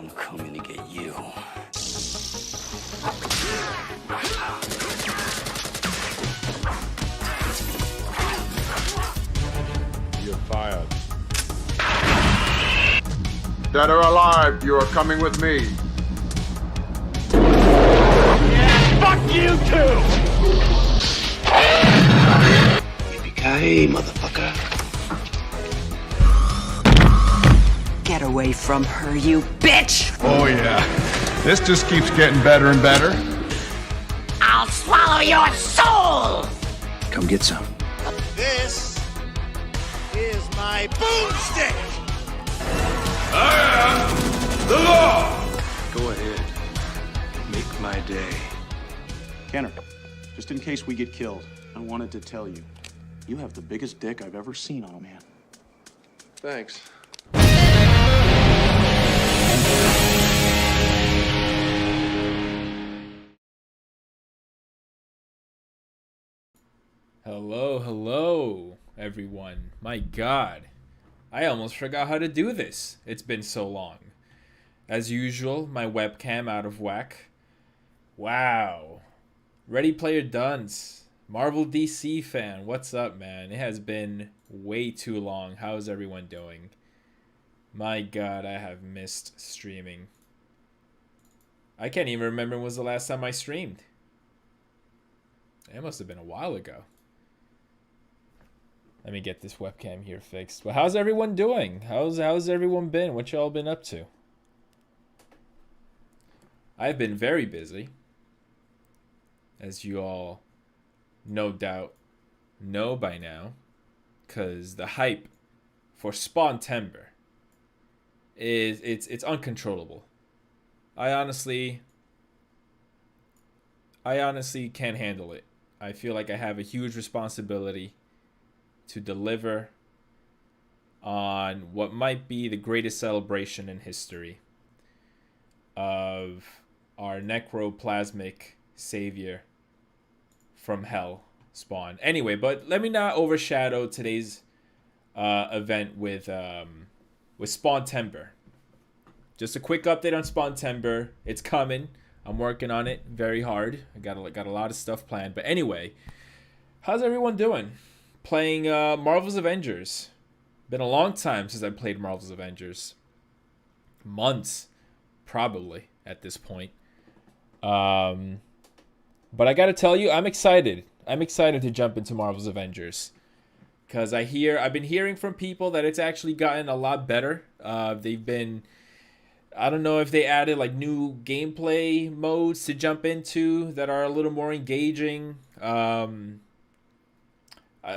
I'm coming to get you. You're fired. Dead or alive, you are coming with me. Fuck you too! Yippee-ki-yay, motherfucker. Get away from her, you bitch! Oh yeah. This just keeps getting better and better. I'll swallow your soul! Come get some. This is my boomstick! I am the law! Go ahead. Make my day. Kenner, just in case we get killed, I wanted to tell you, you have the biggest dick I've ever seen on a man. Thanks. Hello, everyone. My God, I almost forgot how to do this. It's been so long. As usual, my webcam out of whack. Wow. Ready Player Dunce. Marvel DC fan. What's up, man? It has been way too long. How's everyone doing? My God, I have missed streaming. I can't even remember when was the last time I streamed. It must have been a while ago. Let me get this webcam here fixed. Well, how's everyone doing? How's everyone been? What y'all been up to? I've been very busy, as you all no doubt know by now, because the hype for Spawntember is it's uncontrollable. I honestly can't handle it. I feel like I have a huge responsibility to deliver on what might be the greatest celebration in history of our necroplasmic savior from hell, Spawn. Anyway, but let me not overshadow today's event with Spawntember. Just a quick update on Spawntember. It's coming. I'm working on it very hard. I got a lot of stuff planned. But anyway, how's everyone doing? Playing Marvel's Avengers. Been a long time since I played Marvel's Avengers. Months, probably, at this point. But I gotta tell you, I'm excited. I'm excited to jump into Marvel's Avengers. Because I've been hearing from people that it's actually gotten a lot better. They've been... I don't know if they added like new gameplay modes to jump into that are a little more engaging.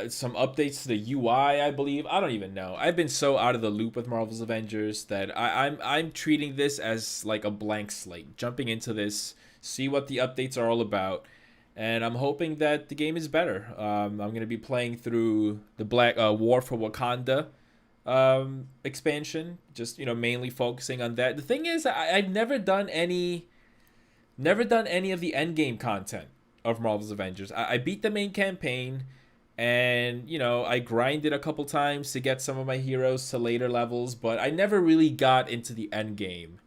Some updates to the UI, I believe. I don't even know. I've been so out of the loop with Marvel's Avengers that I'm treating this as like a blank slate. Jumping into this, see what the updates are all about, and I'm hoping that the game is better. I'm gonna be playing through the Black War for Wakanda expansion, just mainly focusing on that. The thing is, I've never done any of the end game content of Marvel's Avengers. I beat the main campaign. And, I grinded a couple times to get some of my heroes to later levels, but I never really got into the end game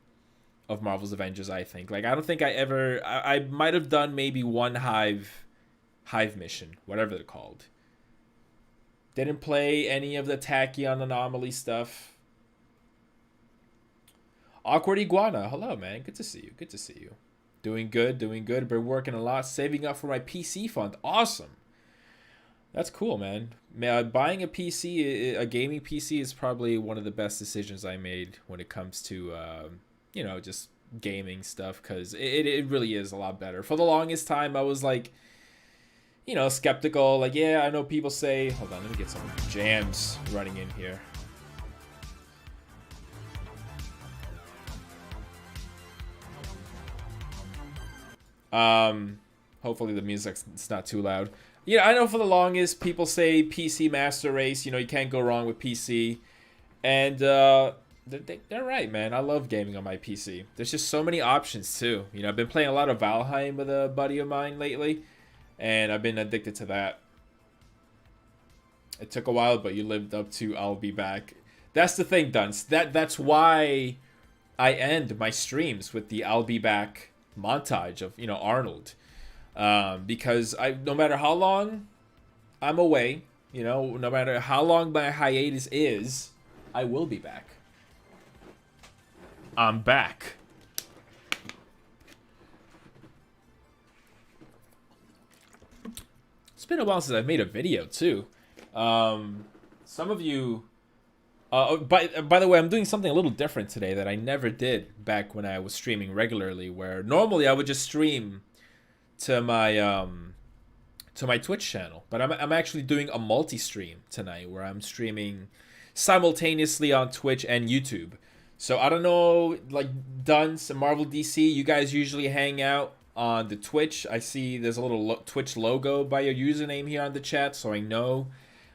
of Marvel's Avengers, I think. Like, I don't think I might have done maybe one Hive mission, whatever they're called. Didn't play any of the Tachyon Anomaly stuff. Awkward Iguana, hello, man. Good to see you. Doing good. Been working a lot, saving up for my PC fund. Awesome. That's cool, man. Buying a PC, a gaming PC, is probably one of the best decisions I made when it comes to, just gaming stuff, because it really is a lot better. For the longest time, I was like, skeptical. Like, yeah, I know people say... Hold on, let me get some jams running in here. Hopefully the music's not too loud. I know for the longest people say PC master race. You can't go wrong with PC. And they're right, man. I love gaming on my PC. There's just so many options, too. I've been playing a lot of Valheim with a buddy of mine lately. And I've been addicted to that. It took a while, but you lived up to I'll be back. That's the thing, Dunce. That's why I end my streams with the "I'll be back" montage of Arnold, because no matter how long I'm away, no matter how long my hiatus is, I will be back. I'm back. It's been a while since I've made a video too. Some of you, by the way, I'm doing something a little different today that I never did back when I was streaming regularly. Where normally I would just stream to my Twitch channel, but I'm actually doing a multi-stream tonight where I'm streaming simultaneously on Twitch and YouTube. So I don't know, like Dunce and Marvel DC, you guys usually hang out on the Twitch. I see there's a little Twitch logo by your username here on the chat, so I know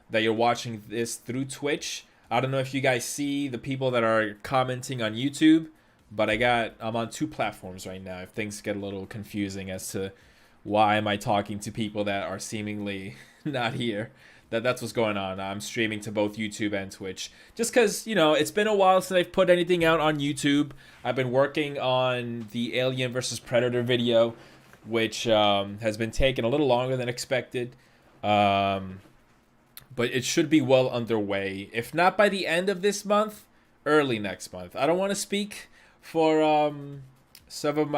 that you're watching this through Twitch. I don't know if you guys see the people that are commenting on YouTube, but I'm on 2 platforms right now. If things get a little confusing as to why am I talking to people that are seemingly not here, that's what's going on. I'm streaming to both YouTube and Twitch. Just because, it's been a while since I've put anything out on YouTube. I've been working on the Alien vs. Predator video, which has been taking a little longer than expected. But it should be well underway. If not by the end of this month, early next month. I don't want to speak for some of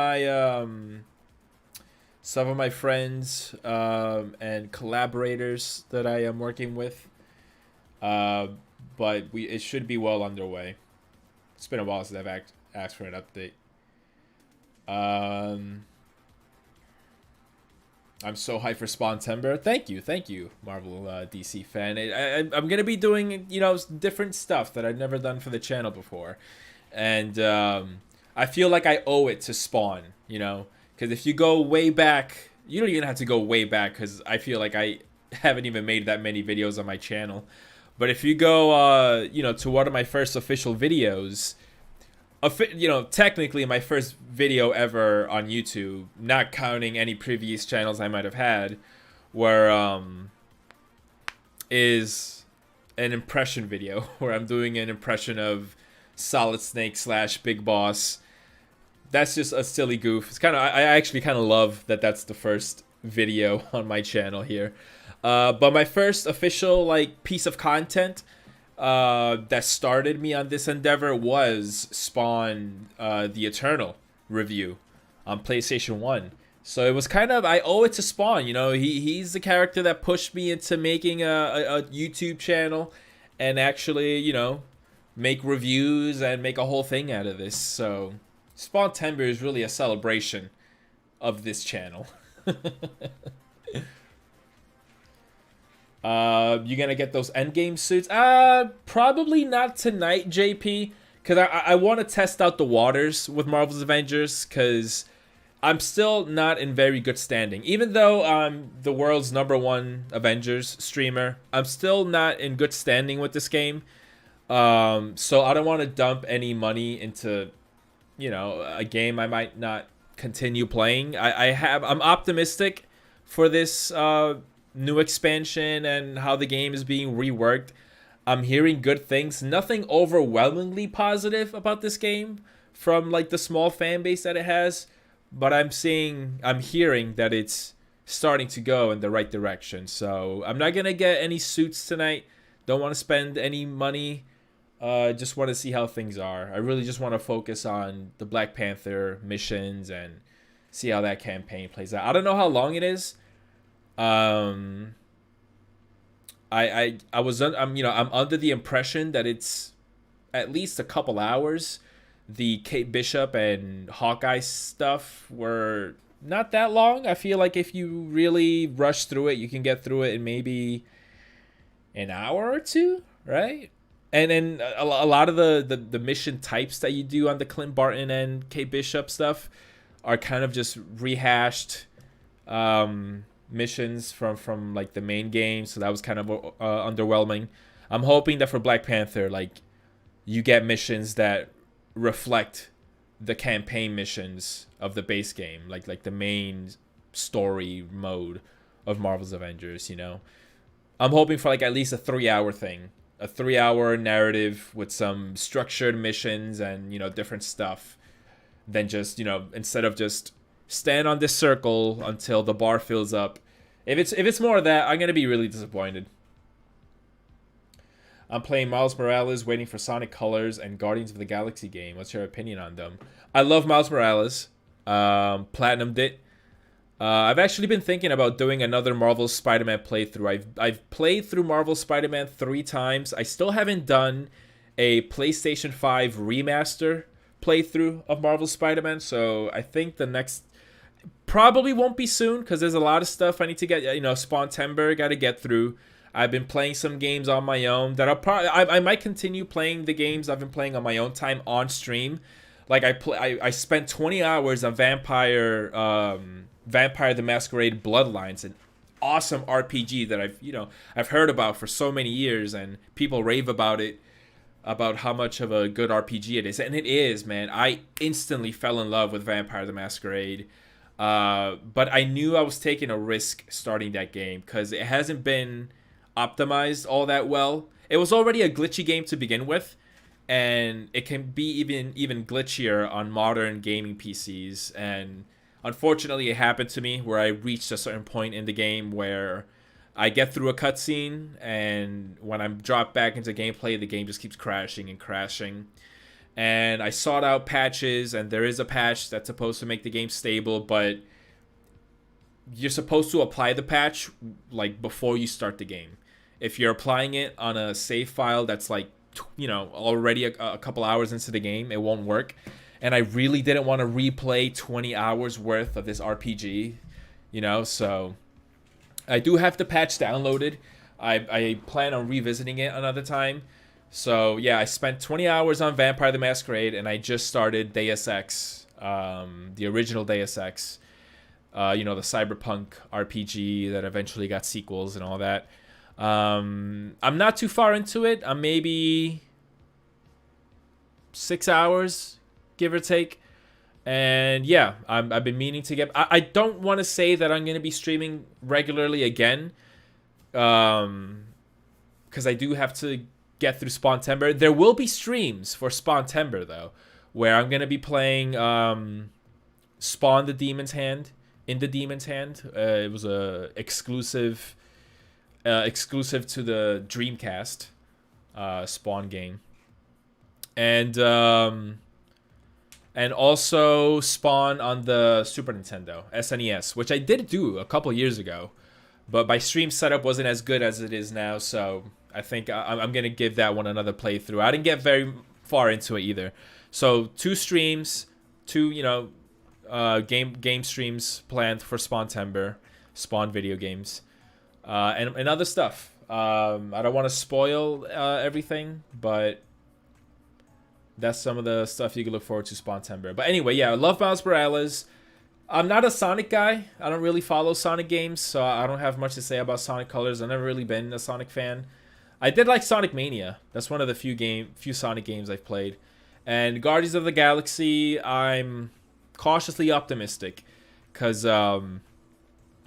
my friends and collaborators that I am working with, but it should be well underway. It's been a while since I've asked for an update. I'm so hyped for Spawntember. Thank you, Marvel DC fan. I'm gonna be doing different stuff that I've never done for the channel before, and I feel like I owe it to Spawn. Because if you go way back, you don't even have to go way back, because I feel like I haven't even made that many videos on my channel. But if you go, to one of my first official videos, technically my first video ever on YouTube, not counting any previous channels I might have had, where is an impression video where I'm doing an impression of Solid Snake / Big Boss. That's just a silly goof. It's I actually kind of love that that's the first video on my channel here. But my first official piece of content that started me on this endeavor was Spawn the Eternal review on PlayStation 1. So it was I owe it to Spawn. He's the character that pushed me into making a YouTube channel and actually, make reviews and make a whole thing out of this. So Spawntember is really a celebration of this channel. You gonna get those endgame suits? Probably not tonight, JP, because I want to test out the waters with Marvel's Avengers, because I'm still not in very good standing. Even though I'm the world's #1 Avengers streamer, I'm still not in good standing with this game. So I don't want to dump any money into a game I might not continue playing. I'm optimistic for this new expansion and how the game is being reworked. I'm hearing good things. Nothing overwhelmingly positive about this game from the small fan base that it has, but I'm hearing that it's starting to go in the right direction. So I'm not gonna get any suits tonight. Don't want to spend any money. Just want to see how things are. I really just want to focus on the Black Panther missions and see how that campaign plays out. I don't know how long it is. I'm under the impression that it's at least a couple hours. The Kate Bishop and Hawkeye stuff were not that long. I feel like if you really rush through it, you can get through it in maybe an hour or 2, right? And then a lot of the mission types that you do on the Clint Barton and Kate Bishop stuff are kind of just rehashed missions from the main game. So that was kind of underwhelming. I'm hoping that for Black Panther, you get missions that reflect the campaign missions of the base game, like the main story mode of Marvel's Avengers. I'm hoping for at least a 3-hour thing a 3-hour narrative with some structured missions and, different stuff than just, instead of just stand on this circle until the bar fills up. If it's more of that, I'm going to be really disappointed. I'm playing Miles Morales, waiting for Sonic Colors and Guardians of the Galaxy game. What's your opinion on them? I love Miles Morales. Platinumed it. I've actually been thinking about doing another Marvel Spider-Man playthrough. I've played through Marvel Spider-Man 3 times. I still haven't done a PlayStation 5 remaster playthrough of Marvel Spider-Man, so I think the next probably won't be soon because there's a lot of stuff I need to get. Spawntember got to get through. I've been playing some games on my own that I might continue playing the games I've been playing on my own time on stream. Like I spent 20 hours on Vampire the Masquerade Bloodlines, an awesome RPG that I've heard about for so many years, and people rave about it, about how much of a good RPG it is, and it is, man. I instantly fell in love with Vampire the Masquerade, but I knew I was taking a risk starting that game because it hasn't been optimized all that well. It was already a glitchy game to begin with, and it can be even glitchier on modern gaming PCs. And unfortunately, it happened to me where I reached a certain point in the game where I get through a cutscene, and when I'm dropped back into gameplay, the game just keeps crashing and crashing. And I sought out patches, and there is a patch that's supposed to make the game stable, but you're supposed to apply the patch like before you start the game. If you're applying it on a save file that's like, already a couple hours into the game, it won't work. And I really didn't want to replay 20 hours worth of this RPG, so I do have the patch downloaded. I plan on revisiting it another time. So yeah, I spent 20 hours on Vampire the Masquerade, and I just started Deus Ex, the original Deus Ex, the cyberpunk RPG that eventually got sequels and all that. I'm not too far into it. I'm maybe 6 hours, give or take. And yeah, I've been meaning to get... I don't want to say that I'm going to be streaming regularly again, because I do have to get through Spawntember. There will be streams for Spawntember, though, where I'm going to be playing Spawn the Demon's Hand, in the Demon's Hand. It was a exclusive to the Dreamcast Spawn game. And also Spawn on the Super Nintendo, SNES, which I did do a couple years ago, but my stream setup wasn't as good as it is now, so I think I'm going to give that one another playthrough. I didn't get very far into it either. So 2 streams, 2, game streams planned for Spawntember, Spawn video games, and other stuff. I don't want to spoil everything, but that's some of the stuff you can look forward to Spawntember. But anyway, yeah, I love Miles Morales. I'm not a Sonic guy. I don't really follow Sonic games, so I don't have much to say about Sonic Colors. I've never really been a Sonic fan. I did like Sonic Mania. That's one of the few Sonic games I've played. And Guardians of the Galaxy, I'm cautiously optimistic, because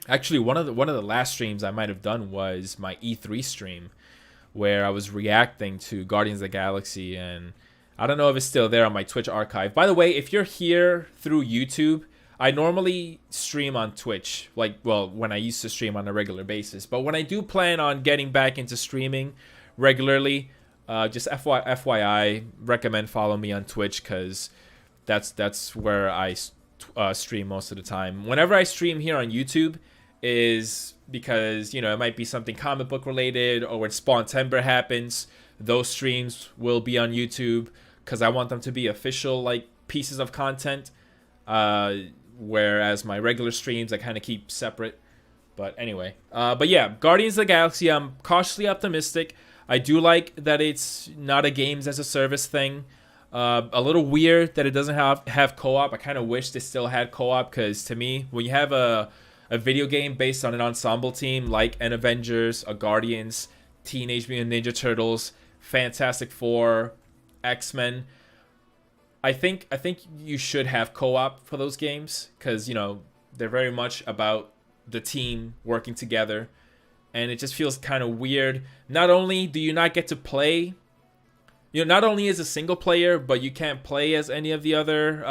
actually one of the last streams I might have done was my E3 stream, where I was reacting to Guardians of the Galaxy, and I don't know if it's still there on my Twitch archive. By the way, if you're here through YouTube, I normally stream on Twitch, when I used to stream on a regular basis. But when I do plan on getting back into streaming regularly, just FYI, recommend follow me on Twitch, because that's where I stream most of the time. Whenever I stream here on YouTube is because, it might be something comic book related, or when Spawntember happens, those streams will be on YouTube, because I want them to be official pieces of content, whereas my regular streams I kind of keep separate. But anyway, but yeah, Guardians of the Galaxy, I'm cautiously optimistic. I do like that it's not a games as a service thing. A little weird that it doesn't have co-op. I kind of wish they still had co-op, because to me, when you have a video game based on an ensemble team like an Avengers, a Guardians, Teenage Mutant Ninja Turtles, Fantastic Four, X-Men, I think you should have co-op for those games, because they're very much about the team working together and it just feels kind of weird. Not only do you not get to play, not only is a single player, but you can't play as any of the other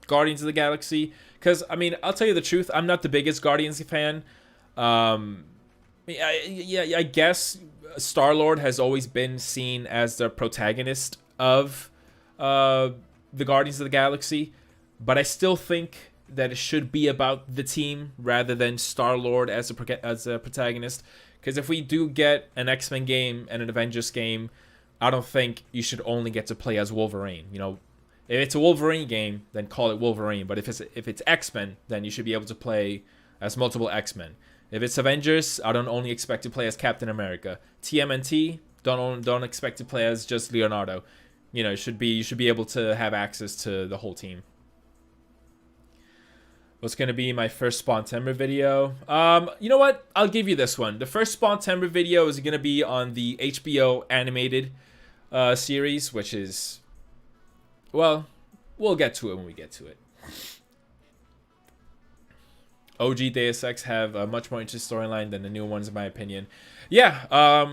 Guardians of the Galaxy. Because, I mean, I'll tell you the truth, I'm not the biggest Guardians fan. I guess Star-Lord has always been seen as the protagonist of the Guardians of the Galaxy, but I still think that it should be about the team rather than Star-Lord as a protagonist. Because if we do get an X-Men game and an Avengers game, I don't think you should only get to play as Wolverine. If it's a Wolverine game, then call it Wolverine. But if it's X-Men, then you should be able to play as multiple X-Men. If it's Avengers, I don't only expect to play as Captain America. TMNT, don't expect to play as just Leonardo. You should be able to have access to the whole team. What's gonna be my first Spawntember video? You know what? I'll give you this one. The first Spawntember video is gonna be on the HBO animated series, which is, well, we'll get to it when we get to it. OG Deus Ex have a much more interesting storyline than the new ones, in my opinion. Yeah,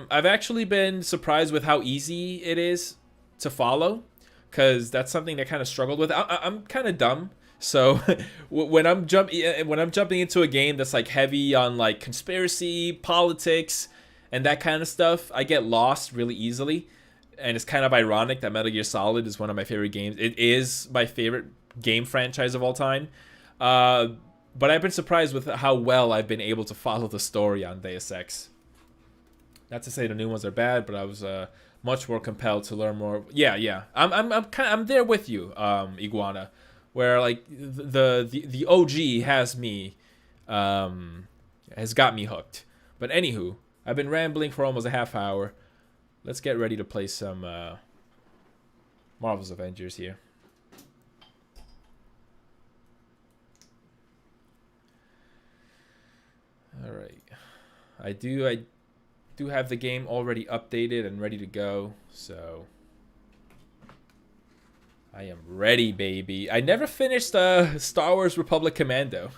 I've actually been surprised with how easy it is to follow, because that's something that kind of struggled with. I'm kind of dumb, so when I'm jumping into a game that's like heavy on like conspiracy, politics, and that kind of stuff, I get lost really easily. And it's kind of ironic that Metal Gear Solid is one of my favorite games. It is my favorite game franchise of all time. But I've been surprised with how well I've been able to follow the story on Deus Ex. Not to say the new ones are bad, but I was much more compelled to learn more. Yeah. I'm there with you, Iguana, where like the OG has got me hooked. But anywho, I've been rambling for almost a half hour. Let's get ready to play some Marvel's Avengers here. All right, I do have the game already updated and ready to go, so I am ready, baby. I never finished Star Wars Republic Commando,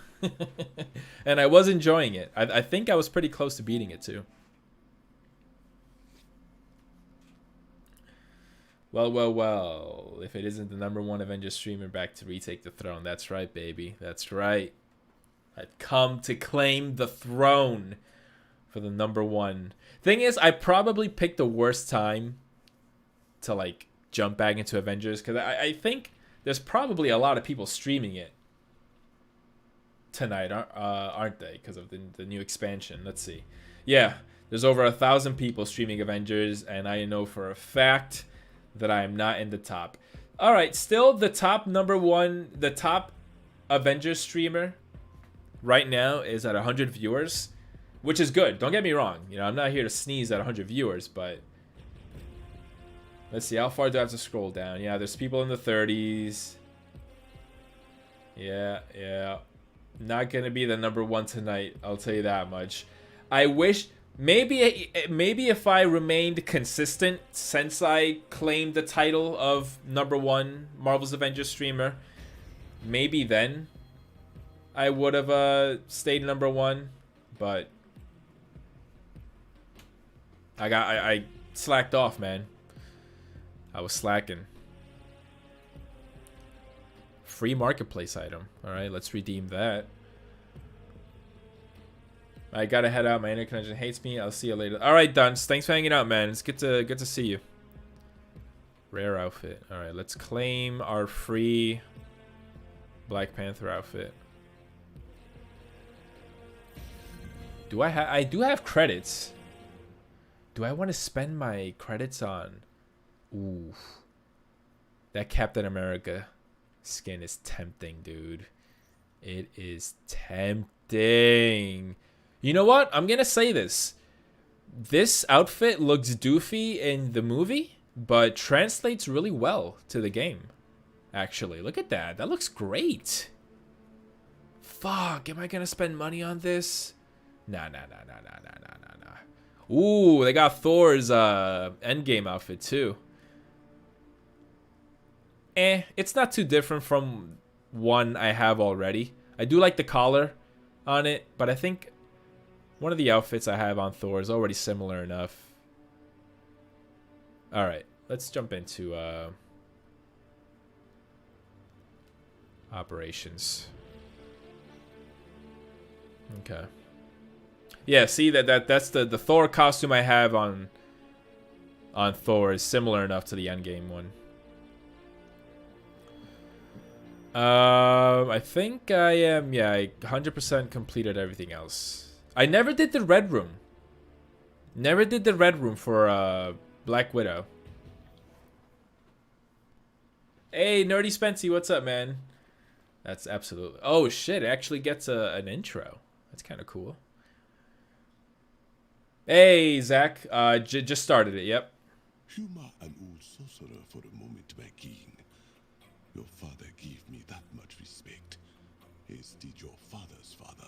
and I was enjoying it. I think I was pretty close to beating it too. Well, if it isn't the #1 Avengers streamer back to retake the throne. That's right, baby. That's right. I've come to claim the throne for the #1. Thing is, I probably picked the worst time to like jump back into Avengers, because I think there's probably a lot of people streaming it tonight, aren't they? Because of the new expansion. Let's see. Yeah, there's over 1,000 people streaming Avengers, and I know for a fact that I am not in the top. All right, still the top #1, the top Avengers streamer right now is at 100 viewers, which is good. Don't get me wrong. I'm not here to sneeze at 100 viewers, but let's see. How far do I have to scroll down? Yeah, there's people in the 30s. Yeah. Not going to be the #1 tonight. I'll tell you that much. I wish... Maybe if I remained consistent since I claimed the title of #1 Marvel's Avengers streamer, maybe then I would have stayed #1, but I slacked off, man. I was slacking. Free marketplace item. All right, let's redeem that. I gotta head out. My internet connection hates me. I'll see you later. All right, Dunce. Thanks for hanging out, man. It's good to see you. Rare outfit. All right, let's claim our free Black Panther outfit. I do have credits. Do I want to spend my credits on? Ooh, that Captain America skin is tempting, dude. It is tempting. You know what? I'm going to say this. This outfit looks doofy in the movie, but translates really well to the game. Actually, look at that. That looks great. Fuck, am I going to spend money on this? Nah. Ooh, they got Thor's Endgame outfit too. It's not too different from one I have already. I do like the collar on it, but I think One of the outfits I have on Thor is already similar enough. Alright, let's jump into operations. Okay. Yeah, see that's the Thor costume I have on Thor is similar enough to the Endgame one. I think I am, yeah, I 100% completed everything else. I never did the Red Room. Never did the Red Room for Black Widow. Hey, Nerdy Spency, what's up, man? That's absolutely... Oh, shit, it actually gets an intro. That's kind of cool. Hey, Zach. Just started it, yep. Humor an old sorcerer for a moment, my king. Your father gave me that much respect, as did your father's father.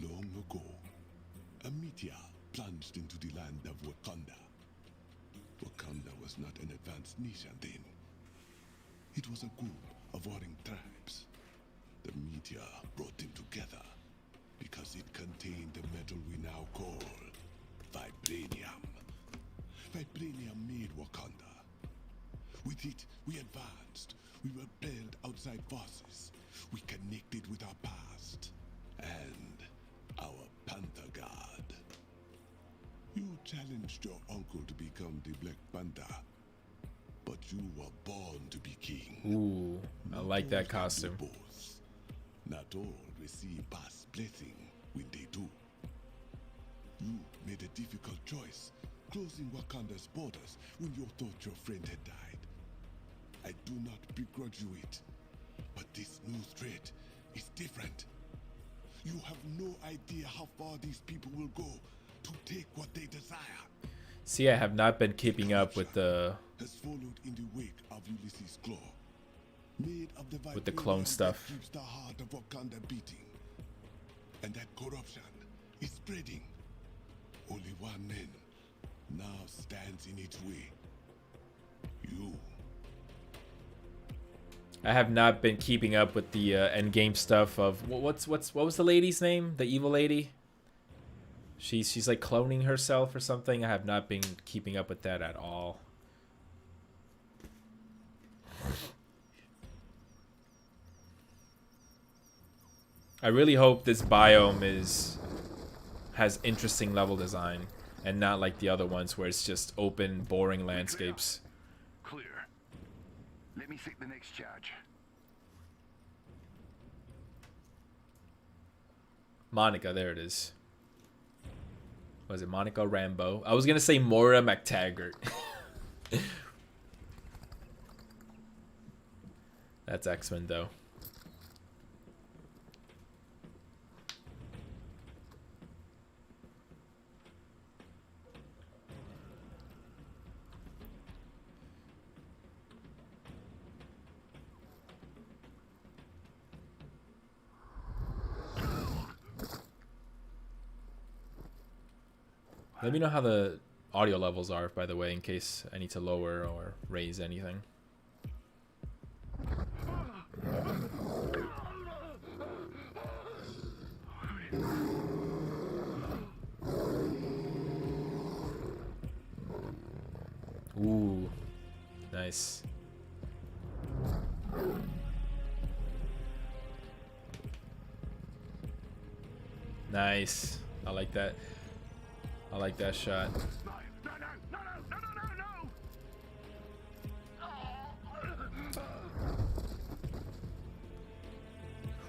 Long ago, a meteor plunged into the land of Wakanda. Wakanda was not an advanced nation then. It was a group of warring tribes. The meteor brought them together because it contained the metal we now call vibranium. Vibranium made Wakanda. With it, we advanced. We repelled outside forces. We connected with our past and our Panther God. You challenged your uncle to become the Black Panther, but you were born to be king. Ooh, I like that costume. Both. Not all receive past blessing when they do. You made a difficult choice, closing Wakanda's borders when you thought your friend had died. I do not begrudge you it, but this new threat is different. You have no idea how far these people will go to take what they desire. See, I have not been keeping up with the clone stuff. Keeps the heart of Wakanda beating. And that corruption is spreading. Only one man now stands in its way. You. I have not been keeping up with the Endgame stuff of what was the lady's name? The evil lady? She's like cloning herself or something. I have not been keeping up with that at all. I really hope this biome has interesting level design and not like the other ones where it's just open, boring landscapes. Clear. Let me take the next charge. Monica, there it is. Was it Monica Rambeau? I was gonna say Moira McTaggart. That's X-Men though. Let me know how the audio levels are, by the way, in case I need to lower or raise anything. Ooh, nice. Nice. I like that. I like that shot.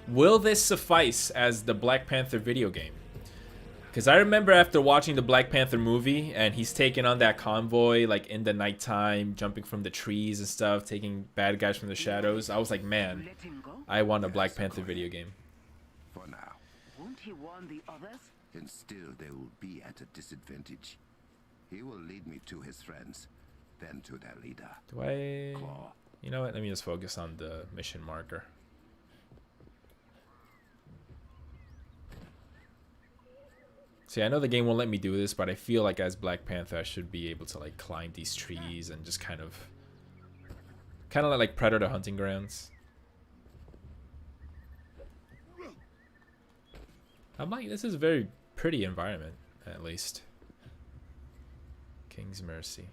Will this suffice as the Black Panther video game? Because I remember after watching the Black Panther movie and he's taking on that convoy like in the nighttime, jumping from the trees and stuff, taking bad guys from the shadows. I was like, man, I want a Black Panther video game. For now. Won't he warn the others? And still they will be at a disadvantage. He will lead me to his friends, then to their leader. Do I... You know what? Let me just focus on the mission marker. See, I know the game won't let me do this, but I feel like as Black Panther, I should be able to like climb these trees and just kind of like Predator hunting grounds. I'm like, this is a very pretty environment, at least. King's Mercy.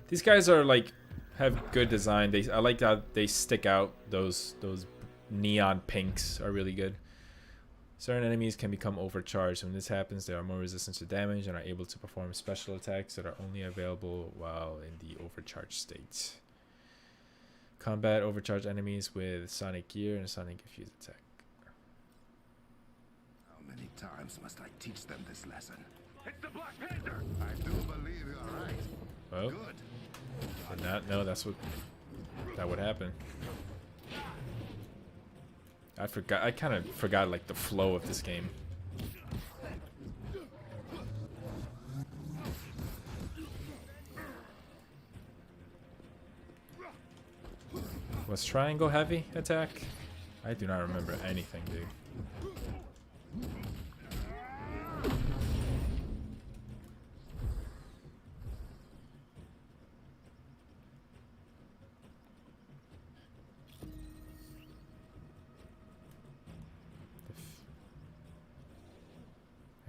These guys are like have good design. I like how they stick out. Those neon pinks are really good. Certain enemies can become overcharged. When this happens, they are more resistant to damage and are able to perform special attacks that are only available while in the overcharged state. Combat overcharged enemies with Sonic Gear and Sonic Infused attack. How many times must I teach them this lesson? It's the Black Panther! I do believe you're right. Oh. Good. Did not know that would happen. I forgot. I kind of forgot like the flow of this game. Was triangle heavy attack? I do not remember anything, dude.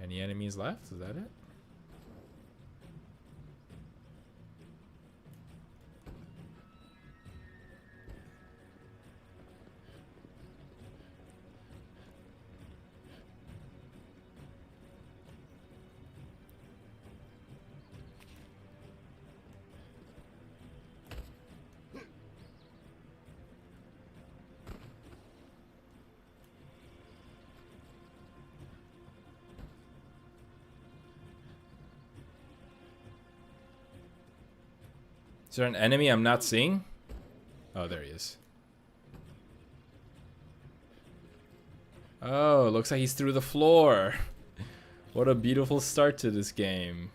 Any enemies left? Is that it? Is there an enemy I'm not seeing? Oh, there he is. Oh, looks like he's through the floor. What a beautiful start to this game.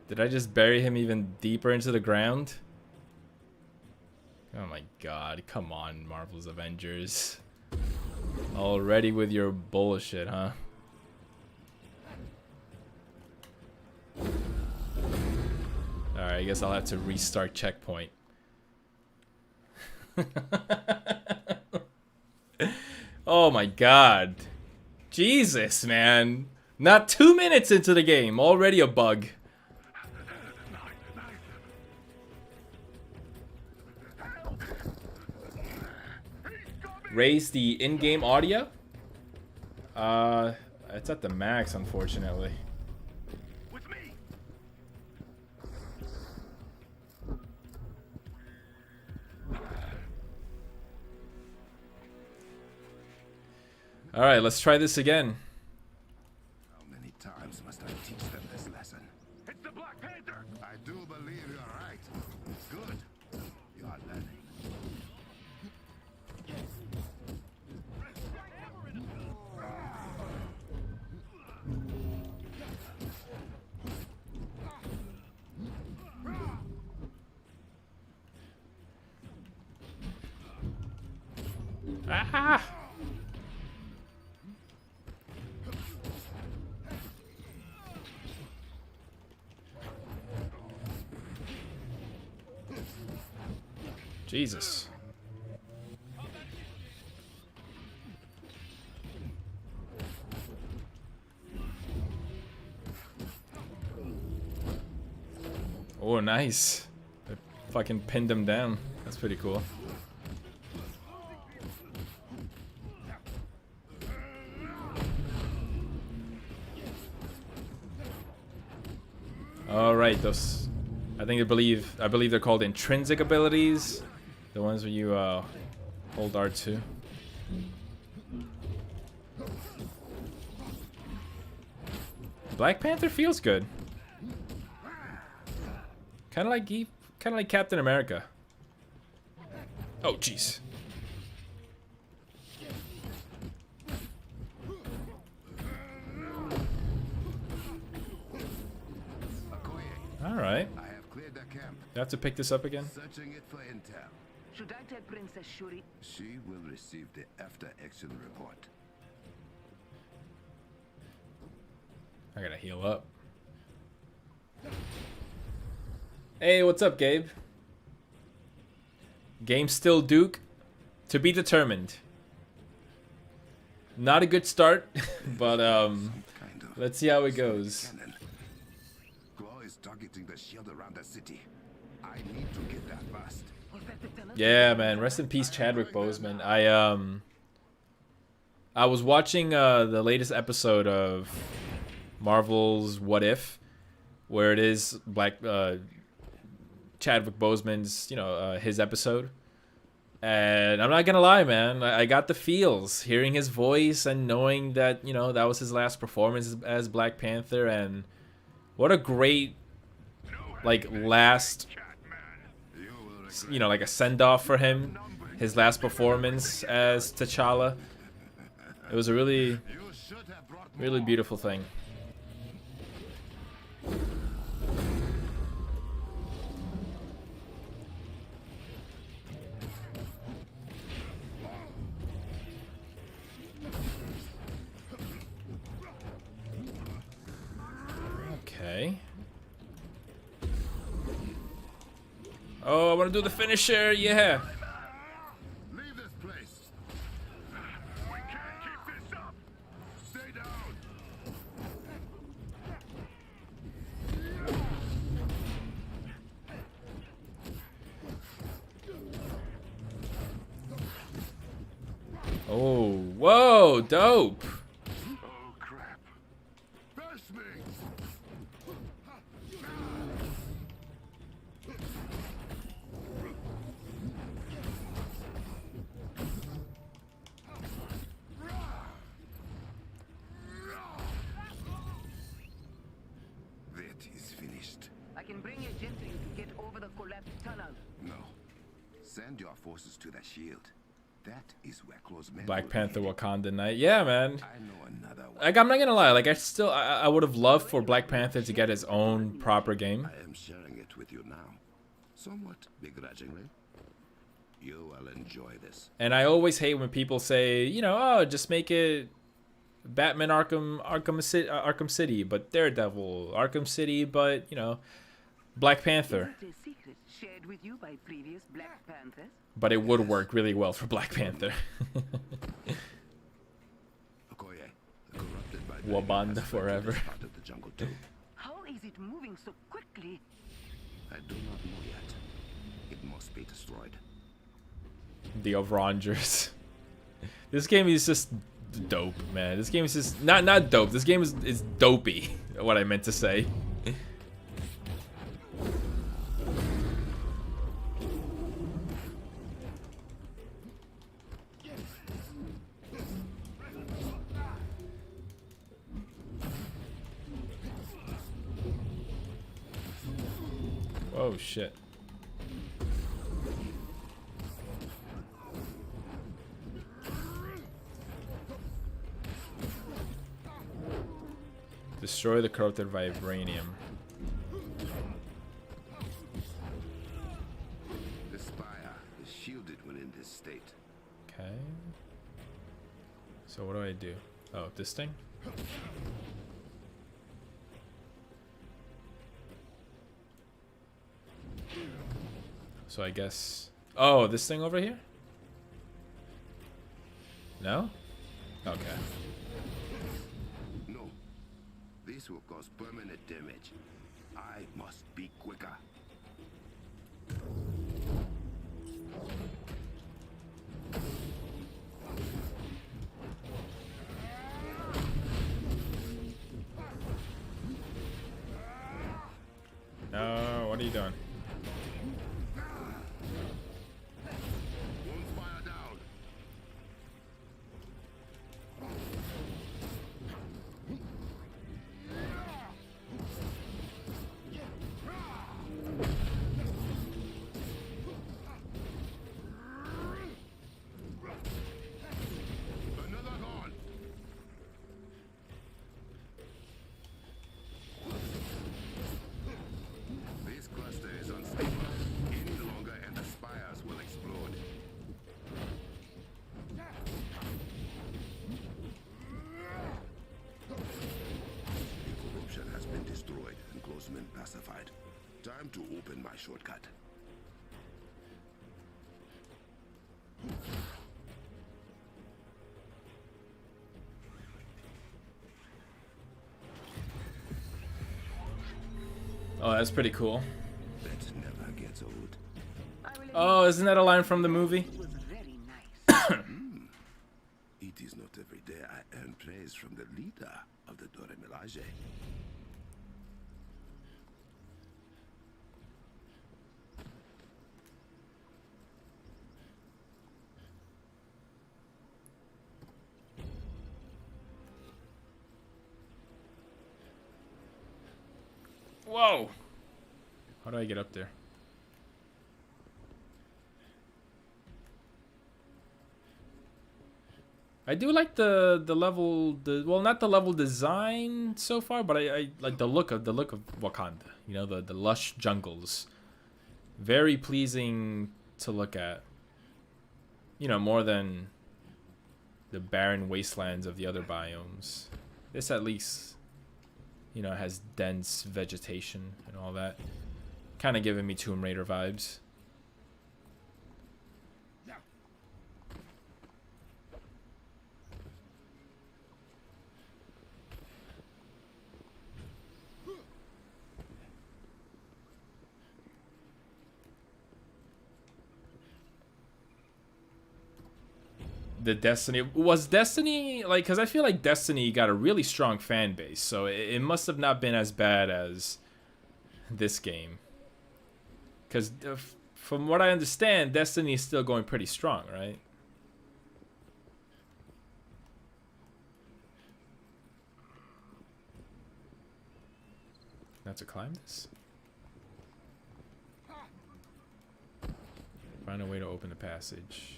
Did I just bury him even deeper into the ground? Oh my god, come on, Marvel's Avengers. Already with your bullshit, huh? Alright, I guess I'll have to restart checkpoint. Oh my god. Jesus, man. Not 2 minutes into the game, already a bug. Raise the in-game audio? It's at the max, unfortunately. All right, let's try this again. How many times must I teach them this lesson? It's the Black Panther! I do believe you're right. Good. You are learning. Ah! Jesus. Oh, nice. I fucking pinned him down. That's pretty cool. All right, those. I believe they're called intrinsic abilities. The ones where you hold R2. Black Panther feels good. Kind of like Captain America. Oh, jeez. All right. I have cleared the camp. You have to pick this up again. Searching it for intel. Should I tell Princess Shuri? She will receive the after-action report. I gotta heal up. Hey, what's up, Gabe? Game still Duke? To be determined. Not a good start, but let's see how it goes. Cannon. Claw is targeting the shield around the city. I need to get that fast. Yeah, man. Rest in peace, Chadwick Boseman. I was watching the latest episode of Marvel's What If, where it is Chadwick Boseman's, his episode. And I'm not gonna lie, man, I got the feels hearing his voice and knowing that, that was his last performance as Black Panther. And what a great, last, like a send-off for him. His last performance as T'Challa. It was a really, really beautiful thing. Okay. Oh, I want to do the finisher, yeah. Leave this place. We can't keep this up. Stay down. Oh, whoa, dope. Oh crap. Burst me. That is finished. I can bring you gently to get over the collapsed tunnel. No. Send your forces to the shield. That is where close men Black will Panther be. Wakanda Night. Yeah, man. I know another one. I'm not gonna lie. I would have loved for Black Panther to get his own proper game. I am sharing it with you now. Somewhat begrudgingly. You will enjoy this. And I always hate when people say, just make it Batman Arkham City, but Daredevil, Arkham City, but, Black Panther. Is it a secret shared with you by previous Black Panthers? But it would work really well for Black Panther. Okoye, corrupted by Wakanda has forever. fled to this part of the jungle too. How is it moving so quickly? I do not know yet. It must be destroyed. The Avengers. This game is just dope, man. This game is just not dope. This game is dopey. What I meant to say. Oh shit. Destroy the corrupted vibranium. The spire is shielded when in this state. Okay. So what do I do? Oh, this thing? So I guess... Oh, this thing over here? No? Okay. No. This will cause permanent damage. I must be quicker. No, what are you doing? One spire down. Another gone. classified. Time to open my shortcut. Oh, that's pretty cool. That never gets old. Oh, isn't that a line from the movie? It is not every day I earn praise from the leader of the Dore Milaje. Whoa! How do I get up there? I do like the level, well, not the level design so far, but I like the look of Wakanda. You know, the lush jungles, very pleasing to look at. You know, more than the barren wastelands of the other biomes. This at least, you know, has dense vegetation and all that. Kind of giving me Tomb Raider vibes. The Destiny was Destiny like, because I feel like Destiny got a really strong fan base, so it must have not been as bad as this game. Because from what I understand, Destiny is still going pretty strong, right? Not to climb this. Find a way to open the passage.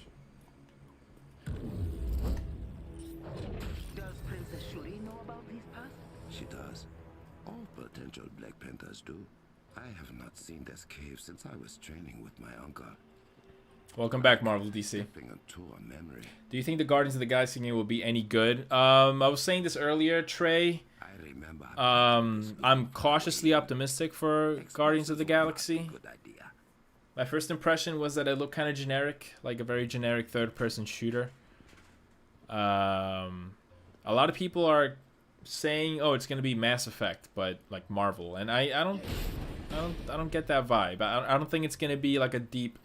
Does Princess Shuri know about these paths? She does. All potential Black Panthers do. I have not seen this cave since I was training with my uncle. Welcome back, Marvel DC. Stepping into a memory. Do you think the Guardians of the Galaxy game will be any good? I was saying this earlier, Trey. I remember. I'm cautiously optimistic for Guardians of the Galaxy. Good idea. My first impression was that it looked kind of generic, like a very generic third-person shooter. A lot of people are saying, "Oh, it's gonna be Mass Effect," but like Marvel, and I don't get that vibe. I don't think it's gonna be like a deep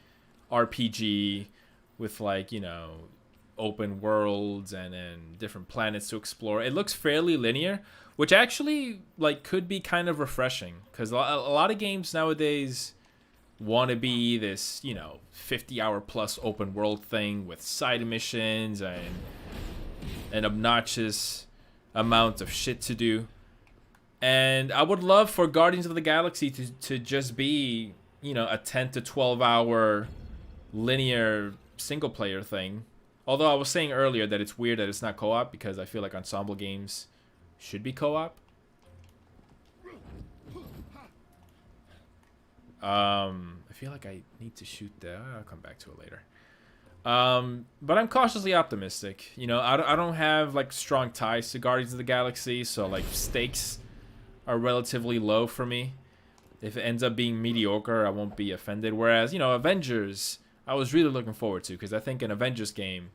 RPG with, like, you know, open worlds and different planets to explore. It looks fairly linear, which actually like could be kind of refreshing, because a lot of games nowadays want to be this, you know, 50-hour plus open world thing with side missions and an obnoxious amount of shit to do. And I would love for Guardians of the Galaxy to just be, you know, a 10 to 12 hour linear single player thing. Although I was saying earlier that it's weird that it's not co-op, because I feel like ensemble games should be co-op. I feel like I need to shoot that. I'll come back to it later. But I'm cautiously optimistic. You know, I don't have like strong ties to Guardians of the Galaxy, so like stakes are relatively low for me. If it ends up being mediocre, I won't be offended. Whereas, you know, Avengers, I was really looking forward to, because I think an Avengers game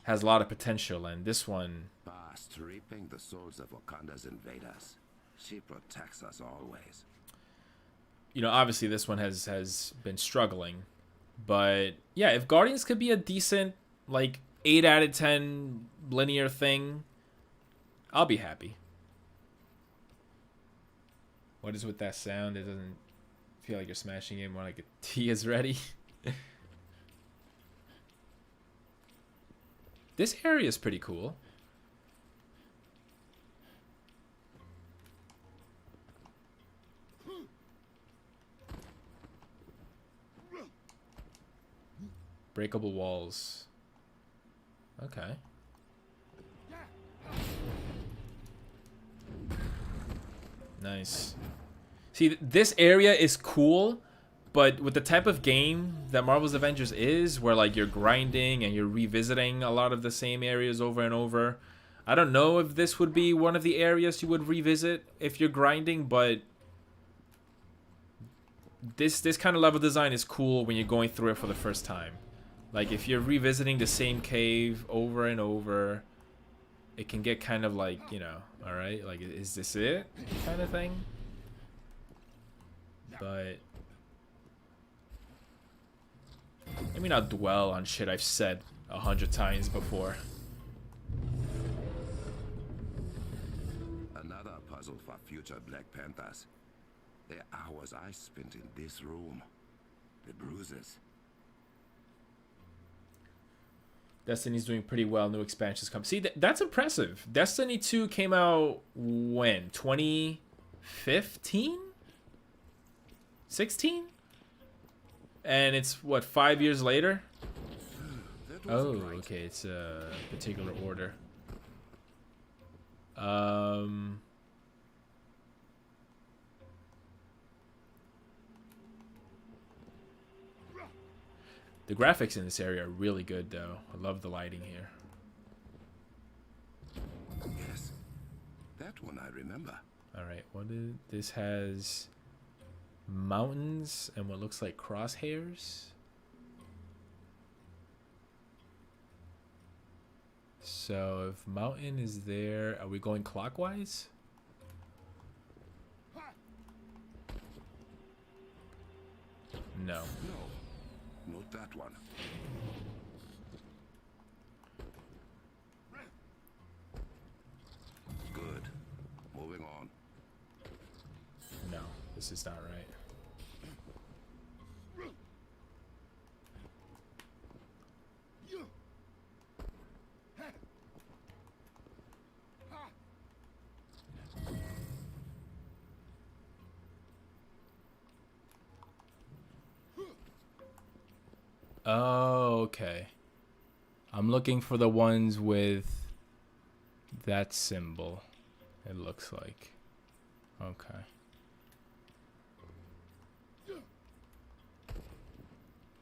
has a lot of potential, and this one, Past reaping the souls of Wakanda's invaders. She protects us always. you know, obviously this one has been struggling. But yeah, if Guardians could be a decent, like, 8 out of 10 linear thing, I'll be happy. What is with that sound? It doesn't feel like you're smashing it when like a tea is ready. This area is pretty cool. Breakable walls. Okay. Nice. See, this area is cool, but with the type of game that Marvel's Avengers is, where like you're grinding and you're revisiting a lot of the same areas over and over, I don't know if this would be one of the areas you would revisit if you're grinding, but this kind of level design is cool when you're going through it for the first time. Like if you're revisiting the same cave over and over, it can get kind of like, you know, all right, like is this it kind of thing. But let me not dwell on shit I've said 100 times before. Another puzzle for future Black Panthers. The hours I spent in this room. The bruises. Destiny's doing pretty well. New expansions come. See, that's impressive. Destiny 2 came out when? 2015? 16? And it's, what, 5 years later? Oh, okay. It's a particular order. The graphics in this area are really good, though. I love the lighting here. Yes, that one I remember. All right, what is this? Has mountains and what looks like crosshairs. So if mountain is there, are we going clockwise? No. No, not that one. Good. Moving on. No, this is not right. Oh, okay. I'm looking for the ones with that symbol, it looks like. Okay.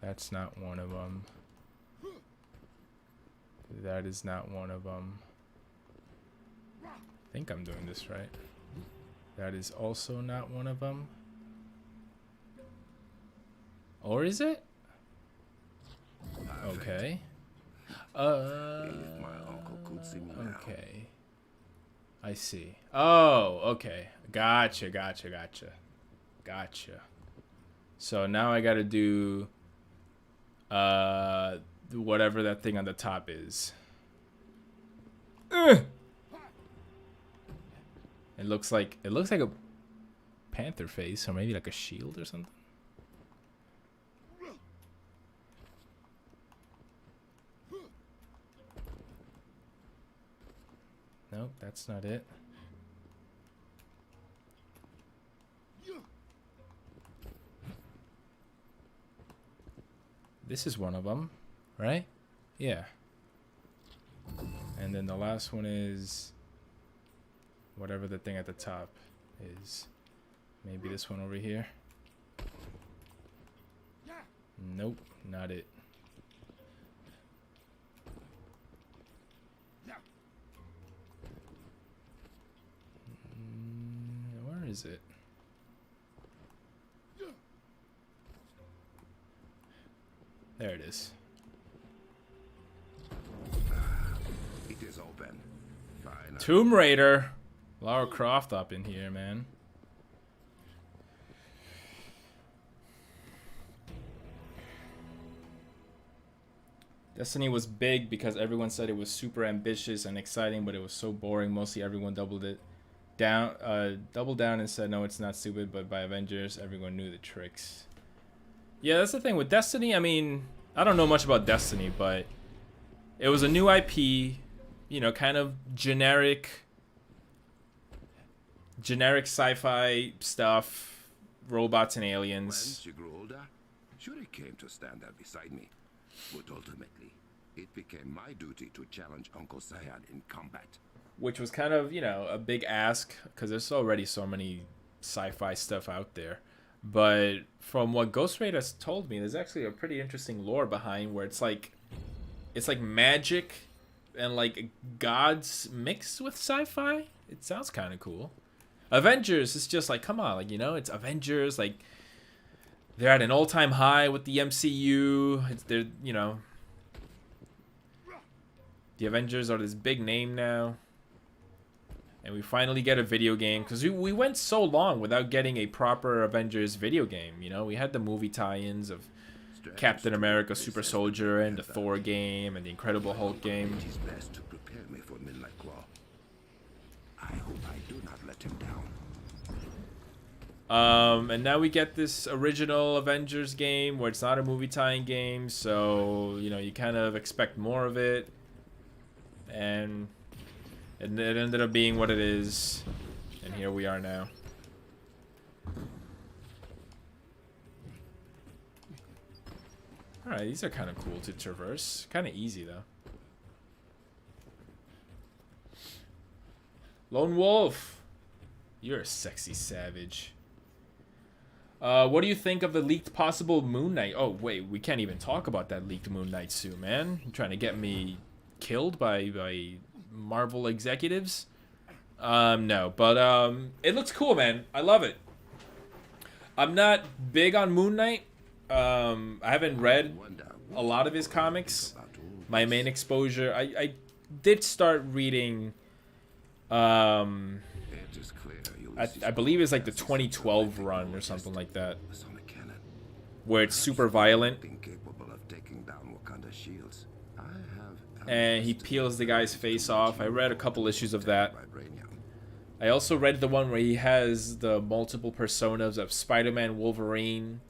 That's not one of them. That is not one of them. I think I'm doing this right. That is also not one of them. Or is it? Okay. Okay. I see. Oh, okay. Gotcha. So now I gotta do whatever that thing on the top is. It looks like a panther face, or maybe like a shield or something. Nope, that's not it. This is one of them, right? Yeah. And then the last one is whatever the thing at the top is. Maybe this one over here. Nope, not it. Where is it? There it is. It is open. Fine. Tomb Raider. Lara Croft up in here, man. Destiny was big because everyone said it was super ambitious and exciting, but it was so boring. Mostly everyone doubled down and said, no, it's not stupid, but by Avengers, everyone knew the tricks. Yeah, that's the thing with Destiny. I mean, I don't know much about Destiny, but it was a new IP, you know, kind of generic sci-fi stuff, robots and aliens. When she grew older, Shuri came to stand there beside me. But ultimately, it became my duty to challenge Uncle Sayad in combat. Which was kind of, you know, a big ask, because there's already so many sci-fi stuff out there. But from what Ghost Raid has told me, there's actually a pretty interesting lore behind where it's like magic and like gods mixed with sci-fi. It sounds kind of cool. Avengers is just like, come on, like, you know, it's Avengers, like they're at an all-time high with the MCU. They're, you know, the Avengers are this big name now. And we finally get a video game, because we went so long without getting a proper Avengers video game. You know, we had the movie tie-ins of Captain America, Super Soldier, and the Thor game, and the Incredible Hulk game. It is best to prepare me for Midnight Claw. I hope I do not let him down. And now we get this original Avengers game where it's not a movie tie-in game, so, you know, you kind of expect more of it. And it ended up being what it is, and here we are now. Alright, these are kind of cool to traverse. Kind of easy, though. Lone Wolf! You're a sexy savage. What do you think of the leaked possible Moon Knight? Oh, wait, we can't even talk about that leaked Moon Knight suit, man. You're trying to get me killed by Marvel executives? No, but it looks cool, man. I love it. I'm not big on Moon Knight. I haven't read a lot of his comics. My main exposure, I did start reading I believe it's like the 2012 run or something like that, where it's super violent and he peels the guy's face off. I read a couple issues of that. I also read the one where he has the multiple personas of Spider-Man, Wolverine,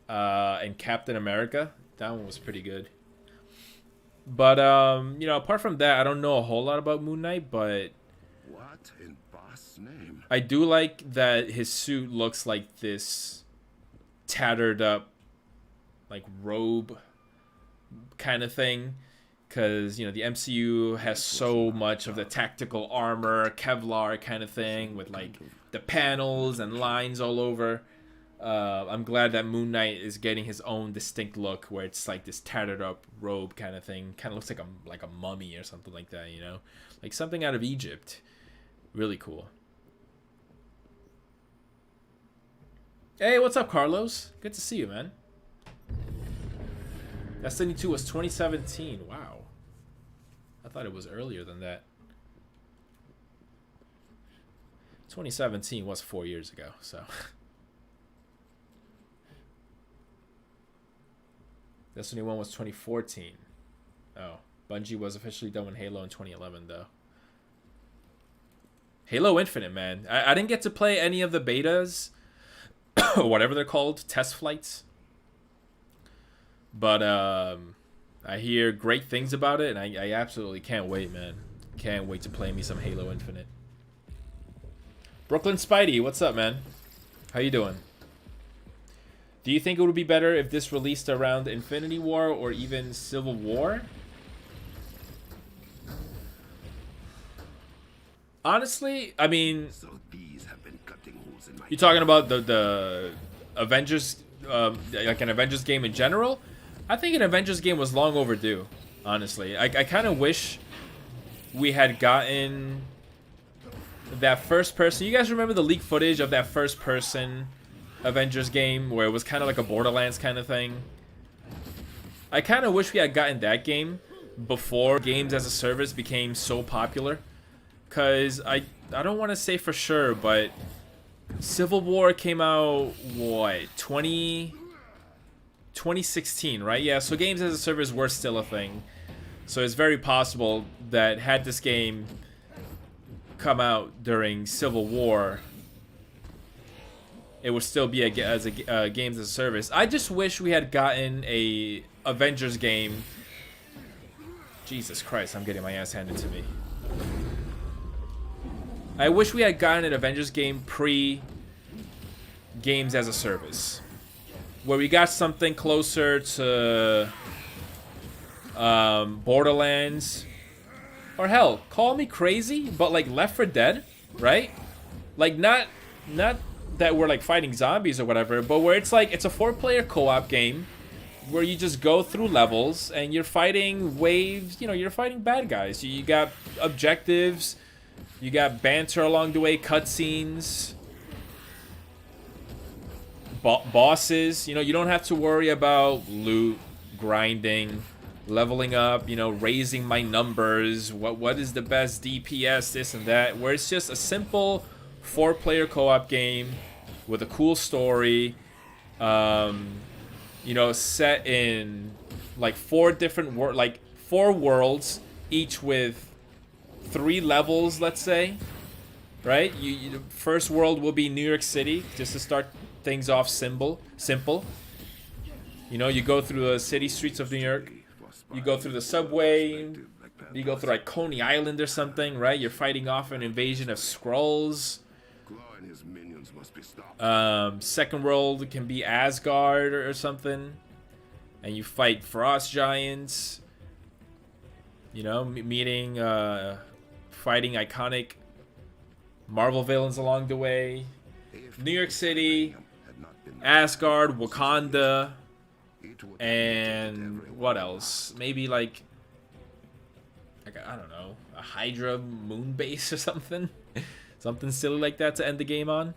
and Captain America. That one was pretty good. But you know, apart from that, I don't know a whole lot about Moon Knight, but What in boss name? I do like that his suit looks like this tattered up, like, robe kind of thing. Because, you know, the MCU has so much of the tactical armor, Kevlar kind of thing, with, like, the panels and lines all over. I'm glad that Moon Knight is getting his own distinct look, where it's like this tattered up robe kind of thing. Kind of looks like a mummy or something like that, you know? Like something out of Egypt. Really cool. Hey, what's up, Carlos? Good to see you, man. Destiny 2 was 2017. Wow. I thought it was earlier than that. 2017 was 4 years ago, so. Destiny 1 was 2014. Oh, Bungie was officially done with Halo in 2011, though. Halo Infinite, man. I didn't get to play any of the betas, or whatever they're called, test flights. But I hear great things about it, and I absolutely can't wait, man. Can't wait to play me some Halo Infinite. Brooklyn Spidey, what's up, man? How you doing? Do you think it would be better if this released around Infinity War or even Civil War? Honestly, I mean, So these have been cutting holes in my you're talking about the Avengers, like an Avengers game in general? I think an Avengers game was long overdue, honestly. I kind of wish we had gotten that first person. You guys remember the leaked footage of that first person Avengers game where it was kind of like a Borderlands kind of thing? I kind of wish we had gotten that game before games as a service became so popular. Because I don't want to say for sure, but Civil War came out, what, 2016, right? Yeah, so games as a service were still a thing. So it's very possible that had this game come out during Civil War, it would still be games as a service. I just wish we had gotten a Avengers game. Jesus Christ, I'm getting my ass handed to me. I wish we had gotten an Avengers game pre-games as a service, where we got something closer to Borderlands, or hell, call me crazy, but like Left 4 Dead, right? Like not that we're like fighting zombies or whatever, but where it's like it's a 4-player co-op game where you just go through levels and you're fighting waves. You know, you're fighting bad guys. You got objectives. You got banter along the way, cutscenes, bosses. You know, you don't have to worry about loot, grinding, leveling up, you know, raising my numbers. What is the best DPS, this and that. Where it's just a simple 4-player co-op game with a cool story. You know, set in like 4 worlds, each with 3 levels, let's say. Right? The first world will be New York City, just to start things off simple. You know, you go through the city streets of New York. You go through the subway. You go through like Coney Island or something, right? You're fighting off an invasion of Skrulls. Second world can be Asgard or something, and you fight frost giants. You know, fighting iconic Marvel villains along the way. New York City, Asgard, Wakanda, and what else? Maybe like I don't know, a Hydra moon base or something. Something silly like that to end the game on.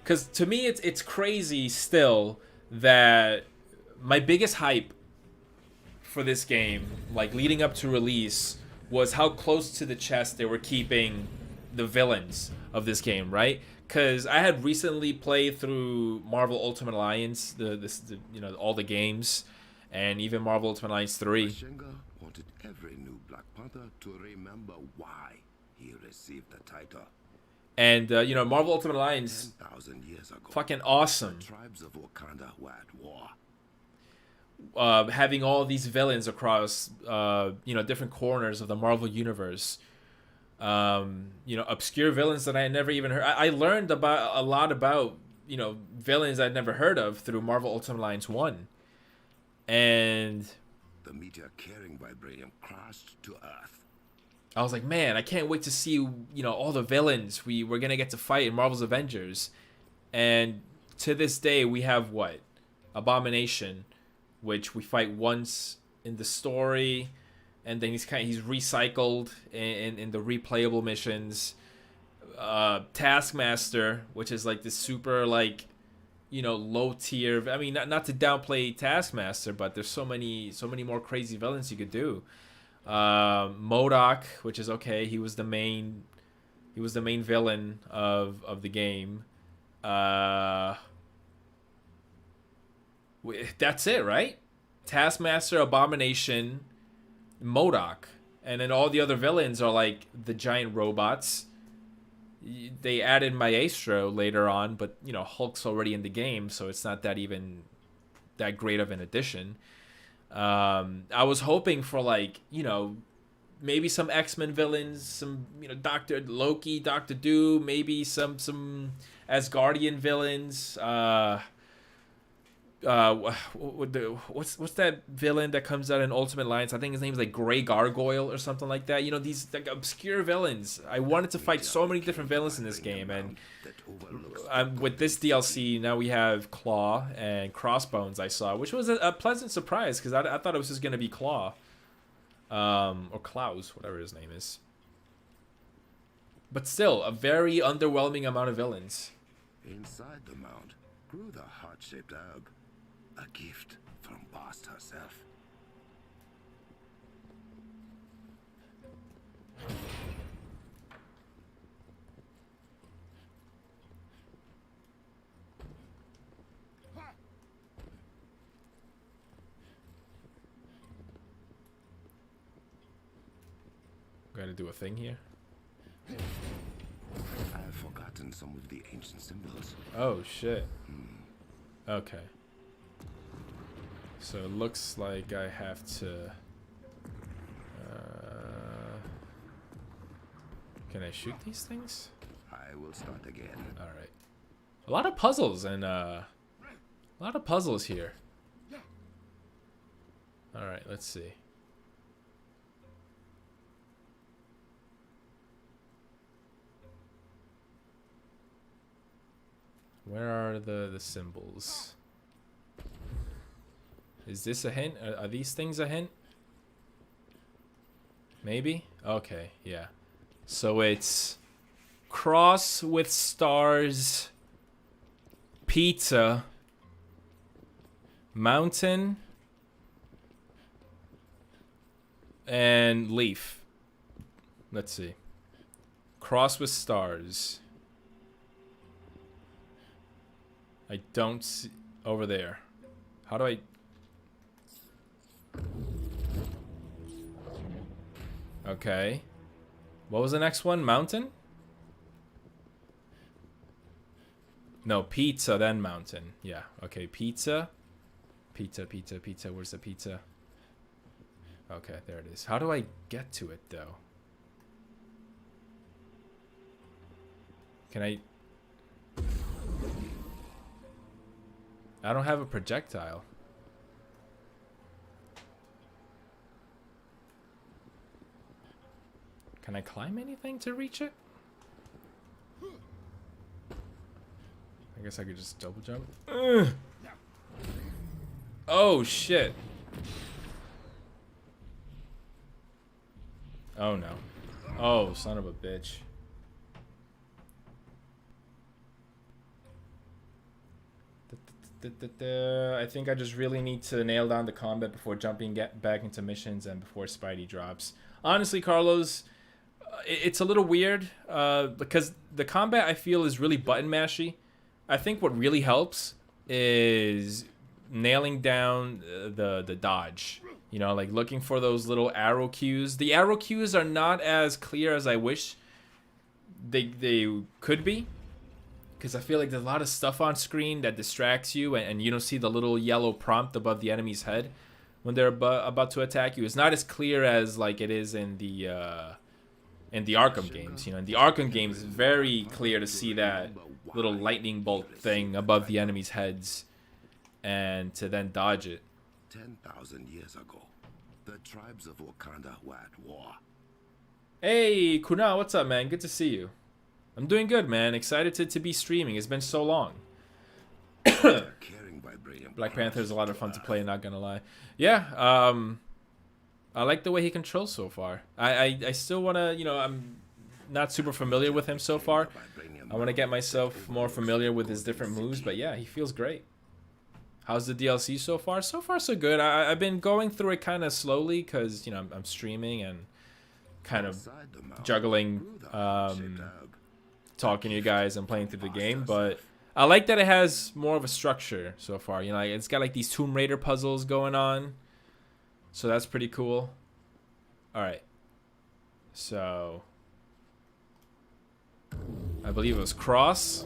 Because to me, it's crazy still that my biggest hype for this game, like leading up to release, was how close to the chest they were keeping the villains of this game, right? Because I had recently played through Marvel Ultimate Alliance, you know, all the games, and even Marvel Ultimate Alliance 3. Shinga wanted every new Black Panther to remember why he received the title. And you know, Marvel Ultimate Alliance, 10,000 years ago, fucking awesome. the tribes of Wakanda were at war. Having all these villains across, you know, different corners of the Marvel universe. You know, obscure villains that I had never even heard. I learned about a lot about, you know, villains I'd never heard of through Marvel Ultimate Alliance 1. And the meteor carrying vibranium crashed to Earth. I was like, man, I can't wait to see, you know, all the villains we're gonna get to fight in Marvel's Avengers. And to this day, we have what? Abomination, which we fight once in the story, and then he's recycled in the replayable missions. Taskmaster, which is like this super, like, you know, low tier. I mean, not to downplay Taskmaster, but there's so many more crazy villains you could do. MODOK, which is okay. He was the main villain of the game. That's it, right? Taskmaster, Abomination, MODOK, and then all the other villains are like the giant robots. They added Maestro later on, but you know, Hulk's already in the game, so it's not that great of an addition. I was hoping for, like, you know, maybe some X-Men villains, some, you know, Dr. Loki, Dr. Doom, maybe some Asgardian villains. What's that villain that comes out in Ultimate Alliance? I think his name's like Grey Gargoyle or something like that. You know, these like obscure villains. I wanted to fight so many different villains in this game, and with this DLC now we have Claw and Crossbones. I saw, which was a pleasant surprise because I thought it was just gonna be Claw, or Klaus, whatever his name is. But still, a very underwhelming amount of villains. Inside the mound grew the heart-shaped herb, a gift from Bast herself. Gonna do a thing here. I've forgotten some of the ancient symbols. Oh shit. Okay. So it looks like I have to. Can I shoot these things? I will start again. All right. A lot of puzzles and a lot of puzzles here. All right. Let's see. Where are the symbols? Is this a hint? Are these things a hint? Maybe? Okay, yeah. So it's cross with stars, pizza, mountain, and leaf. Let's see. Cross with stars. I don't see over there. How do I? Okay. What was the next one? Mountain? No, pizza, then mountain. Yeah. Okay, pizza. Pizza, pizza, pizza. Where's the pizza? Okay, there it is. How do I get to it, though? Can I don't have a projectile. Can I climb anything to reach it? I guess I could just double jump. Ugh. Oh, shit. Oh, no. Oh, son of a bitch. I think I just really need to nail down the combat before jumping back into missions and before Spidey drops. Honestly, Carlos, it's a little weird because the combat I feel is really button mashy. I think what really helps is nailing down the dodge. You know, like looking for those little arrow cues. The arrow cues are not as clear as I wish they could be. Because I feel like there's a lot of stuff on screen that distracts you, and you don't see the little yellow prompt above the enemy's head when they're about to attack you. It's not as clear as like it is in the Arkham games. You know, in the Arkham games, it's very clear to see that little lightning bolt thing above the enemy's heads, and to then dodge it. 10,000 years ago, the tribes of Wakanda were at war. Hey, Kunal, what's up, man? Good to see you. I'm doing good, man. Excited to be streaming. It's been so long. Black Panther is a lot of fun to play, not gonna lie. Yeah, I like the way he controls so far. I still wanna, you know, I'm not super familiar with him so far. I wanna get myself more familiar with his different moves, but yeah, he feels great. How's the DLC so far? So far, so good. I've been going through it kind of slowly because, you know, I'm streaming and kind of juggling talking to you guys and playing through the game, but I like that it has more of a structure so far. You know, like, it's got like these Tomb Raider puzzles going on, so that's pretty cool. All right, so I believe it was cross.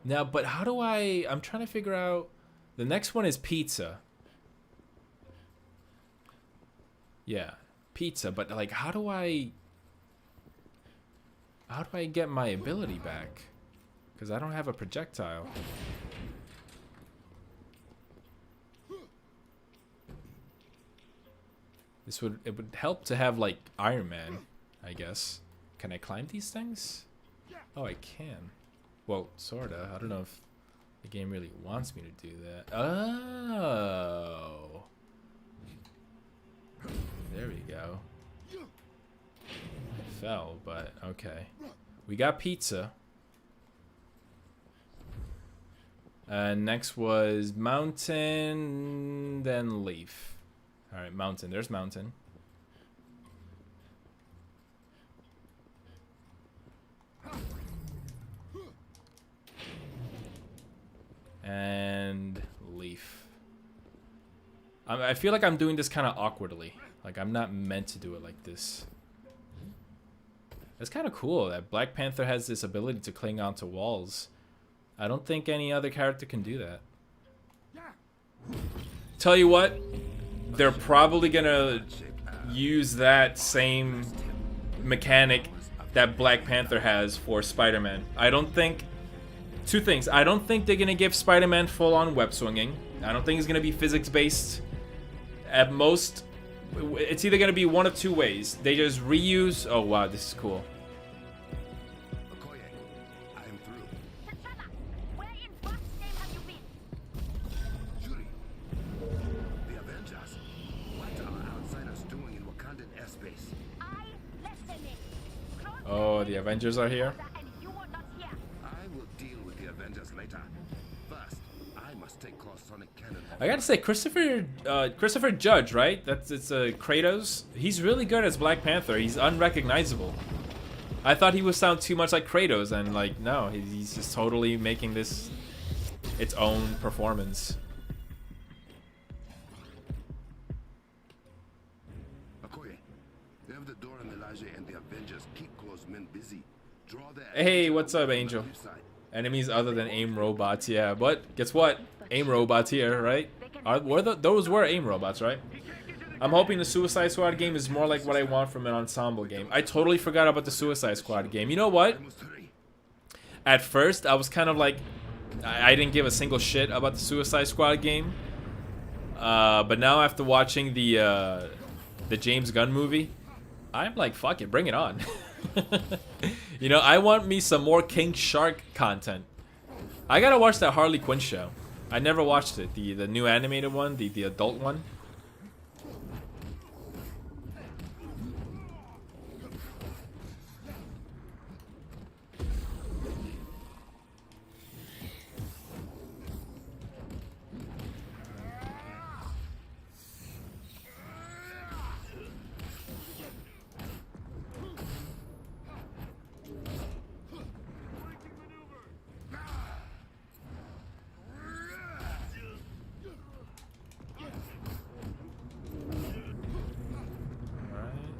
Now, but how do I'm trying to figure out. The next one is pizza. Yeah, pizza, but like, how do I get my ability back? Because I don't have a projectile. It would help to have like Iron Man, I guess. Can I climb these things? Oh, I can. Well, sorta. I don't know if the game really wants me to do that. Oh. There we go. I fell, but okay. We got pizza. Next was mountain, then leaf. Alright, mountain. There's mountain. And leaf. I feel like I'm doing this kind of awkwardly. Like, I'm not meant to do it like this. It's kind of cool that Black Panther has this ability to cling onto walls. I don't think any other character can do that. Tell you what, they're probably gonna use that same mechanic that Black Panther has for Spider-Man. I don't think... Two things. I don't think they're gonna give Spider-Man full-on web swinging. I don't think it's gonna be physics-based. At most, it's either gonna be one of two ways. They just reuse... Oh wow, this is cool. the Avengers are here. I will deal with the Avengers later. First, I must take Claw Sonic Cannon. I gotta say, Christopher Judge, right? It's Kratos. He's really good as Black Panther. He's unrecognizable. I thought he would sound too much like Kratos, and like, no, he's just totally making this its own performance. Okoye, they have the door and Elijah and the Avengers. Keep Claw's men busy. Draw their Hey, what's up, Angel? Enemies other than AIM robots, yeah. But guess what? AIM robots here, right? Those were AIM robots, right? I'm hoping the Suicide Squad game is more like what I want from an ensemble game. I totally forgot about the Suicide Squad game. You know what? At first, I was kind of like, I didn't give a single shit about the Suicide Squad game. But now after watching the James Gunn movie, I'm like, fuck it, bring it on. You know, I want me some more King Shark content. I gotta watch that Harley Quinn show. I never watched it. The new animated one, the adult one.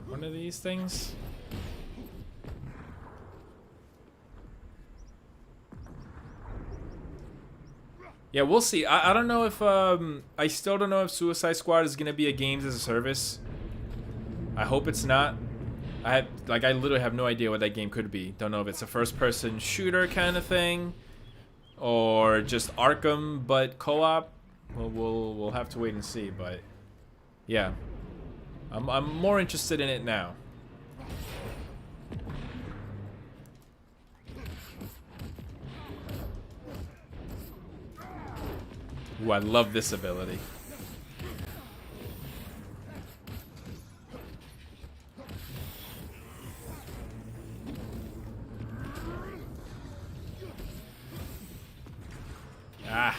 One of these things. Yeah, we'll see. I don't know if I still don't know if Suicide Squad is gonna be a games as a service. I hope it's not. I literally have no idea what that game could be. Don't know if it's a first-person shooter kind of thing, or just Arkham but co-op. Well, we'll have to wait and see. But yeah. I'm more interested in it now. Ooh, I love this ability. Ah.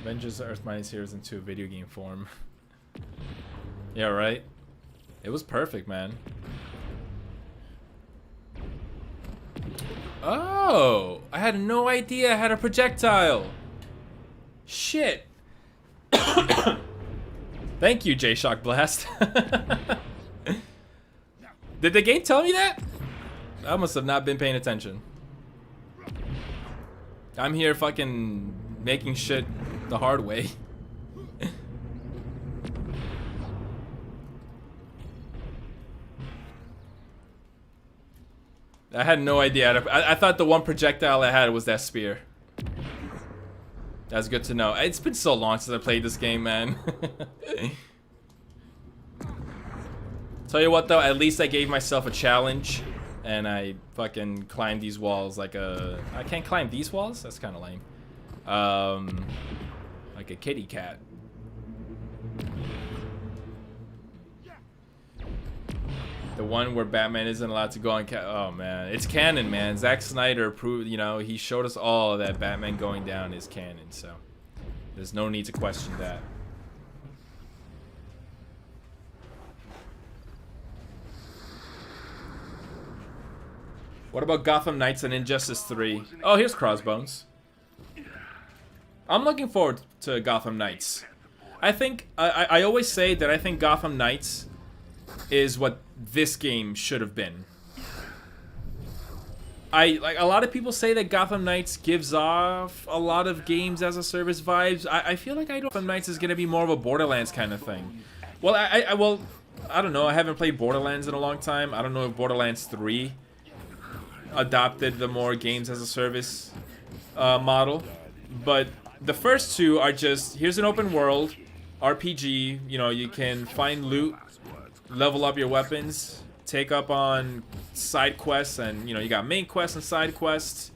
Avengers Earth Minus Heroes into a video game form. Yeah, right? It was perfect, man. Oh! I had no idea I had a projectile! Shit! Thank you, J-Shock Blast. Did the game tell me that? I must have not been paying attention. I'm here fucking making shit the hard way. I had no idea. I thought the one projectile I had was that spear. That's good to know. It's been so long since I played this game, man. Tell you what though, at least I gave myself a challenge and I fucking climbed these walls like a... I can't climb these walls? That's kind of lame. Like a kitty cat. The one where Batman isn't allowed to go on oh man, it's canon, man. Zack Snyder proved, you know, he showed us all that Batman going down is canon, so there's no need to question that. What about Gotham Knights and Injustice 3? Oh, here's Crossbones. I'm looking forward to Gotham Knights. I think, I always say that I think Gotham Knights is what this game should have been. Like a lot of people say that Gotham Knights gives off a lot of games as a service vibes. I feel like Gotham Knights is gonna be more of a Borderlands kind of thing. Well, I don't know. I haven't played Borderlands in a long time. I don't know if Borderlands 3 adopted the more games as a service model. But the first two are just, here's an open world RPG. You know, you can find loot, level up your weapons, take up on side quests, and you know, you got main quests and side quests.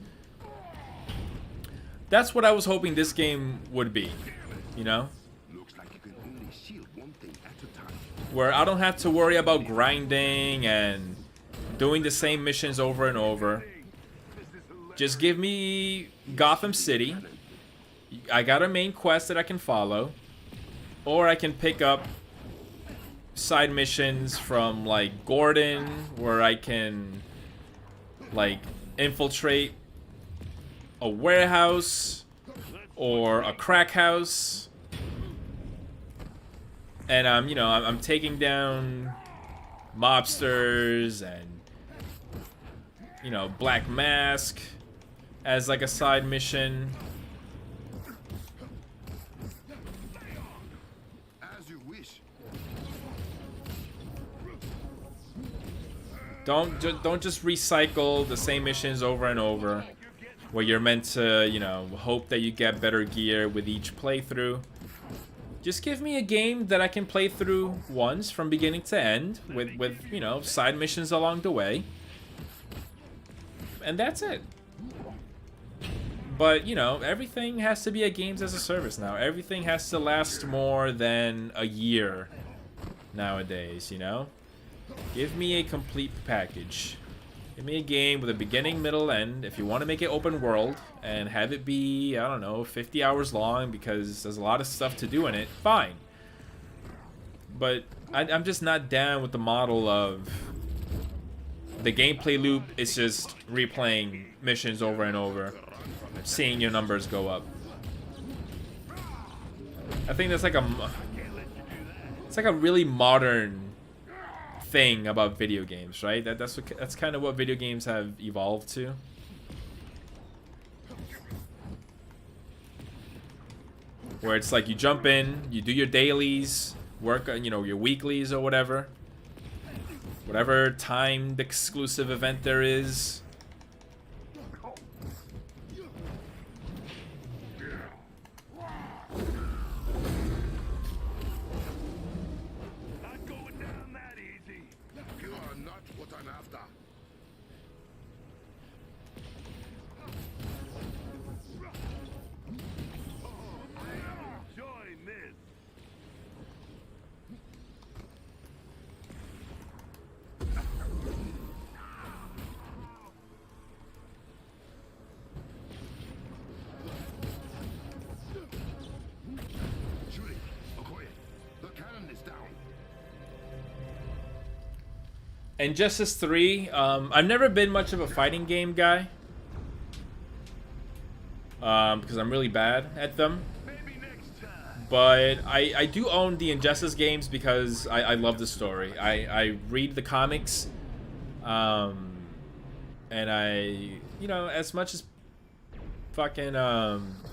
That's what I was hoping this game would be, you know? Where I don't have to worry about grinding and doing the same missions over and over. Just give me Gotham City. I got a main quest that I can follow. Or I can pick up side missions from like Gordon, where I can like infiltrate a warehouse or a crack house, and I'm taking down mobsters and Black Mask as like a side mission. Don't just recycle the same missions over and over, where you're meant to, hope that you get better gear with each playthrough. Just give me a game that I can play through once from beginning to end with side missions along the way. And that's it. But, everything has to be a games as a service now. Everything has to last more than a year nowadays, Give me a complete package. Give me a game with a beginning, middle, end. If you want to make it open world and have it be, I don't know, 50 hours long because there's a lot of stuff to do in it, fine. But I'm just not down with the model of the gameplay loop is just replaying missions over and over, seeing your numbers go up. I think that's like it's like a really modern thing about video games, right? That's kind of what video games have evolved to. Where it's like you jump in, you do your dailies, work on your weeklies or whatever timed exclusive event there is. Injustice 3, I've never been much of a fighting game guy. Because I'm really bad at them. But I do own the Injustice games because I love the story. I read the comics. And as much as fucking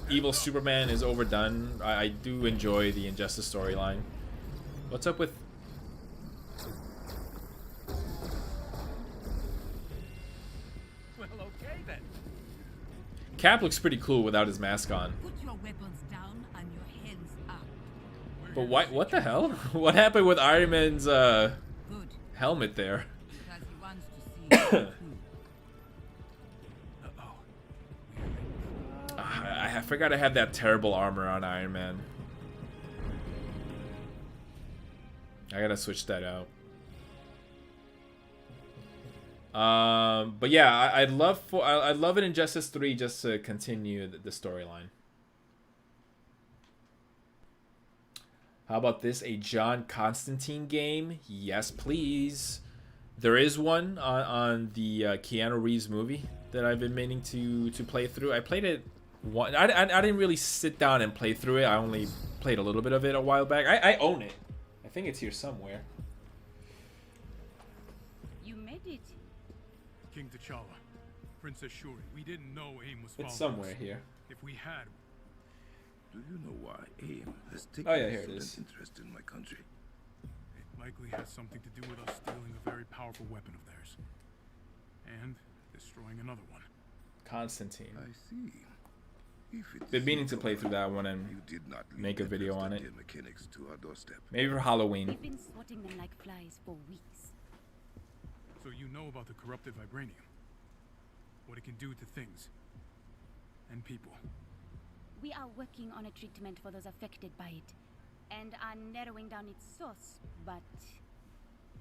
evil Superman is overdone, I do enjoy the Injustice storyline. What's up with... Cap looks pretty cool without his mask on. Put your weapons down and your hands up. But what the hell? What happened with Iron Man's helmet there? Because he wants to see you too. I forgot I had that terrible armor on Iron Man. I gotta switch that out. But yeah, I'd love an Injustice 3 just to continue the storyline. How about this? A John Constantine game? Yes, please. There is one on the Keanu Reeves movie that I've been meaning to play through. I played it one. I didn't really sit down and play through it. I only played a little bit of it a while back. I own it. I think it's here somewhere. You made it. King T'Challa, Princess Shuri, we didn't know AIM was following It's somewhere us. here. If we had... Do you know why AIM has taken Oh yeah, here it such is. an interest in my country? Likely has something to do with us stealing a very powerful weapon of theirs. And destroying another one. Constantine. I see. If it's Been meaning to play through that one and you did not leave make a the video best on it. idea mechanics to our doorstep. Maybe for Halloween. We've been swatting them like flies for weeks. So you know about the corrupted vibranium. What it can do to things. And people. We are working on a treatment for those affected by it, and are narrowing down its source, but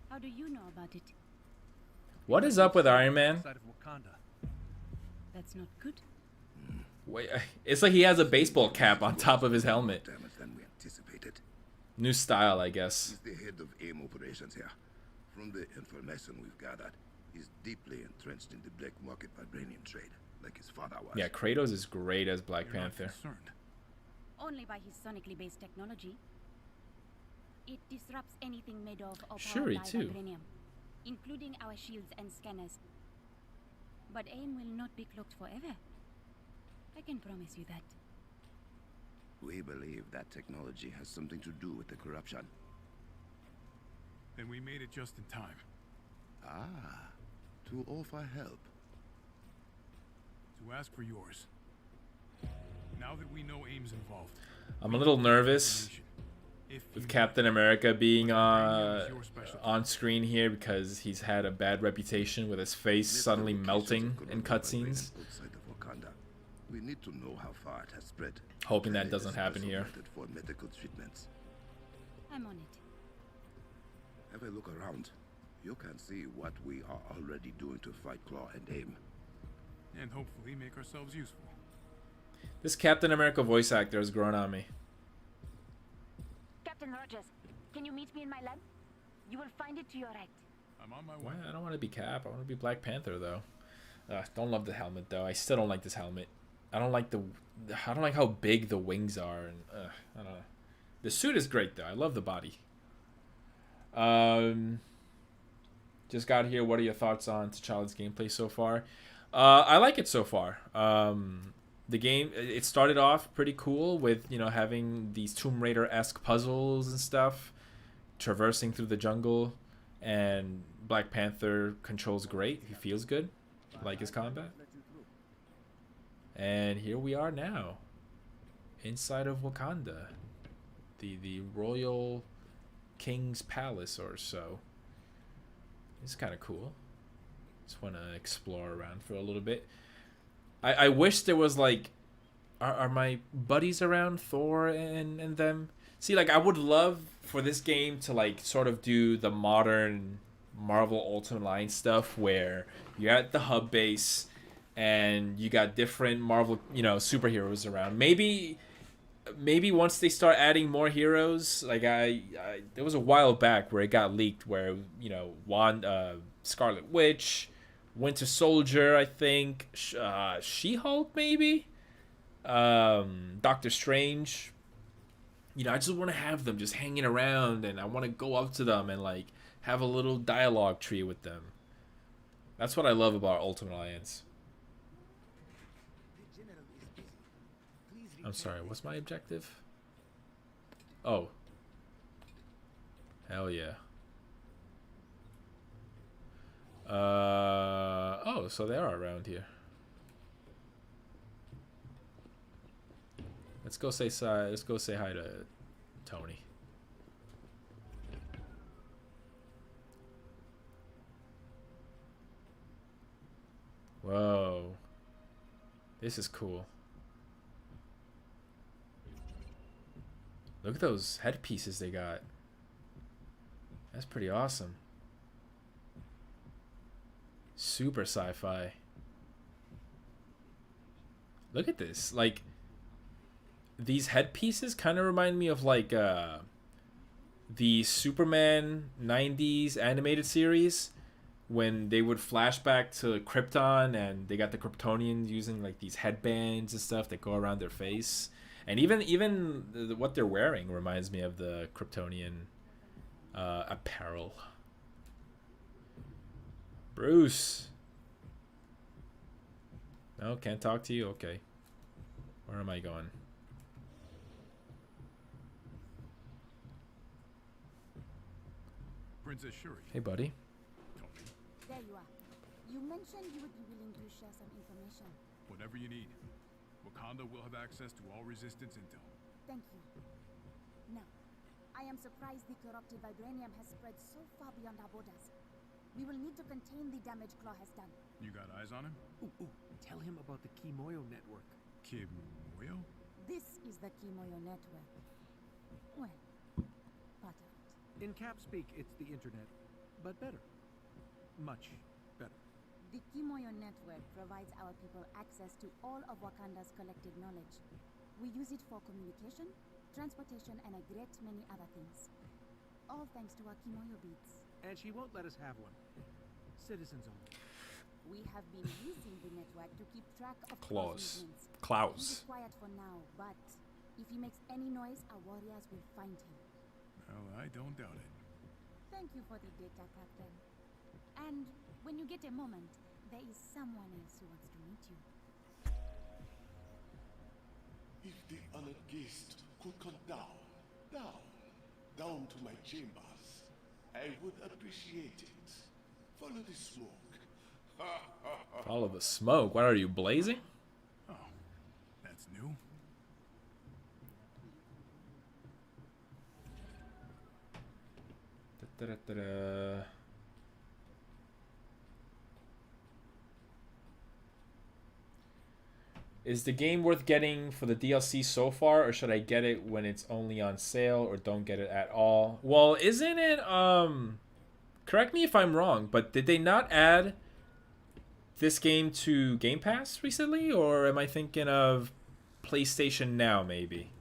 how do you know about it? What is up with Iron Man? Side of Wakanda. That's not good. Wait, it's like he has a baseball cap on top of his helmet. Damage than we anticipated. New style, I guess. He's the head of AIM operations here. From the information we've gathered, he's deeply entrenched in the black market vibranium trade, like his father was. Yeah, Kratos is great as Black You're not Panther. concerned. Only by his sonically based technology. It disrupts anything made of or powered Shuri, by too. vibranium, including our shields and scanners. But AIM will not be cloaked forever. I can promise you that. We believe that technology has something to do with the corruption. Then we made it just in time. Ah, to offer help. To ask for yours. Now that we know AIM's involved. I'm a little nervous If with you- Captain America being on screen here because he's had a bad reputation with his face suddenly melting in cutscenes. Outside of Wakanda. We need to know how far it has spread. Hoping that And doesn't happen special here. method for medical treatments. I'm on it. Have a look around. You can see what we are already doing to fight Claw and AIM. And hopefully make ourselves useful. This Captain America voice actor has grown on me. Captain Rogers, can you meet me in my lab? You will find it to your right. I'm on my Why? way. I don't want to be Cap. I want to be Black Panther though. Don't love the helmet though. I still don't like this helmet. I don't like how big the wings are, and I don't know. The suit is great though. I love the body. Just got here. What are your thoughts on T'Challa's gameplay so far? I like it so far. The game, it started off pretty cool with, you know, having these Tomb Raider-esque puzzles and stuff, traversing through the jungle, and Black Panther controls great. He feels good. I like his combat. And here we are now, inside of Wakanda, the royal king's palace or so. It's kind of cool. Just want to explore around for a little bit. I wish there was like, are my buddies around, Thor and them? See, like I would love for this game to like sort of do the modern Marvel Ultimate Alliance stuff where you're at the hub base and you got different Marvel, you know, superheroes around. Maybe once they start adding more heroes, like there was a while back where it got leaked where, you know, Scarlet Witch, Winter Soldier, I think, She-Hulk maybe, Doctor Strange. You know, I just want to have them just hanging around, and I want to go up to them and like have a little dialogue tree with them. That's what I love about Ultimate Alliance. I'm sorry, what's my objective? Oh. Hell yeah. Oh, so they are around here. Let's go say hi to Tony. Whoa. This is cool. Look at those headpieces they got. That's pretty awesome. Super sci-fi. Look at this. Like, these headpieces kind of remind me of like the Superman 90s animated series when they would flash back to Krypton and they got the Kryptonians using like these headbands and stuff that go around their face. And even what they're wearing reminds me of the Kryptonian apparel. Bruce. No, can't talk to you? Okay. Where am I going? Princess Shuri. Hey, buddy. Told me. There you are. You mentioned you would be willing to share some information. Whatever you need. Wakanda will have access to all resistance intel. Thank you. Now, I am surprised the corrupted vibranium has spread so far beyond our borders. We will need to contain the damage Claw has done. You got eyes on him? Ooh, tell him about the Kimoyo network. Kimoyo? This is the Kimoyo network. Well, part of it. In cap speak, it's the internet, but better. Much better. The Kimoyo network provides our people access to all of Wakanda's collected knowledge. We use it for communication, transportation, and a great many other things. All thanks to our Kimoyo beats. And she won't let us have one. Citizens only. We have been using the network to keep track of Klaus. movements. Klaus. He is quiet for now, but if he makes any noise, our warriors will find him. Well, I don't doubt it. Thank you for the data, Captain. And when you get a moment, there is someone else who wants to meet you. If the honored guest could come down to my chambers, I would appreciate it. Follow the smoke. Follow the smoke. What are you, blazing? Oh, that's new. Da-da-da-da. Is the game worth getting for the DLC so far, or should I get it when it's only on sale, or don't get it at all? Well, isn't it, correct me if I'm wrong, but did they not add this game to Game Pass recently, or am I thinking of PlayStation Now, maybe?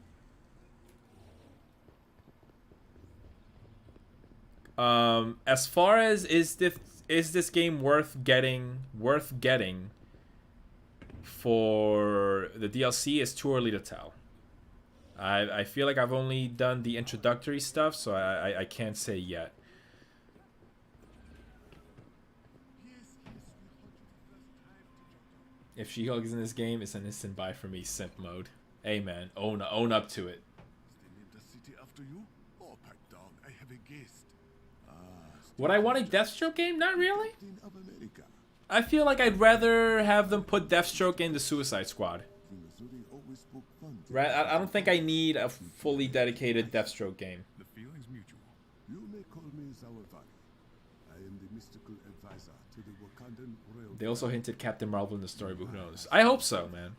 As far as is this game worth getting for the DLC, is too early to tell. I feel like I've only done the introductory stuff, so I can't say yet. If She-Hulk is in this game, it's an instant buy for me, simp mode. Hey man, own up to it. Would I want a Deathstroke game? Not really. I feel like I'd rather have them put Deathstroke in the Suicide Squad. Right? I don't think I need a fully dedicated Deathstroke game. The feeling's mutual. You may call me Zawavani. I am the mystical advisor to the Wakandan royal. They also hinted Captain Marvel in the story, but who knows? I hope so, man.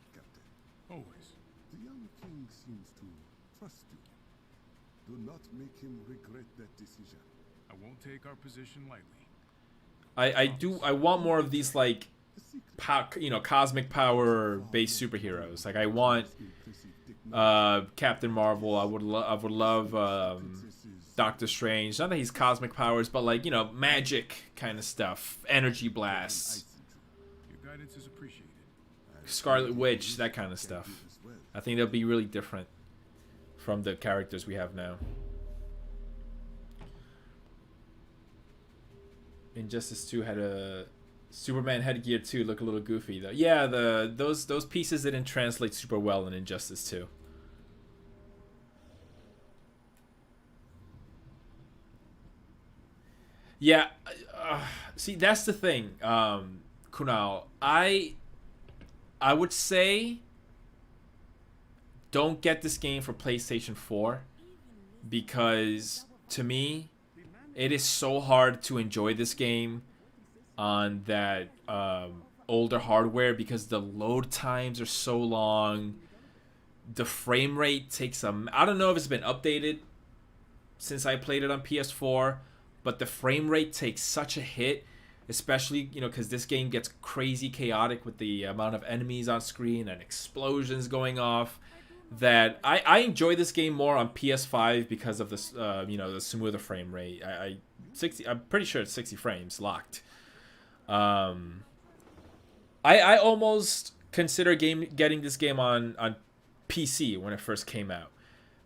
Always. The young king seems to trust you. Do not make him regret that decision. I won't take our position lightly. I want more of these, like, cosmic power based superheroes. Like, I want Captain Marvel. I would love Doctor Strange. Not that he's cosmic powers, but, like, you know, magic kind of stuff, energy blasts. Your guidance is appreciated. Scarlet Witch, that kind of stuff. I think they'll be really different from the characters we have now. Injustice 2 had a Superman headgear too, look a little goofy though. Yeah, those pieces didn't translate super well in Injustice 2. Yeah, see that's the thing, Kunal. I would say don't get this game for PlayStation 4 because to me it is so hard to enjoy this game on that older hardware because the load times are so long. The frame rate takes I don't know if it's been updated since I played it on PS4, but the frame rate takes such a hit, especially, you know, because this game gets crazy chaotic with the amount of enemies on screen and explosions going off, that I enjoy this game more on PS5 because of this, you know, the smoother frame rate. I'm pretty sure it's 60 frames locked. I almost consider getting this game on PC when it first came out,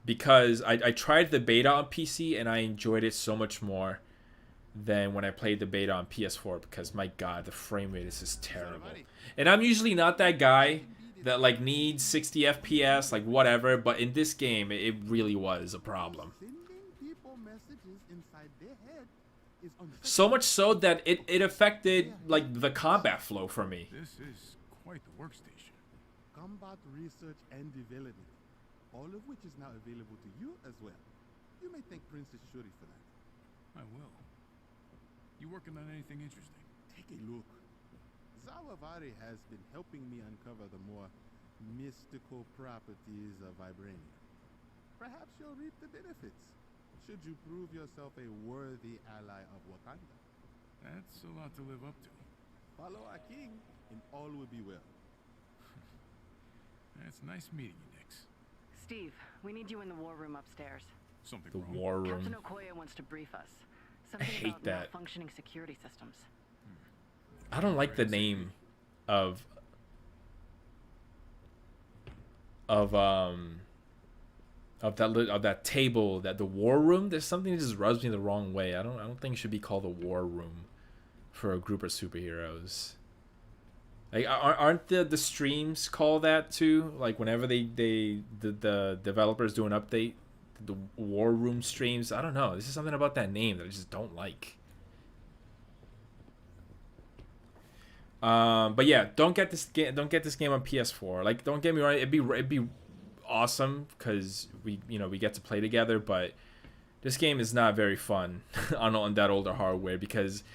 because I tried the beta on PC and I enjoyed it so much more than when I played the beta on PS4, because my god, the frame rate is just terrible. And I'm usually not that guy that like needs 60 FPS, like whatever, but in this game it really was a problem. Sending people messages inside their head So much so that it affected like the combat flow for me. This is quite the workstation. Combat research and development, all of which is now available to you as well. You may thank Princess Shuri for that. I will. You working on anything interesting? Take a look. Zawavari has been helping me uncover the more mystical properties of vibranium. Perhaps you'll reap the benefits, should you prove yourself a worthy ally of Wakanda. That's a lot to live up to. Follow our king, and all will be well. It's nice meeting you, Nix. Steve, we need you in the war room upstairs. Something The wrong? war room. Captain Okoye wants to brief us. Something hate about that. malfunctioning security systems. I don't like the name of that table, that the war room. There's something that just rubs me the wrong way. I don't think it should be called a war room for a group of superheroes. Like, aren't the streams called that too? Like, whenever the developers do an update, the war room streams. I don't know. There's just something about that name that I just don't like. But yeah, don't get this game on PS4. Like, don't get me wrong, it'd be awesome because we get to play together, but this game is not very fun on that older hardware because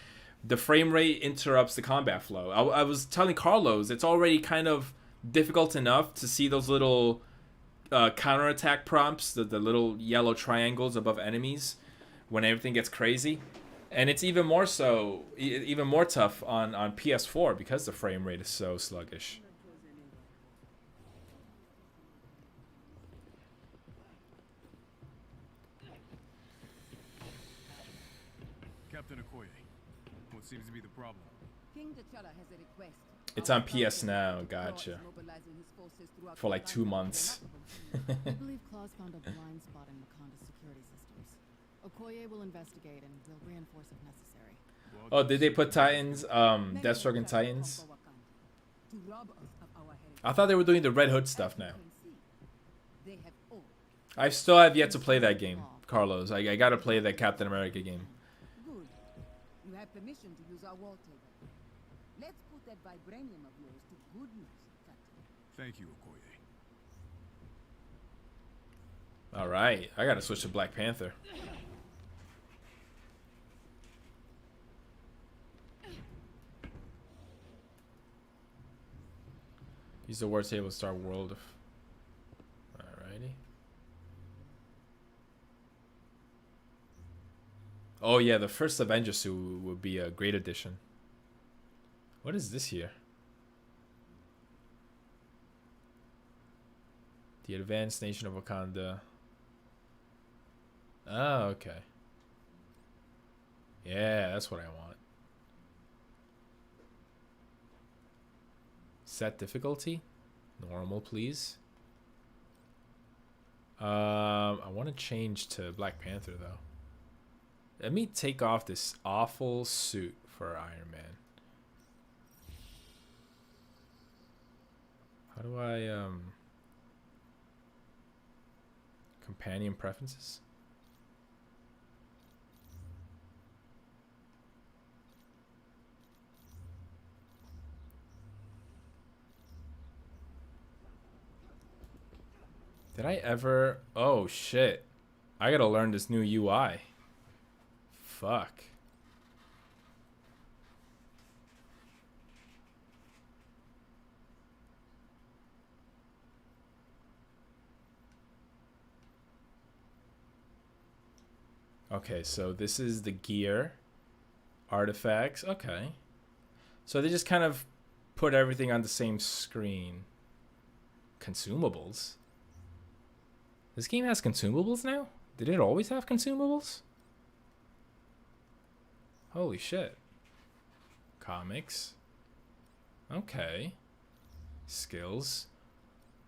the frame rate interrupts the combat flow. I was telling Carlos, it's already kind of difficult enough to see those little counterattack prompts, the little yellow triangles above enemies when everything gets crazy. And it's even more tough on PS4 because the frame rate is so sluggish. Captain Okoye, what seems to be the problem? King T'Challa has a request. It's on PS now, gotcha. For like 2 months. I believe Claus found a blind spot in Wakanda's security systems. Okoye will investigate and will reinforce if necessary. Oh, did they put Titans, Deathstroke and Titans? I thought they were doing the Red Hood stuff now. I still have yet to play that game, Carlos. I gotta play that Captain America game. Good. You have permission to use our wall table. Let's put that vibranium of yours to good use, Captain. Thank you, Okoye. Alright, I gotta switch to Black Panther. Use the war table to start World of... Alrighty. Oh yeah, the first Avengers suit would be a great addition. What is this here? The advanced nation of Wakanda. Oh, okay. Yeah, that's what I want. Set difficulty. Normal, please. I want to change to Black Panther, though. Let me take off this awful suit for Iron Man. How do I, companion preferences? Did I ever... Oh, shit. I gotta learn this new UI. Fuck. Okay, so this is the gear. Artifacts. Okay. So they just kind of put everything on the same screen. Consumables. This game has consumables now? Did it always have consumables? Holy shit. Comics. Okay. Skills.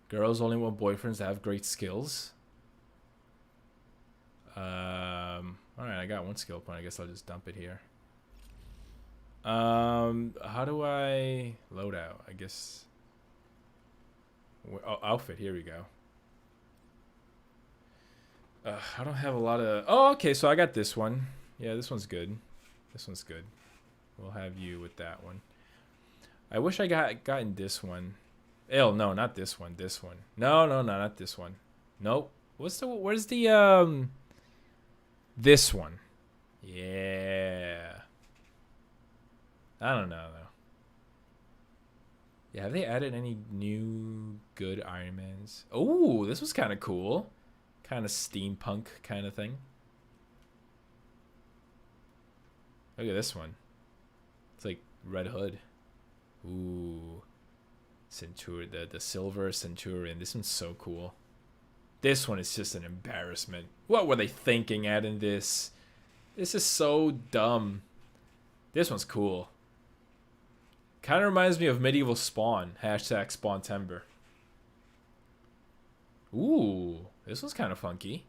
Girls only want boyfriends that have great skills. Alright, I got one skill point. I guess I'll just dump it here. How do I load out? I guess... Oh, outfit. Here we go. I don't have a lot of... Oh, okay, so I got this one. Yeah, this one's good. This one's good. We'll have you with that one. I wish I gotten this one. Ew, no, not this one. This one. No, not this one. Nope. Where's the this one? Yeah. I don't know though. Yeah, have they added any new good Iron Mans? Oh, this was kind of cool. Kind of steampunk kind of thing. Look at this one. It's like Red Hood. Ooh. Centurion, the silver Centurion. This one's so cool. This one is just an embarrassment. What were they thinking adding this? This is so dumb. This one's cool. Kind of reminds me of Medieval Spawn. Hashtag Spawn Timber. Ooh, this one's kind of funky.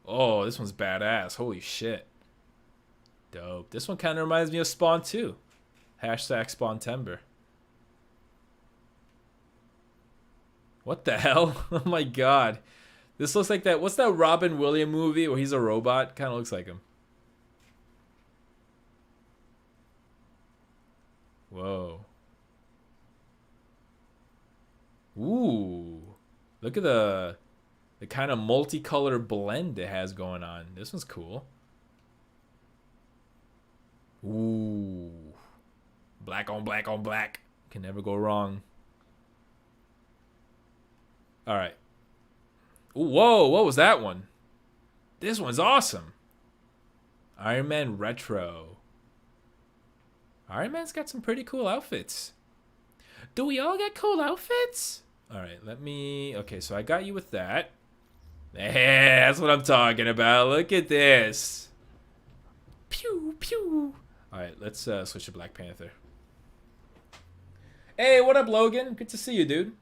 Oh, this one's badass. Holy shit. Dope. This one kind of reminds me of Spawn 2. Hashtag Spawn Timber. What the hell? Oh my god. This looks like that. What's that Robin Williams movie where he's a robot? Kind of looks like him. Whoa. Ooh. Look at the kind of multicolor blend it has going on. This one's cool. Ooh. Black on black on black. Can never go wrong. Alright. Whoa, what was that one? This one's awesome. Iron Man Retro. Iron Man's got some pretty cool outfits. Do we all get cool outfits? Alright, let me... Okay, so I got you with that. Yeah, that's what I'm talking about. Look at this. Pew, pew. Alright, let's switch to Black Panther. Hey, what up, Logan? Good to see you, dude.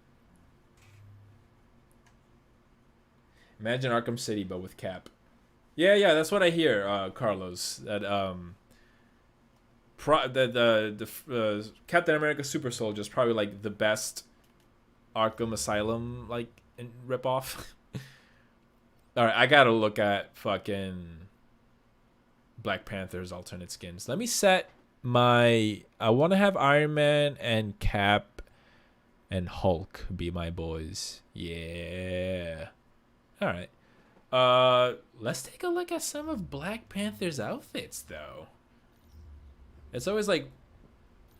Imagine Arkham City, but with Cap. Yeah, that's what I hear, Carlos. That the Captain America Super Soldier is probably like the best Arkham Asylum like ripoff. All right, I gotta look at fucking Black Panther's alternate skins. Let me set my. I want to have Iron Man and Cap and Hulk be my boys. Yeah. All right. Let's take a look at some of Black Panther's outfits, though. It's always like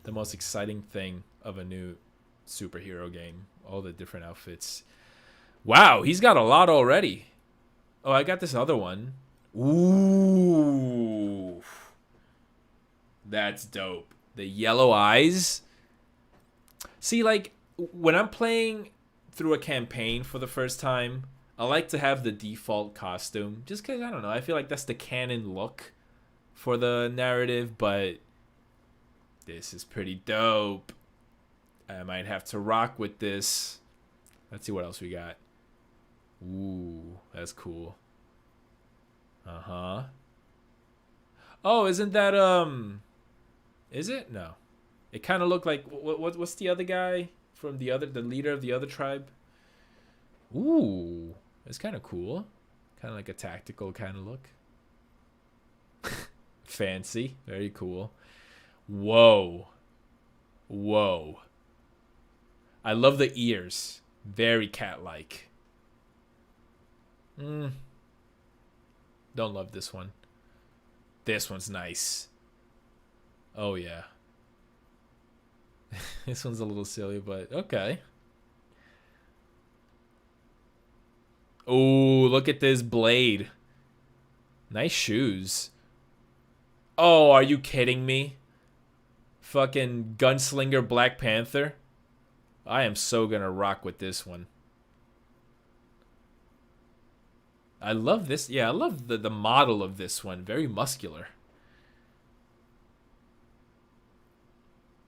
the most exciting thing of a new superhero game. All the different outfits. Wow, he's got a lot already. Oh, I got this other one. Ooh. That's dope. The yellow eyes. See, like, when I'm playing through a campaign for the first time, I like to have the default costume. Just because, I don't know, I feel like that's the canon look for the narrative, but this is pretty dope. I might have to rock with this. Let's see what else we got. Ooh, that's cool. Uh-huh. Oh, isn't that, is it? No. It kind of looked like, what's the other guy from the leader of the other tribe? Ooh, it's kind of cool. Kind of like a tactical kind of look. Fancy. Very cool. Whoa. Whoa. I love the ears. Very cat-like. Don't love this one. This one's nice. Oh, yeah. This one's a little silly, but okay. Oh, look at this blade. Nice shoes. Oh, are you kidding me? Fucking gunslinger Black Panther. I am so gonna rock with this one. I love this. Yeah, I love the model of this one. Very muscular.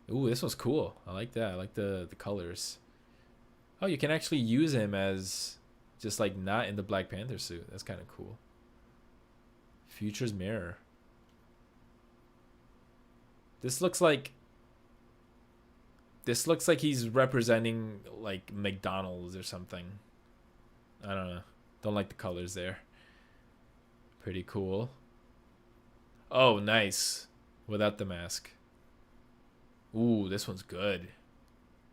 Ooh, this one's cool. I like that. I like the colors. Oh, you can actually use him as just like not in the Black Panther suit. That's kind of cool. Future's Mirror. This looks like he's representing like McDonald's or something. I don't know. Don't like the colors there. Pretty cool. Oh, nice. without the mask. Ooh, this one's good.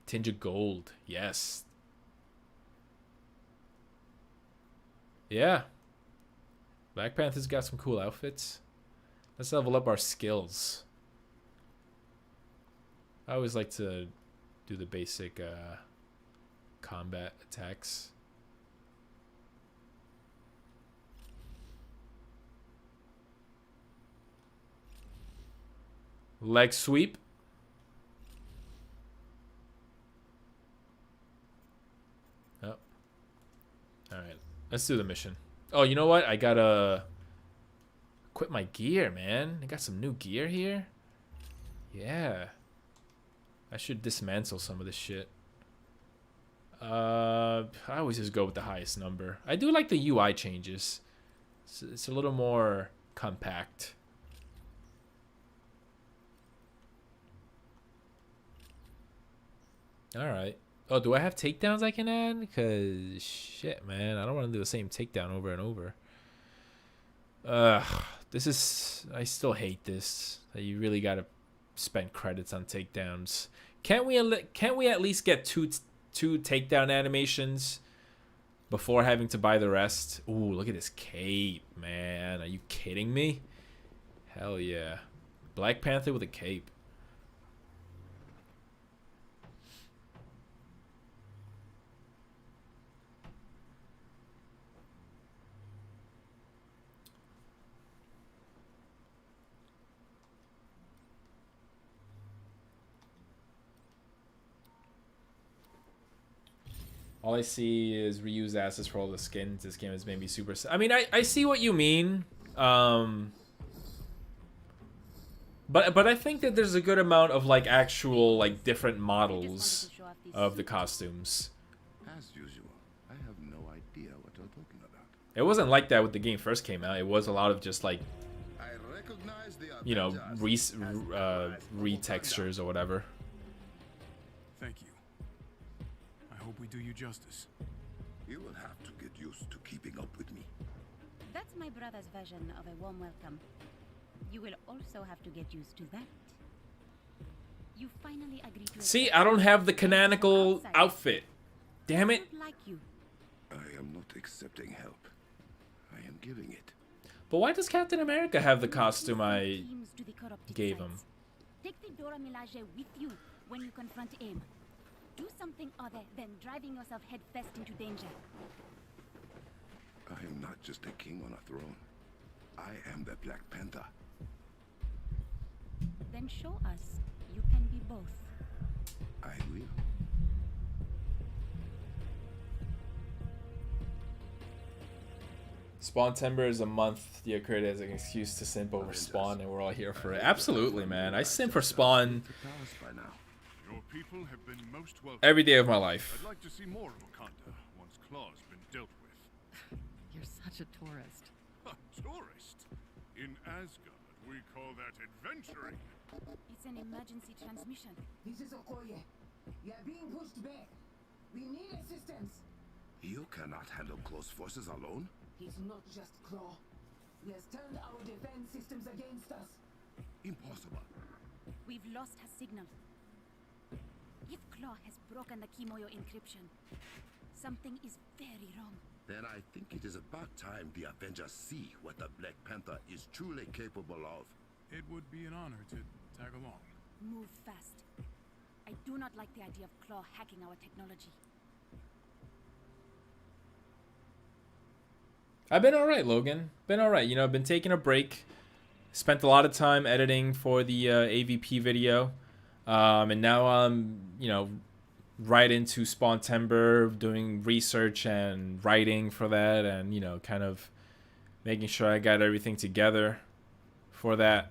Tinge of gold. Yes. Yeah. Black Panther's got some cool outfits. Let's level up our skills. I always like to do the basic combat attacks. Leg sweep. Oh. Alright. Let's do the mission. Oh, you know what? I gotta equip my gear, man. I got some new gear here. Yeah. I should dismantle some of this shit. I always just go with the highest number. I do like the UI changes. It's a little more compact. Alright. Oh, do I have takedowns I can add? Because, shit, man. I don't want to do the same takedown over and over. This is... I still hate this. You really got to spend credits on takedowns. Can't we at least get two takedown animations before having to buy the rest? Ooh, look at this cape, man. Are you kidding me? Hell yeah. Black Panther with a cape. All I see is reused assets for all the skins. This game has made me super... I mean, I see what you mean. But I think that there's a good amount of, like, actual, like, different models of the costumes. As usual, I have no idea what you're talking about. It wasn't like that when the game first came out. It was a lot of just, like, you know, retextures or whatever. Thank you. I hope we do you justice. You will have to get used to keeping up with me. That's my brother's version of a warm welcome. You will also have to get used to that. You finally agreed to... See, I don't have the canonical outfit. Damn it. Like you. I am not accepting help. I am giving it. But why does Captain America have the costume I gave him? Take the Dora Milaje with you when you confront AIM. Do something other than driving yourself headfirst into danger. I am not just a king on a throne. I am the Black Panther. Then show us you can be both. I will. Spawn-tember is a month. The occurred as an excuse to simp over Spawn, and we're all here for it. Absolutely, man. I simp for Spawn Your people have been most welcome. every day of my life. I'd like to see more of Wakanda once Claw's been dealt with. You're such a tourist. A tourist? In Asgard, we call that adventuring. It's an emergency transmission. This is Okoye. We are being pushed back. We need assistance. You cannot handle close forces alone. He's not just Claw. He has turned our defense systems against us. Impossible. We've lost her signal. If Claw has broken the Kimoyo encryption, something is very wrong. Then I think it is about time the Avengers see what the Black Panther is truly capable of. It would be an honor to tag along. Move fast. I do not like the idea of Claw hacking our technology. I've been alright, Logan. Been alright. You know, I've been taking a break. Spent a lot of time editing for the AVP video. And now I'm, you know, right into Spawn-tember, doing research and writing for that. And, you know, kind of making sure I got everything together for that.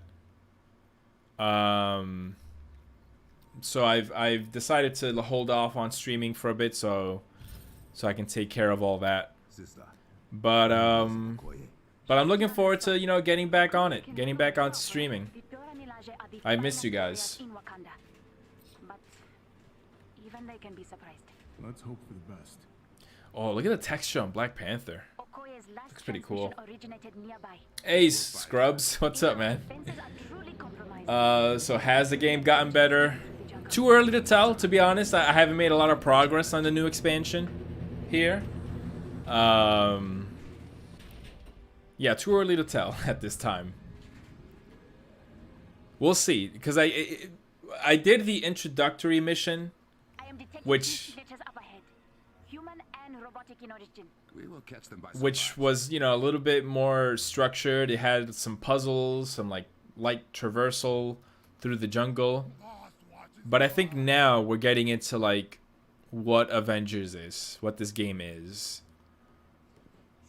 So I've decided to hold off on streaming for a bit so I can take care of all that. But I'm looking forward to, you know, getting back on it, getting back onto streaming. I missed you guys. But even they can be surprised. Let's hope for the best. Oh, look at the texture on Black Panther. Okoye's last Looks pretty cool. transmission originated nearby. Hey, Scrubs. What's up, man? So has the game gotten better? Too early to tell, to be honest. I haven't made a lot of progress on the new expansion here. Yeah, too early to tell at this time. We'll see, because I did the introductory mission, which We will catch them by which was, you know, a little bit more structured. It had some puzzles, some like light traversal through the jungle. But I think now we're getting into like what Avengers is, what this game is.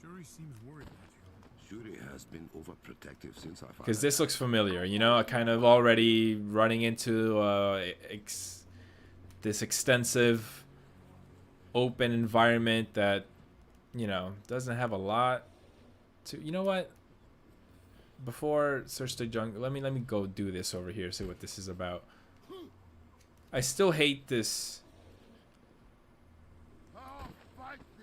Shuri seems worried about you. Shuri has been overprotective since I found Because this looks familiar, you know, kind of already running into this extensive open environment that, you know, doesn't have a lot to. You know what? Before search the jungle, let me go do this over here, see what this is about. I still hate this.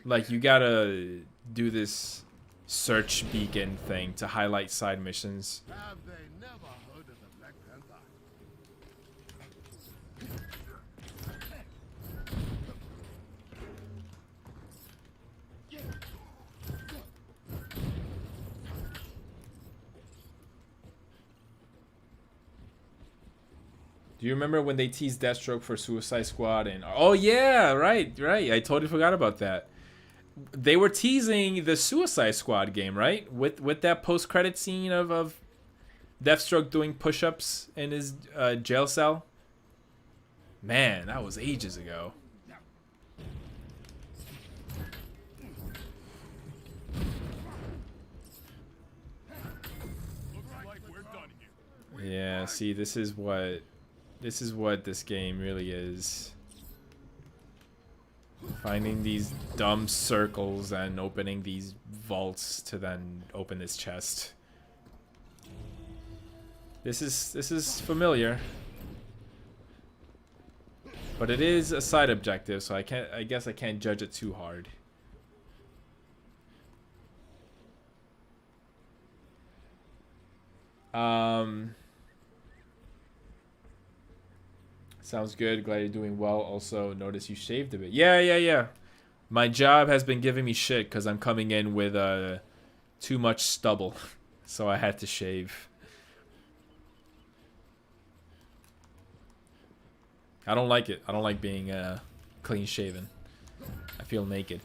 Like, you gotta do this search beacon thing to highlight side missions. Have they never heard of the Black Panther? Do you remember when they teased Deathstroke for Suicide Squad? And oh yeah, right. I totally forgot about that. They were teasing the Suicide Squad game, right? With that post-credit scene of Deathstroke doing push-ups in his jail cell. Man, that was ages ago. Yeah, see, this is what this game really is. Finding these dumb circles and opening these vaults to then open this chest. This is familiar. But it is a side objective, so I guess I can't judge it too hard. Sounds good. Glad you're doing well. Also, notice you shaved a bit. Yeah. My job has been giving me shit because I'm coming in with too much stubble, so I had to shave. I don't like it. I don't like being clean shaven. I feel naked.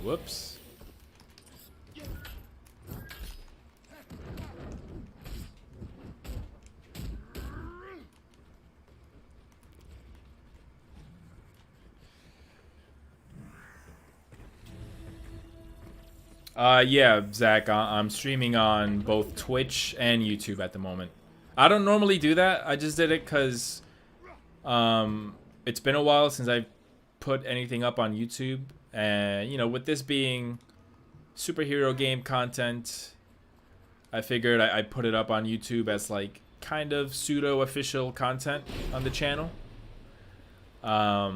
Whoops. Yeah, Zach, I'm streaming on both Twitch and YouTube at the moment. I don't normally do that. I just did it because it's been a while since I've put anything up on YouTube. And, you know, with this being superhero game content, I figured I'd put it up on YouTube as, like, kind of pseudo-official content on the channel. But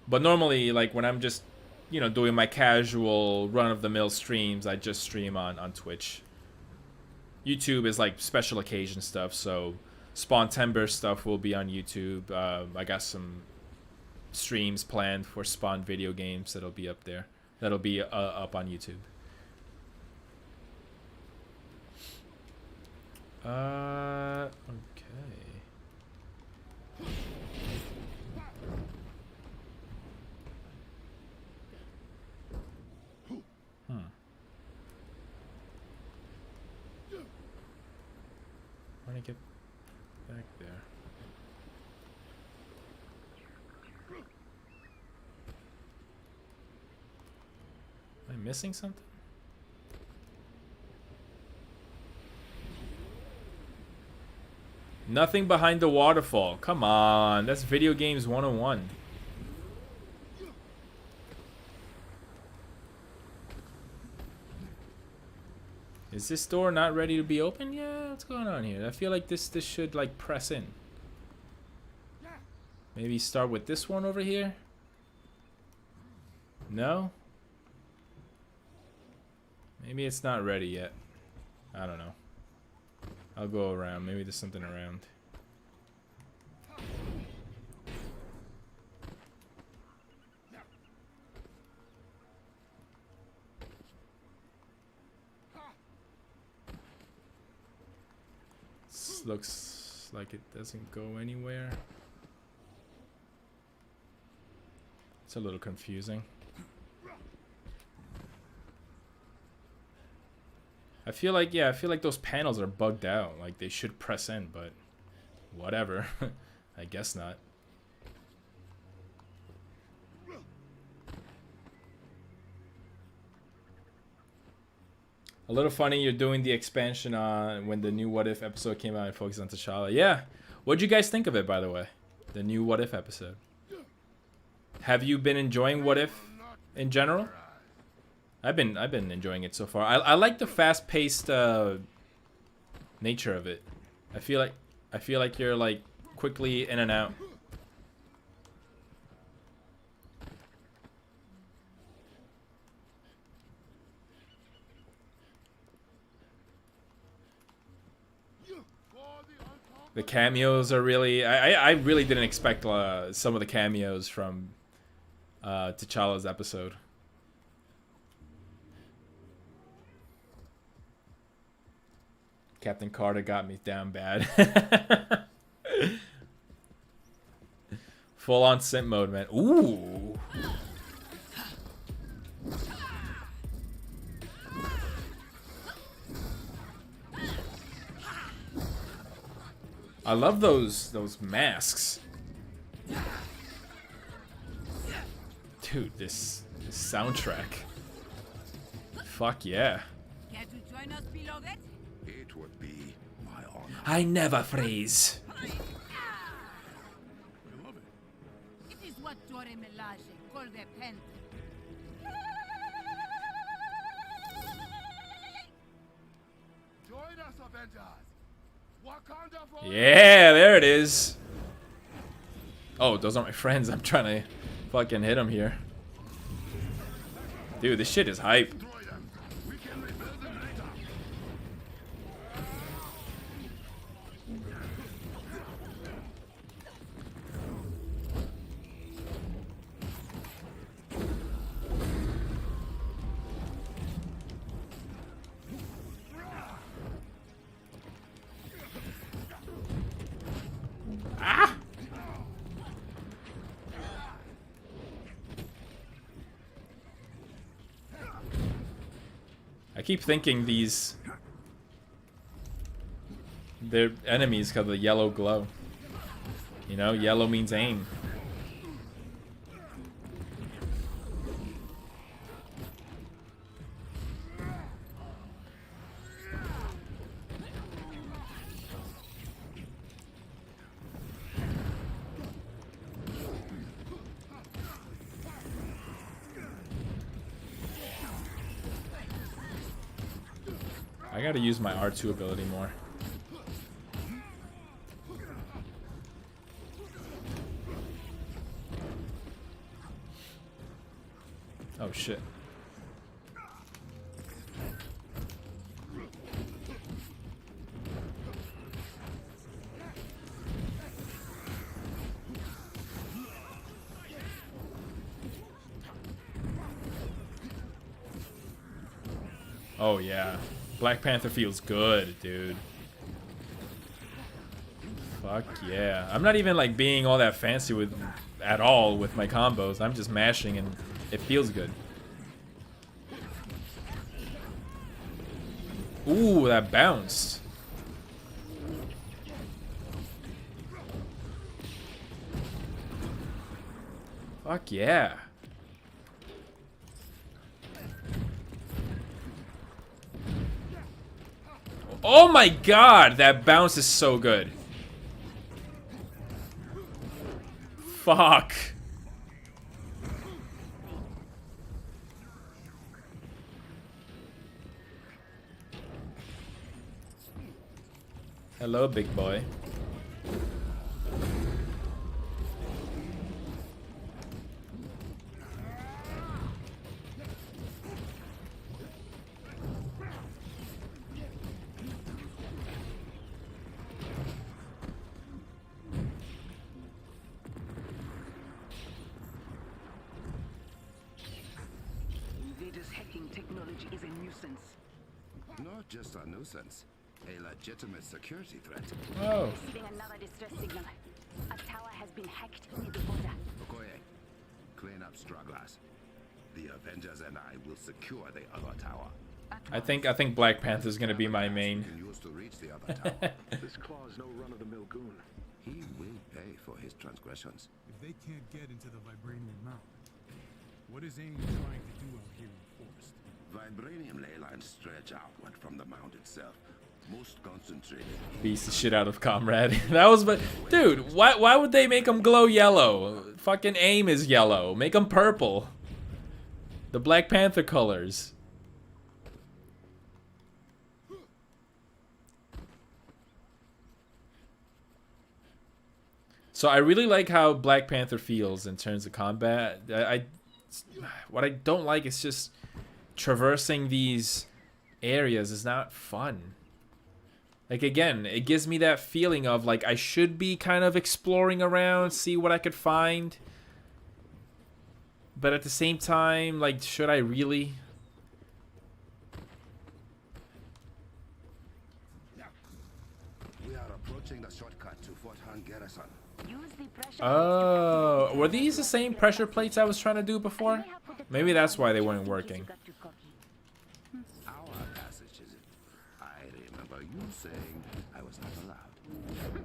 normally, like, when I'm just, you know, doing my casual run-of-the-mill streams, I just stream on Twitch. YouTube is, like, special occasion stuff, so Spawntember stuff will be on YouTube. I got some streams planned for Spawn video games that'll be up there. That'll be up on YouTube. Okay. When I get back there. missing something? Nothing behind the waterfall. Come on. That's video games 101. Is this door not ready to be open? Yeah, what's going on here? I feel like this should like press in. Maybe start with this one over here? No? Maybe it's not ready yet. I don't know. I'll go around. Maybe there's something around. This looks like it doesn't go anywhere. It's a little confusing. I feel like those panels are bugged out. Like they should press in, but whatever. I guess not. A little funny you're doing the expansion on when the new What If episode came out and focused on T'Challa. Yeah. What'd you guys think of it, by the way? The new What If episode. Have you been enjoying What If in general? I've been enjoying it so far. I like the fast-paced nature of it. I feel like you're like quickly in and out. The cameos are really... I really didn't expect some of the cameos from T'Challa's episode. Captain Carter got me down bad. Full on simp mode, man. Ooh. I love those masks. Dude, this soundtrack. Fuck yeah. Care to join us, beloved? It would be my honor. I never freeze. It is what Dore Melage call the pen. Join us, Avengers. Wakanda for Yeah, there it is. Oh, those are my friends. I'm trying to fucking hit them here. Dude, this shit is hype. I keep thinking they're enemies because of the yellow glow. You know, yellow means aim. I gotta use my R2 ability more. Oh shit. Oh yeah. Black Panther feels good, dude. Fuck yeah. I'm not even like being all that fancy with at all with my combos. I'm just mashing and it feels good. Ooh, that bounced. Fuck yeah. Oh my god, that bounce is so good. Fuck. Hello, big boy. Invaders' hacking technology is a nuisance. Not just a nuisance, a legitimate security threat. Oh. Receiving another distress signal. A tower has been hacked near the border. Okoye, clean up stragglers. The Avengers and I will secure the other tower. I think Black Panther's gonna be my main. Can use to reach the other tower. This claw is no run-of-the-mill goon. He will pay for his transgressions. If they can't get into the Vibranium Mount, what is AIM trying to do out here in the forest? Vibranium ley lines stretch outward from the mount itself. Most concentrated. Beats the shit out of Comrade. That was, but dude, why would they make him glow yellow? Fucking AIM is yellow. Make him purple. The Black Panther colors. So I really like how Black Panther feels in terms of combat. What I don't like is just traversing these areas is not fun. Like, again, it gives me that feeling of like I should be kind of exploring around, see what I could find. But at the same time, like, should I really? We are approaching the shortcut to Fort Han Garrison. Oh, were these the same pressure plates I was trying to do before? Maybe that's why they weren't working. Our passage is it? I remember you saying I was not allowed.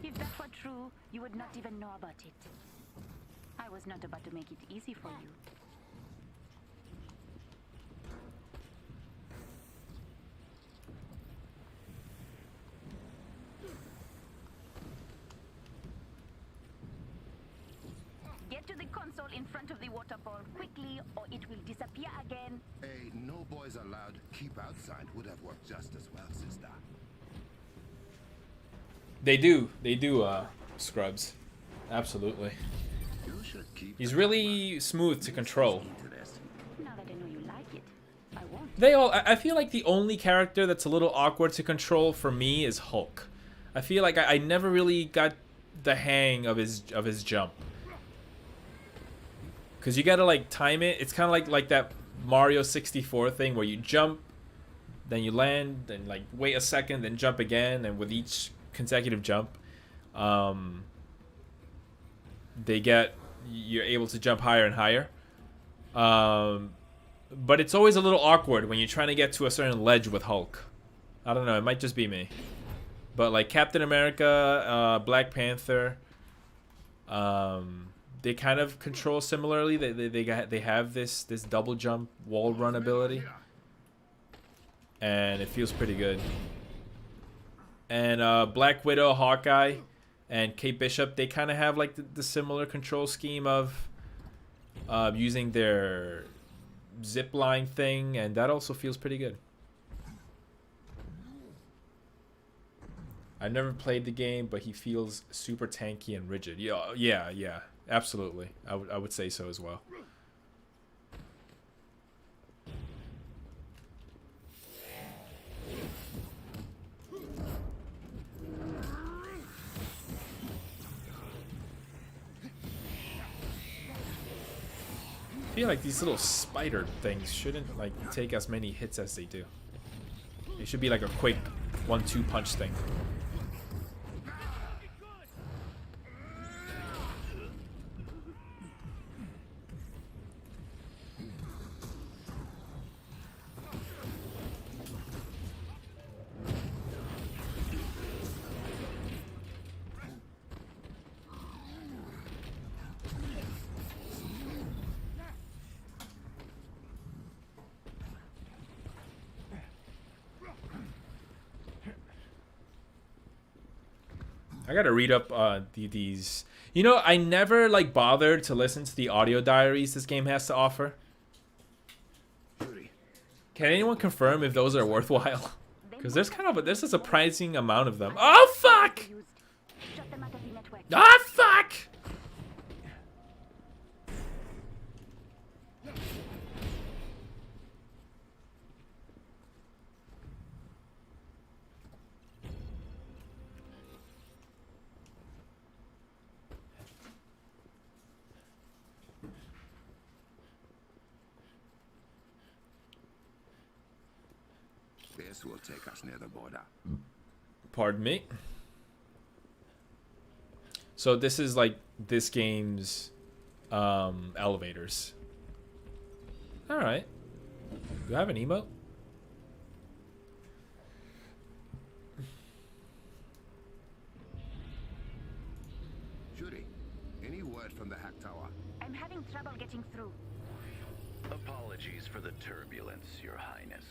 If that were true, you would not even know about it. I was not about to make it easy for you. Get to the console in front of the waterfall quickly, or it will disappear again. A no boys allowed keep outside would have worked just as well, sister. They do, Scrubs. Absolutely. He's really smooth to control. Now that I know you like it, I won't. They all. I feel like the only character that's a little awkward to control for me is Hulk. I feel like I never really got the hang of his jump. Cause you gotta like time it. It's kind of like that Mario 64 thing where you jump, then you land, then like wait a second, then jump again, and with each consecutive jump, you're able to jump higher and higher. But it's always a little awkward when you're trying to get to a certain ledge with Hulk. I don't know. It might just be me. But like Captain America, Black Panther, they kind of control similarly. They have this double jump wall run ability, and it feels pretty good. And Black Widow, Hawkeye, and Kate Bishop, they kind of have like the similar control scheme of using their zip line thing, and that also feels pretty good. I've never played the game, but he feels super tanky and rigid. Yeah, absolutely. I would say so as well. I feel like these little spider things shouldn't like take as many hits as they do. It should be like a quick 1-2 punch thing. I gotta read up these. You know, I never like bothered to listen to the audio diaries this game has to offer. Can anyone confirm if those are worthwhile? Because there's a surprising amount of them. Oh fuck! Ah fuck! This will take us near the border. Pardon me. So this is like this game's elevators. All right. Do I have an emote? Judy, any word from the hack tower? I'm having trouble getting through. Apologies for the turbulence, Your Highness.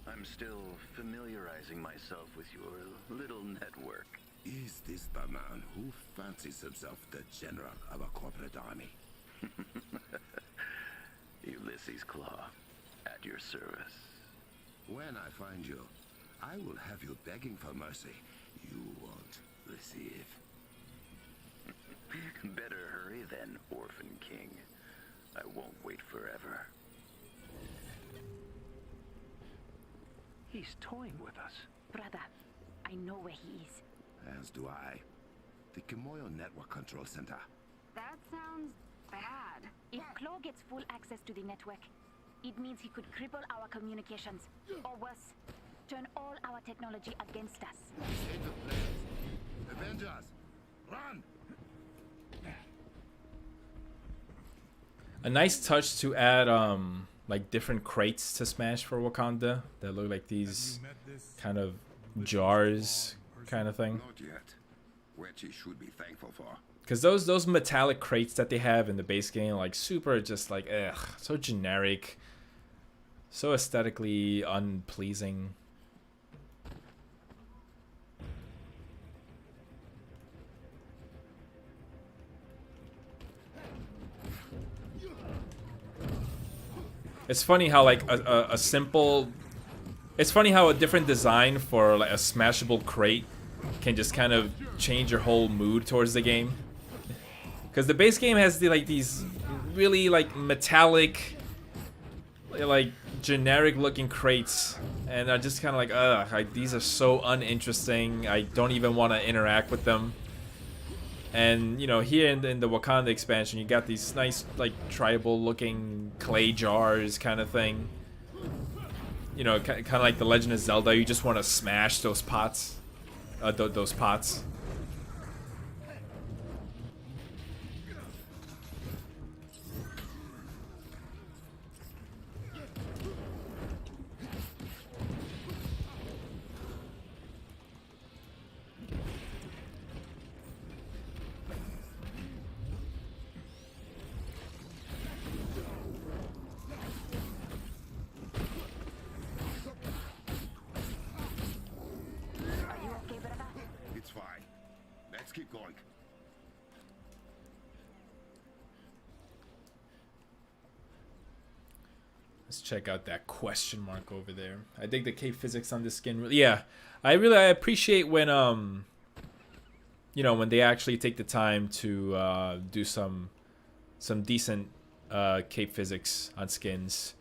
I'm still familiarizing myself with your little network. Is this the man who fancies himself the general of a corporate army? Ulysses Claw, at your service. When I find you, I will have you begging for mercy you won't receive. Better hurry then, Orphan King. I won't wait forever. He's toying with us. Brother, I know where he is. As do I. The Kimoyo Network Control Center. That sounds bad. If Claw gets full access to the network, it means he could cripple our communications. Or worse, turn all our technology against us. Save the players. Avengers, run! A nice touch to add like different crates to Smash for Wakanda that look like these kind of jars kind of thing. Not yet. Which he should be thankful for. Because those metallic crates that they have in the base game, like super just like ugh, so generic, so aesthetically unpleasing. It's funny how like a simple, it's funny how a different design for like a smashable crate can just kind of change your whole mood towards the game. Because the base game has these really like metallic, like generic looking crates, and I'm just kind of like, ugh, like, these are so uninteresting. I don't even want to interact with them. And you know, here in the Wakanda expansion, you got these nice like tribal looking clay jars kind of thing. You know, kind of like the Legend of Zelda. You just want to smash those pots, those pots. It's fine. Let's keep going. Let's check out that question mark over there. I think the cape physics on this skin really, yeah. I appreciate when you know, when they actually take the time to do some decent cape physics on skins.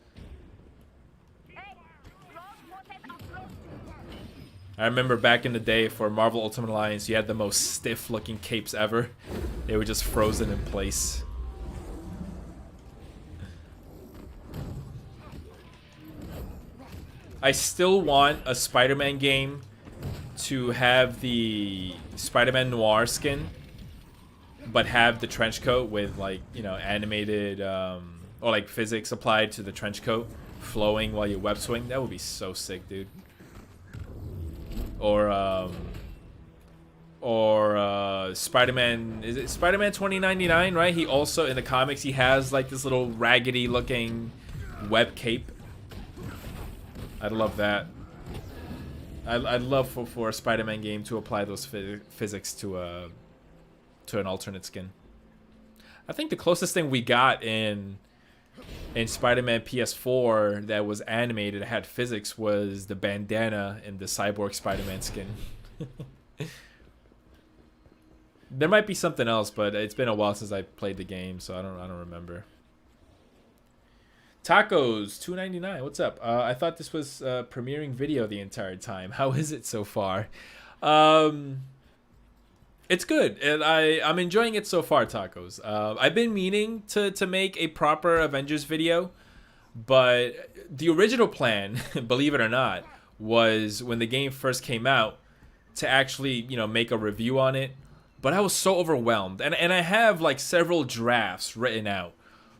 I remember back in the day for Marvel Ultimate Alliance, you had the most stiff looking capes ever. They were just frozen in place. I still want a Spider-Man game to have the Spider-Man Noir skin, but have the trench coat with like, you know, animated or like physics applied to the trench coat flowing while you web swing. That would be so sick, dude. Or Spider-Man, is it Spider-Man 2099, right? He also, in the comics, he has like this little raggedy looking web cape. I'd love that. I'd love for a Spider-Man game to apply those physics to an alternate skin. I think the closest thing we got in Spider-Man PS4 that was animated, had physics, was the bandana in the Cyborg Spider-Man skin. There might be something else, but it's been a while since I played the game, so I don't remember. Tacos $2.99. What's up? I thought this was a premiering video the entire time. How is it so far? It's good, and I'm enjoying it so far, Tacos. I've been meaning to make a proper Avengers video, but the original plan, believe it or not, was when the game first came out to actually, make a review on it. But I was so overwhelmed, and I have like several drafts written out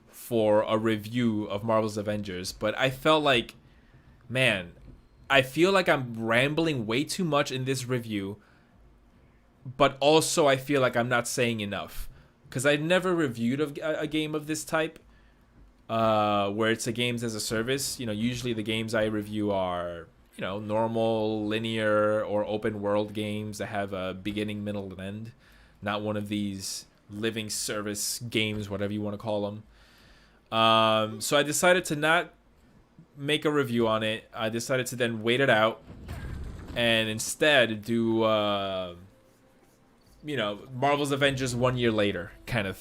for a review of Marvel's Avengers, but I felt like, man, I feel like I'm rambling way too much in this review, but also I feel like I'm not saying enough, because I've never reviewed a game of this type, where it's a games as a service. Usually the games I review are, normal, linear, or open world games that have a beginning, middle, and end. Not one of these living service games, whatever you want to call them. So I decided to not make a review on it. I decided to then wait it out and instead do, Marvel's Avengers 1 year later kind of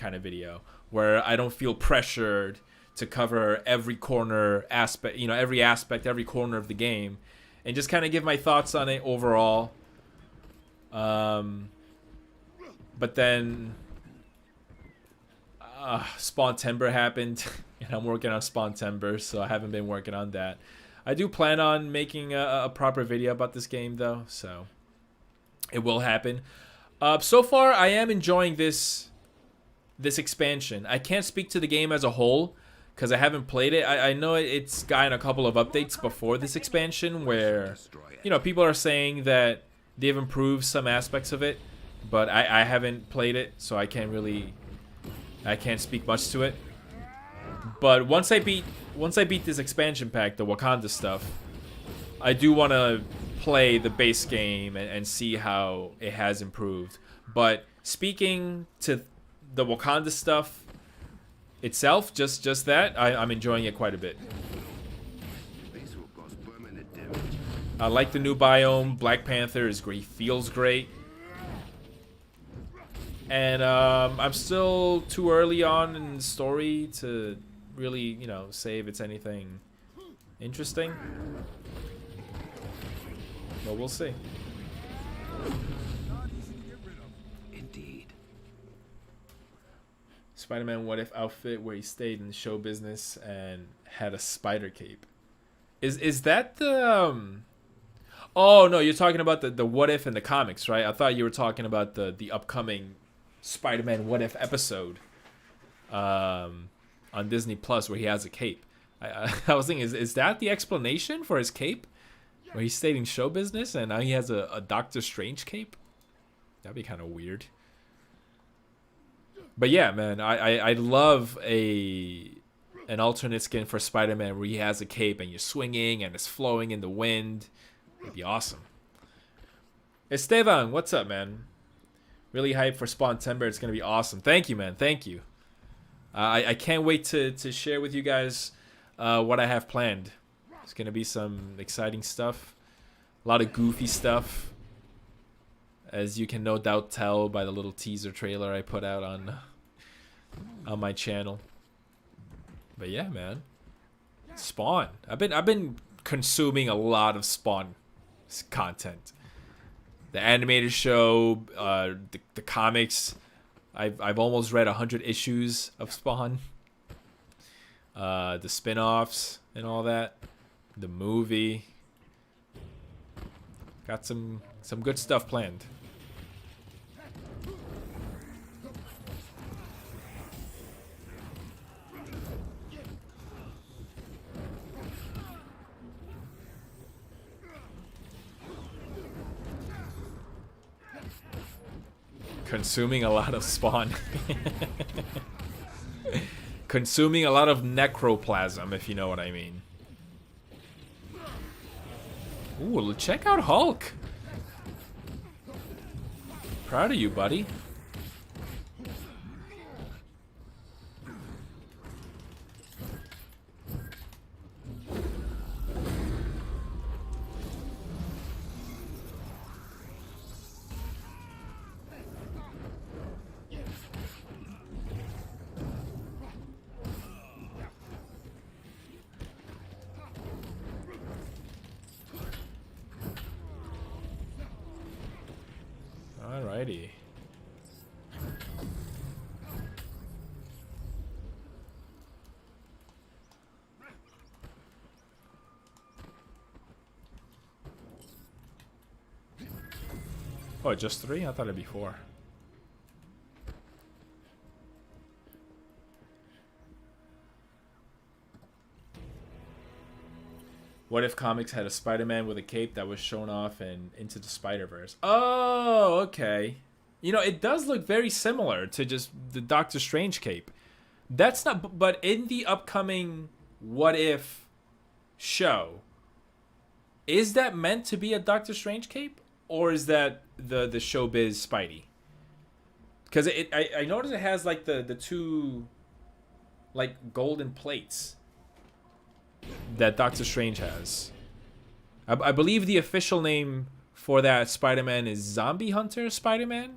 video, where I don't feel pressured to cover every corner aspect, every corner of the game, and just kind of give my thoughts on it overall. But then Spawn-Timber happened, and I'm working on Spawn-Timber, so I haven't been working on that. I do plan on making a proper video about this game, though, so it will happen. So far, I am enjoying this expansion. I can't speak to the game as a whole, because I haven't played it. I know it's gotten a couple of updates before this expansion, where, people are saying that they've improved some aspects of it. But I haven't played it, so I can't speak much to it. But once I beat this expansion pack, the Wakanda stuff, I do want to play the base game and see how it has improved. But speaking to the Wakanda stuff itself, just that, I'm enjoying it quite a bit. I like the new biome. Black Panther is great. Feels great. And I'm still too early on in the story to really, say if it's anything interesting. But we'll see. Indeed. Spider-Man What If outfit where he stayed in show business and had a spider cape. Is that the Oh no, you're talking about the What If in the comics, right? I thought you were talking about the upcoming Spider-Man What If episode on Disney Plus where he has a cape. I was thinking, is that the explanation for his cape? Where he stayed in show business and now he has a Doctor Strange cape? That'd be kind of weird. But yeah, man, I love an alternate skin for Spider-Man where he has a cape and you're swinging and it's flowing in the wind. It'd be awesome. Esteban, what's up, man? Really hyped for Spawn-Timber. It's going to be awesome. Thank you, man. Thank you. I can't wait to share with you guys what I have planned. It's going to be some exciting stuff. A lot of goofy stuff. As you can no doubt tell by the little teaser trailer I put out on my channel. But yeah, man. Spawn. I've been consuming a lot of Spawn content. The animated show, the comics. I've almost read 100 issues of Spawn. The spin-offs and all that. The movie. Got some good stuff planned. Consuming a lot of Spawn. Consuming a lot of necroplasm, if you know what I mean. Ooh, check out Hulk. Proud of you, buddy. Alrighty. Oh, just 3? I thought it'd be 4. What if comics had a Spider-Man with a cape that was shown off in Into the Spider-Verse? Oh, okay. You know, it does look very similar to just the Doctor Strange cape. That's not... But in the upcoming What If show, is that meant to be a Doctor Strange cape? Or is that the showbiz Spidey? Because I noticed it has like the 2 like golden plates that Doctor Strange has. I believe the official name for that Spider-Man is Zombie Hunter Spider-Man,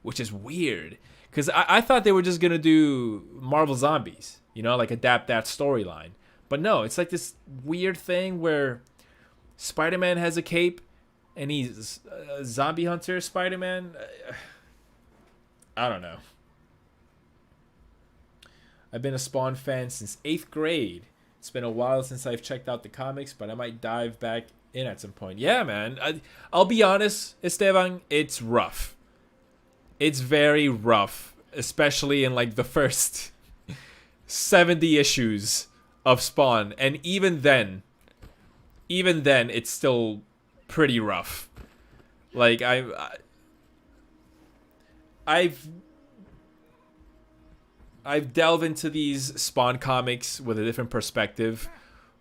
which is weird because I thought they were just gonna do Marvel Zombies, you know, like adapt that storyline. But no, it's like this weird thing where Spider-Man has a cape and he's a Zombie Hunter Spider-Man. I don't know. I've been a Spawn fan since 8th grade. It's been a while since I've checked out the comics, but I might dive back in at some point. Yeah, man. I'll be honest, Esteban, it's rough. It's very rough, especially in like the first 70 issues of Spawn. And even then, it's still pretty rough. Like, I've delved into these Spawn comics with a different perspective,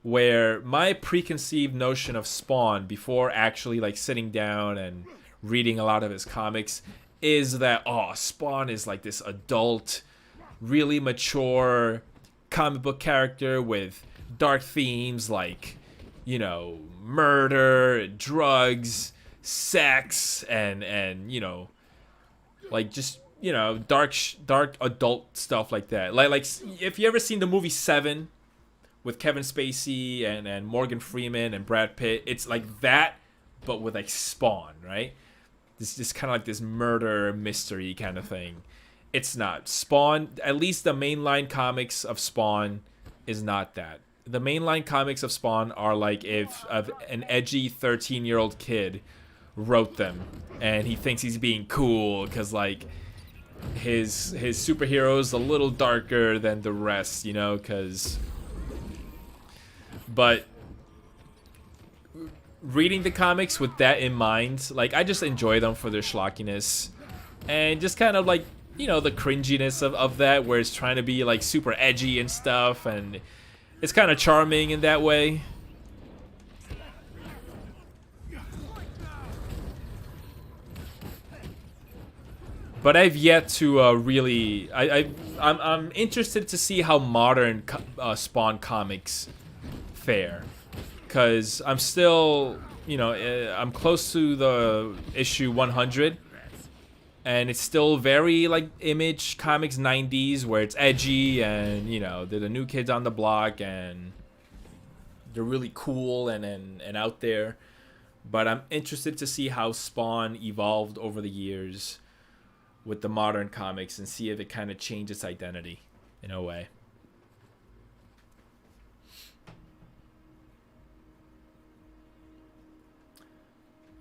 where my preconceived notion of Spawn before actually like sitting down and reading a lot of his comics is that, oh, Spawn is like this adult, really mature comic book character with dark themes like, you know, murder, drugs, sex, and you know, like just, you know, dark adult stuff like that. Like if you ever seen the movie Seven with Kevin Spacey and Morgan Freeman and Brad Pitt, it's like that, but with like Spawn, right? This kind of like this murder mystery kind of thing. It's not. Spawn, at least the mainline comics of Spawn is not that. The mainline comics of Spawn are like if an edgy 13-year-old kid wrote them and he thinks he's being cool because like his superhero is a little darker than the rest, you know, but reading the comics with that in mind, like I just enjoy them for their schlockiness and just kind of like, you know, the cringiness of that, where it's trying to be like super edgy and stuff, and it's kind of charming in that way. But I've yet to really... I'm interested to see how modern Spawn comics fare. Because I'm still, you know, I'm close to the issue 100. And it's still very, like, Image Comics 90s, where it's edgy and, you know, they're the new kids on the block and they're really cool and out there. But I'm interested to see how Spawn evolved over the years with the modern comics and see if it kind of changed its identity in a way.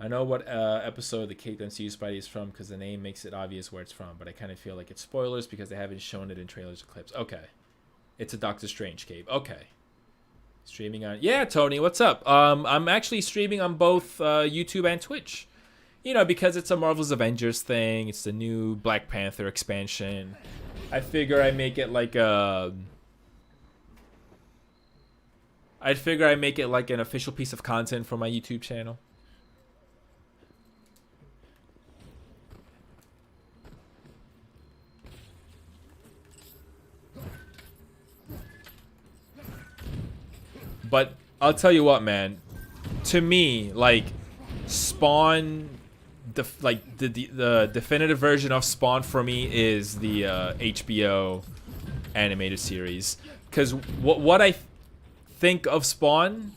I know what episode the Cape MCU Spidey is from because the name makes it obvious where it's from, but I kind of feel like it's spoilers because they haven't shown it in trailers or clips. Okay. It's a Doctor Strange cape. Okay. Streaming on... Yeah, Tony, what's up? I'm actually streaming on both YouTube and Twitch. You know, because it's a Marvel's Avengers thing. It's the new Black Panther expansion. I figure I make it like a... I'd figure I'd make it like an official piece of content for my YouTube channel. But I'll tell you what, man. To me, like Spawn, the definitive version of Spawn for me is the HBO animated series. Because what I think of Spawn,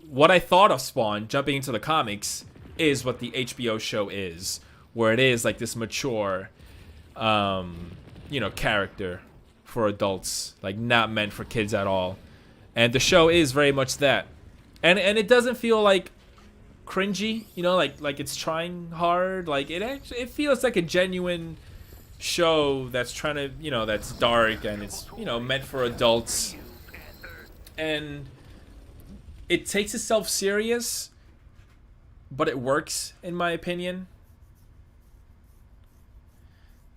what I thought of Spawn jumping into the comics is what the HBO show is, where it is like this mature, you know, character for adults, like not meant for kids at all. And the show is very much that, and it doesn't feel like cringy, you know, like it's trying hard. Like it feels like a genuine show that's trying to, you know, that's dark and it's, you know, meant for adults. And it takes itself serious, but it works in my opinion.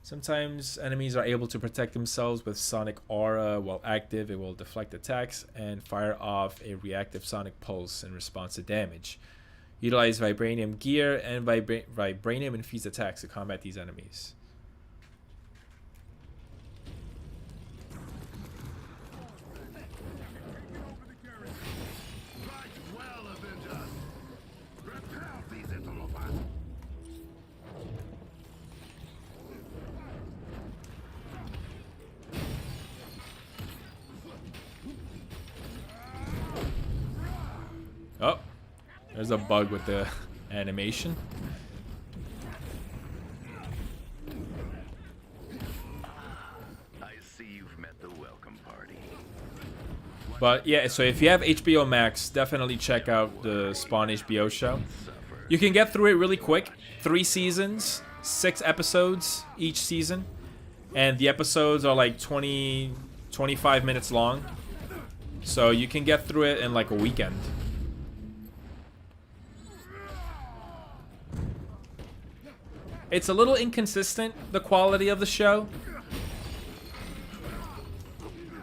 Sometimes enemies are able to protect themselves with sonic aura. While active, it will deflect attacks and fire off a reactive sonic pulse in response to damage. Utilize vibranium gear and vibranium infused attacks to combat these enemies. Well, Avengers. Repel these interlopers. Oh, there's a bug with the animation. I see you've met the welcome party. But yeah, so if you have HBO Max, definitely check out the Spawn HBO show. You can get through it really quick. 3 seasons, 6 episodes each season. And the episodes are like 25 minutes long. So you can get through it in like a weekend. It's a little inconsistent, the quality of the show.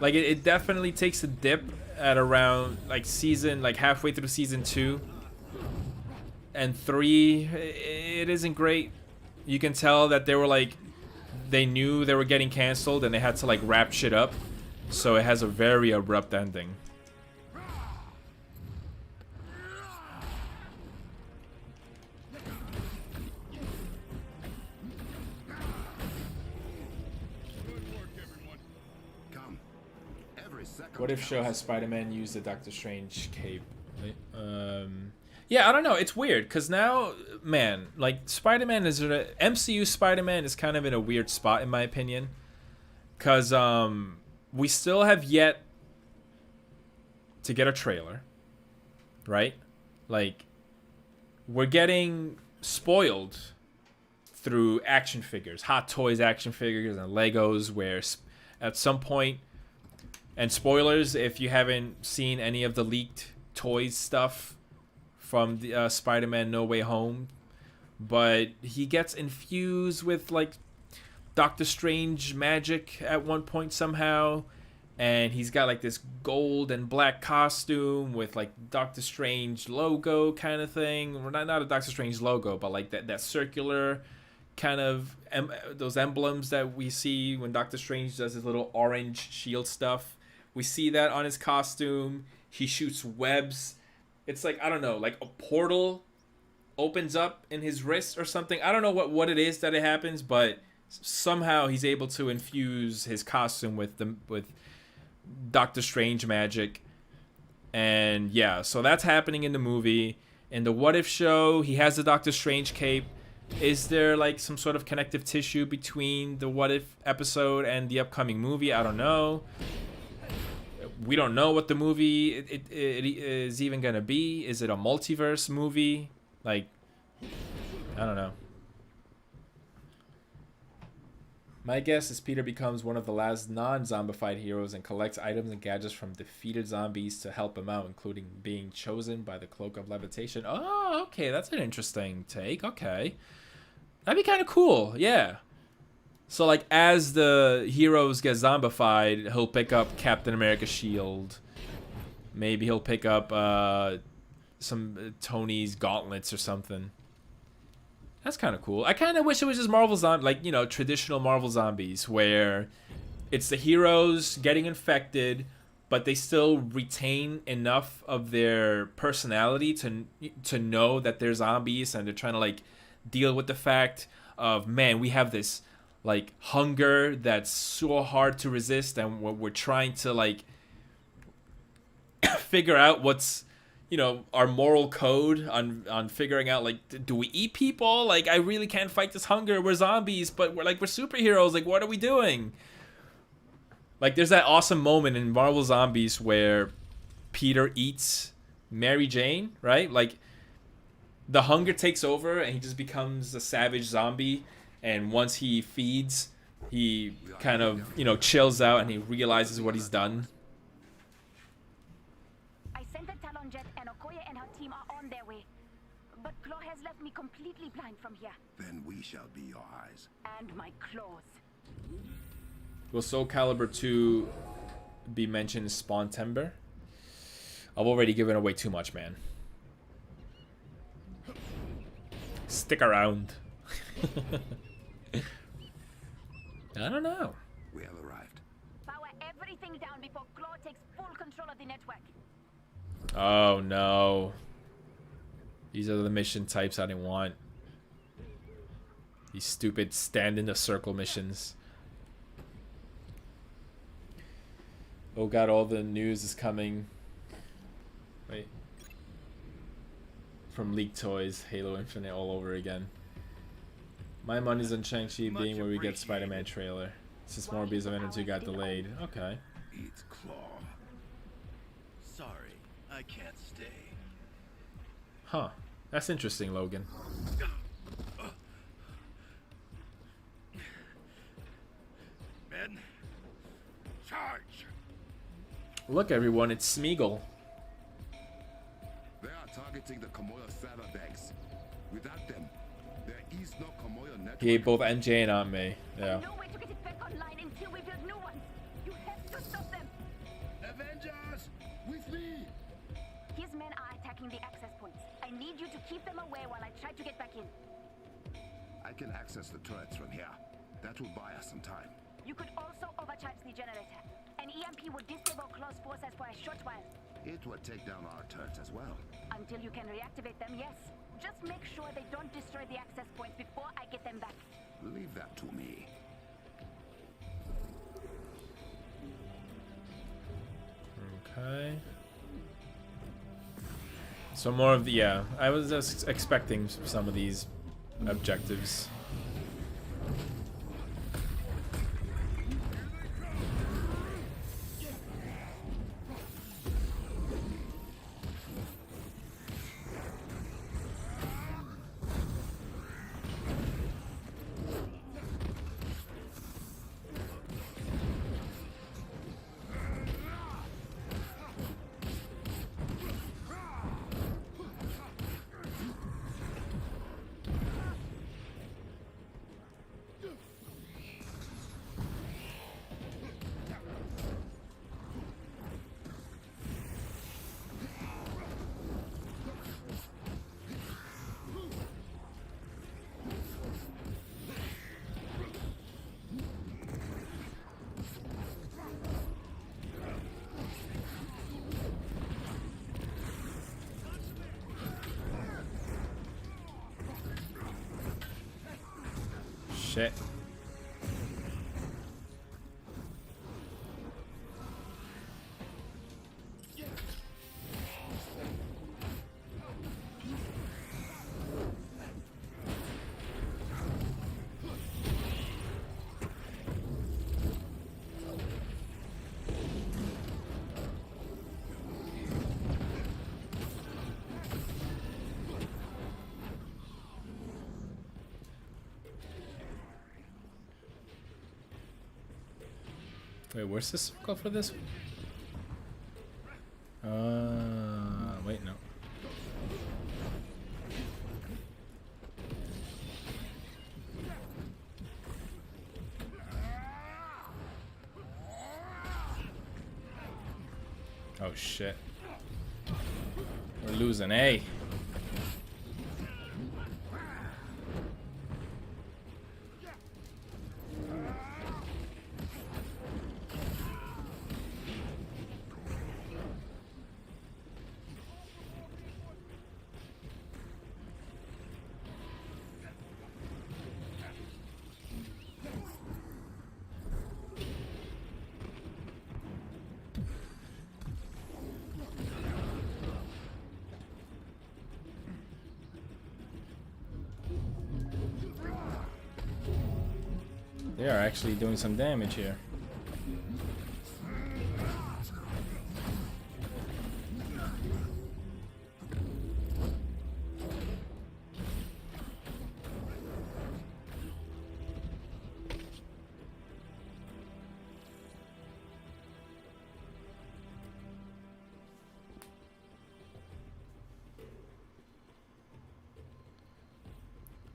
Like it definitely takes a dip at around like halfway through season 2 and 3. It isn't great. You can tell that they knew they were getting canceled and they had to like wrap shit up. So it has a very abrupt ending. What if show has Spider-Man use the Doctor Strange cape? Yeah, I don't know. It's weird because now, man, like Spider-Man is MCU Spider-Man is kind of in a weird spot in my opinion, because we still have yet to get a trailer, right? Like we're getting spoiled through action figures, Hot Toys action figures, and Legos, where at some point. And spoilers, if you haven't seen any of the leaked toys stuff from the Spider-Man No Way Home, but he gets infused with like Doctor Strange magic at one point somehow, and he's got like this gold and black costume with like Doctor Strange logo kind of thing. Well, not a Doctor Strange logo, but like that circular kind of those emblems that we see when Doctor Strange does his little orange shield stuff. We see that on his costume. He shoots webs. It's like, I don't know, like a portal opens up in his wrist or something. I don't know what it is that it happens, but somehow he's able to infuse his costume with Doctor Strange magic. And yeah, so that's happening in the movie. In the What If show, he has the Doctor Strange cape. Is there like some sort of connective tissue between the What If episode and the upcoming movie? I don't know. We don't know what the movie it is even gonna be. Is it a multiverse movie? Like, I don't know. My guess is Peter becomes one of the last non-zombified heroes and collects items and gadgets from defeated zombies to help him out, including being chosen by the Cloak of Levitation. Oh, okay, that's an interesting take. Okay, that'd be kind of cool. Yeah. So, like, as the heroes get zombified, he'll pick up Captain America's shield Maybe he'll pick up some Tony's gauntlets or something. That's kind of cool. I kind of wish it was just Marvel zombie, like, you know, traditional Marvel zombies, where it's the heroes getting infected, but they still retain enough of their personality to know that they're zombies, and they're trying to like deal with the fact of, man, we have this like hunger that's so hard to resist, and we're trying to like figure out what's, you know, our moral code on figuring out, like, do we eat people? Like, I really can't fight this hunger. We're zombies, but we're superheroes. Like, what are we doing? Like, there's that awesome moment in Marvel Zombies where Peter eats Mary Jane, right? Like, the hunger takes over and he just becomes a savage zombie. And once he feeds, he kind of, you know, chills out and he realizes what he's done. I sent the Talon jet and Okoye and her team are on their way. But Claw has left me completely blind from here. Then we shall be your eyes. And my claws. Will Soul Calibur 2 be mentioned in Spawn-tember? I've already given away too much, man. Stick around. I don't know. We have arrived. Power everything down before Claw takes full control of the network. Oh no. These are the mission types I didn't want. These stupid stand in the circle missions. Oh god, all the news is coming. Wait. From Leaked Toys, Halo Infinite all over again. My money's on Shang-Chi being where we get Spider-Man trailer. Since Morbius Avengers 2 got delayed. Okay. Eat Claw. Sorry, I can't stay. Huh. That's interesting, Logan. Men, charge! Look, everyone, it's Smeagol. They are targeting the Komoyo saddlebags. Without them, there is no Komoyo network. He ate both MJ and Aunt May. Yeah. No way to get it back online until we build new ones. You have to stop them. Avengers, with me! His men are attacking the access points. I need you to keep them away while I try to get back in. I can access the turrets from here. That will buy us some time. You could also overcharge the generator. An EMP would disable Claw's forces for a short while. It would take down our turrets as well. Until you can reactivate them, yes. Just make sure they don't destroy the access points before I get them back. Leave that to me. Okay. So more of the, yeah, I was just expecting some of these objectives. Shit. Wait, where's the circle for this one? Wait, no. Oh shit. We're losing, eh? They are actually doing some damage here.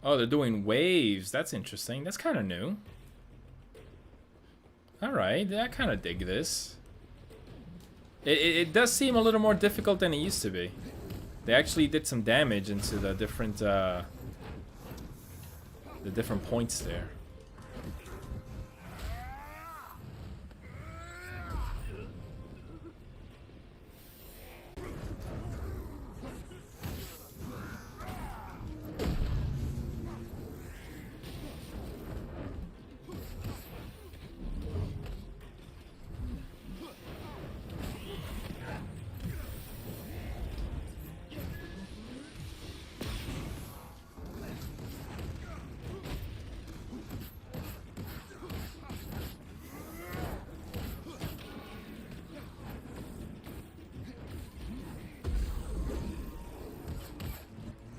Oh, they're doing waves. That's interesting. That's kind of new. Alright, I kind of dig this. It does seem a little more difficult than it used to be. They actually did some damage into the different points there.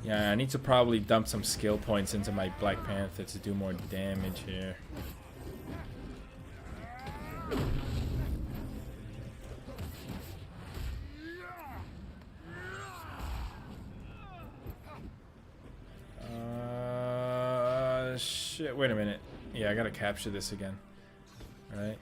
Yeah, I need to probably dump some skill points into my Black Panther to do more damage here. Shit, wait a minute. Yeah, I gotta capture this again. Alright.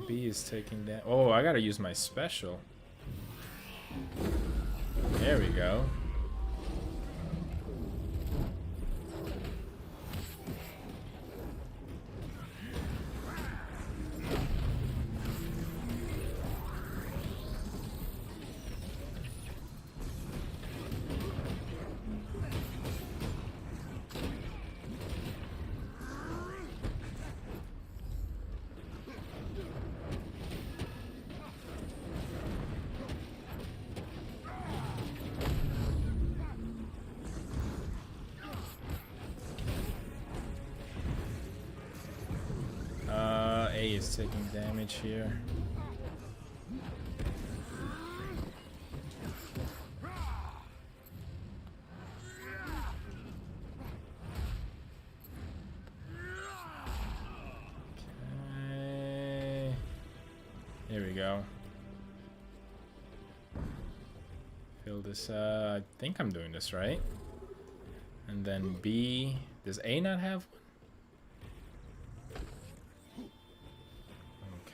B is taking that. Oh, I gotta use my special. There we go. A is taking damage here. Okay. Here we go. Fill this, I think I'm doing this right. And then B, does A not have one?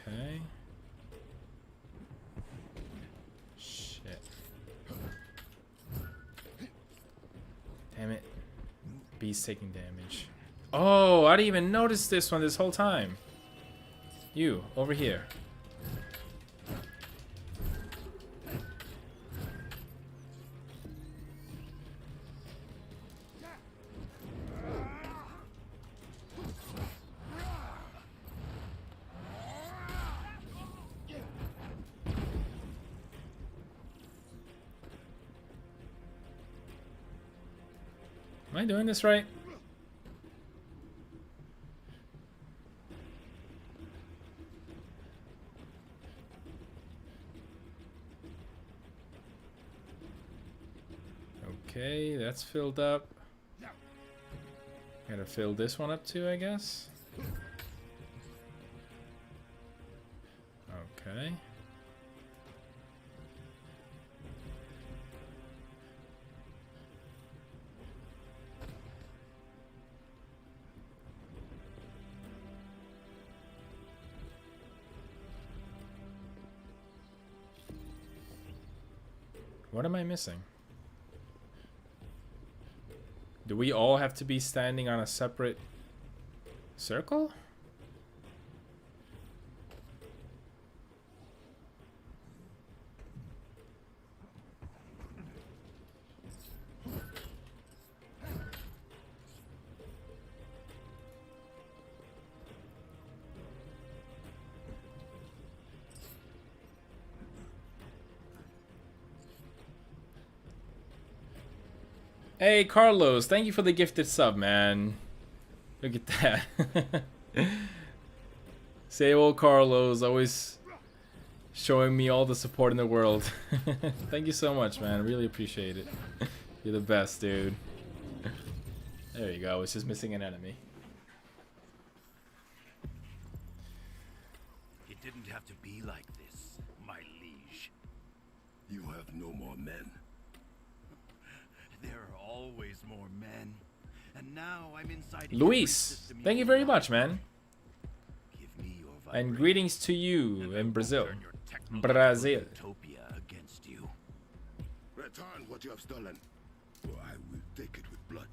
Okay. Shit. Damn it. B's taking damage. Oh, I didn't even notice this one this whole time. You, over here. Am I doing this right? Okay, that's filled up. Gotta fill this one up too, I guess. Okay. What am I missing? Do we all have to be standing on a separate circle? Hey, Carlos, thank you for the gifted sub, man. Look at that. Say old Carlos, always showing me all the support in the world. Thank you so much, man. I really appreciate it. You're the best, dude. There you go. It's just missing an enemy. It didn't have to be like this, my liege. You have no more men. There are always more men. And now I'm inside Luis, thank you very much, man. And greetings to you in Brazil. Brazil. Against you. Return what you have stolen, or I will take it with blood.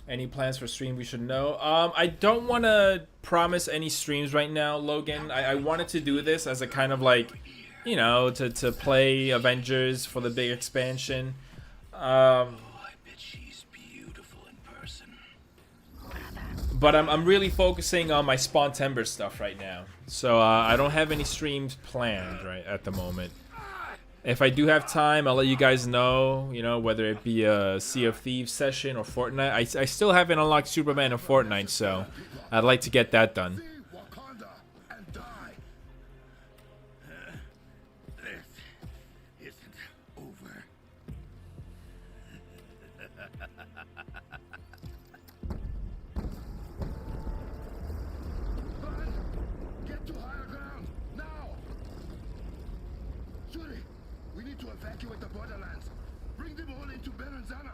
Any plans for stream we should know? I don't want to promise any streams right now, Logan. I wanted to do this as a kind of like, you know, to play Avengers for the big expansion. I bet she's beautiful in person. But I'm really focusing on my Spawn Timber stuff right now. So I don't have any streams planned right at the moment. If I do have time, I'll let you guys know, you know, whether it be a Sea of Thieves session or Fortnite. I still haven't unlocked Superman in Fortnite, so I'd like to get that done. Wakanda and die. This isn't over. Run! Get to higher ground now! Shuri, we need to evacuate the borderlands. Bring them all into Berenzana.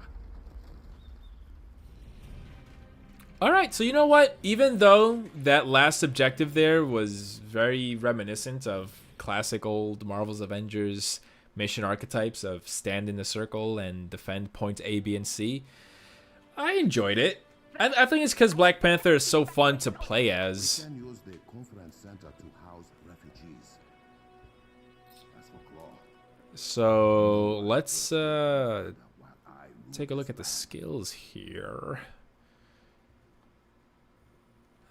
Alright, so you know what? Even though that last objective there was very reminiscent of classic old Marvel's Avengers mission archetypes of stand in the circle and defend points A, B, and C, I enjoyed it. I think it's because Black Panther is so fun to play as. We can use the conference center to house refugees. As for Claw, So let's take a look at the skills here.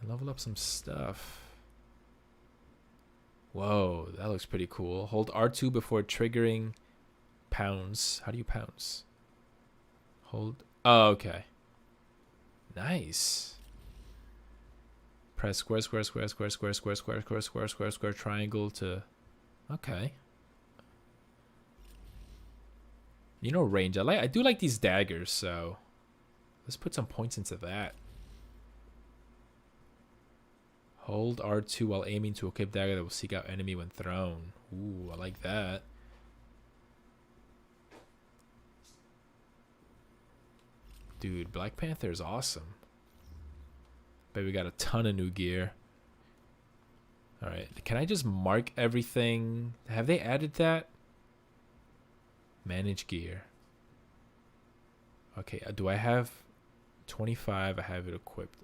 Level up some stuff. Whoa, that looks pretty cool. Hold R2 before triggering pounds. How do you pounce? Hold. Oh, okay. Nice. Press square, square, square, square, square, square, square, square, square, square, square, triangle to. Okay. You know, range. I do like these daggers, so let's put some points into that. Hold R2 while aiming to equip dagger that will seek out enemy when thrown. Ooh, I like that. Dude, Black Panther is awesome. Bet we got a ton of new gear. Alright, can I just mark everything? Have they added that? Manage gear. Okay, do I have 25? I have it equipped.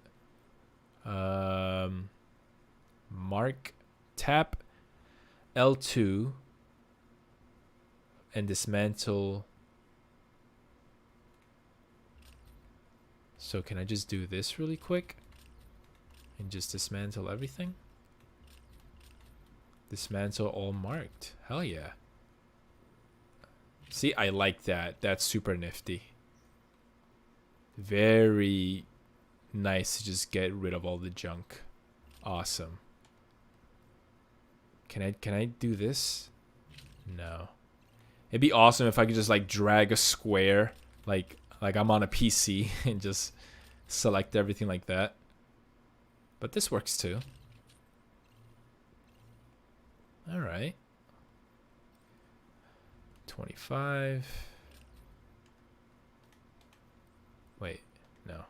Mark, tap L2 and dismantle. So can I just do this really quick and just dismantle everything? Dismantle all marked. Hell yeah. See, I like that. That's super nifty. Very nice to just get rid of all the junk. Awesome. Can I do this? No. It'd be awesome if I could just like drag a square, like I'm on a PC and just select everything like that. But this works too. All right. 25. Wait, no.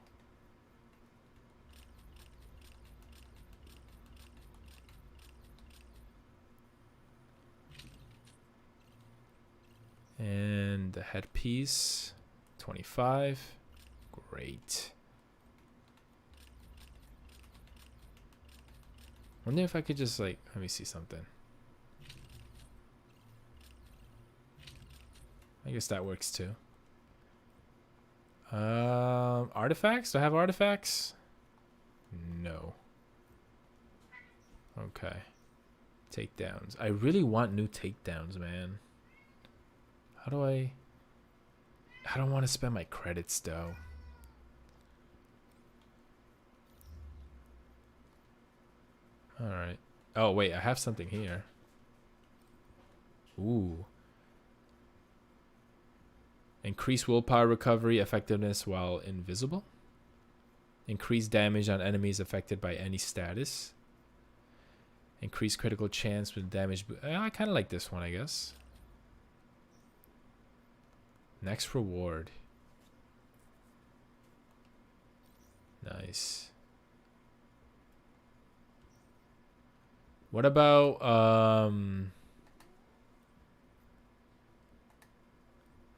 And the headpiece, 25. Great. Wonder if I could just like, let me see something. I guess that works too. Artifacts? Do I have artifacts? No. Okay. Takedowns. I really want new takedowns, man. How do I don't want to spend my credits though. Alright. Oh wait, I have something here. Ooh. Increase willpower recovery effectiveness while invisible. Increase damage on enemies affected by any status. Increase critical chance with damage. I kind of like this one, I guess. Next reward. Nice. What about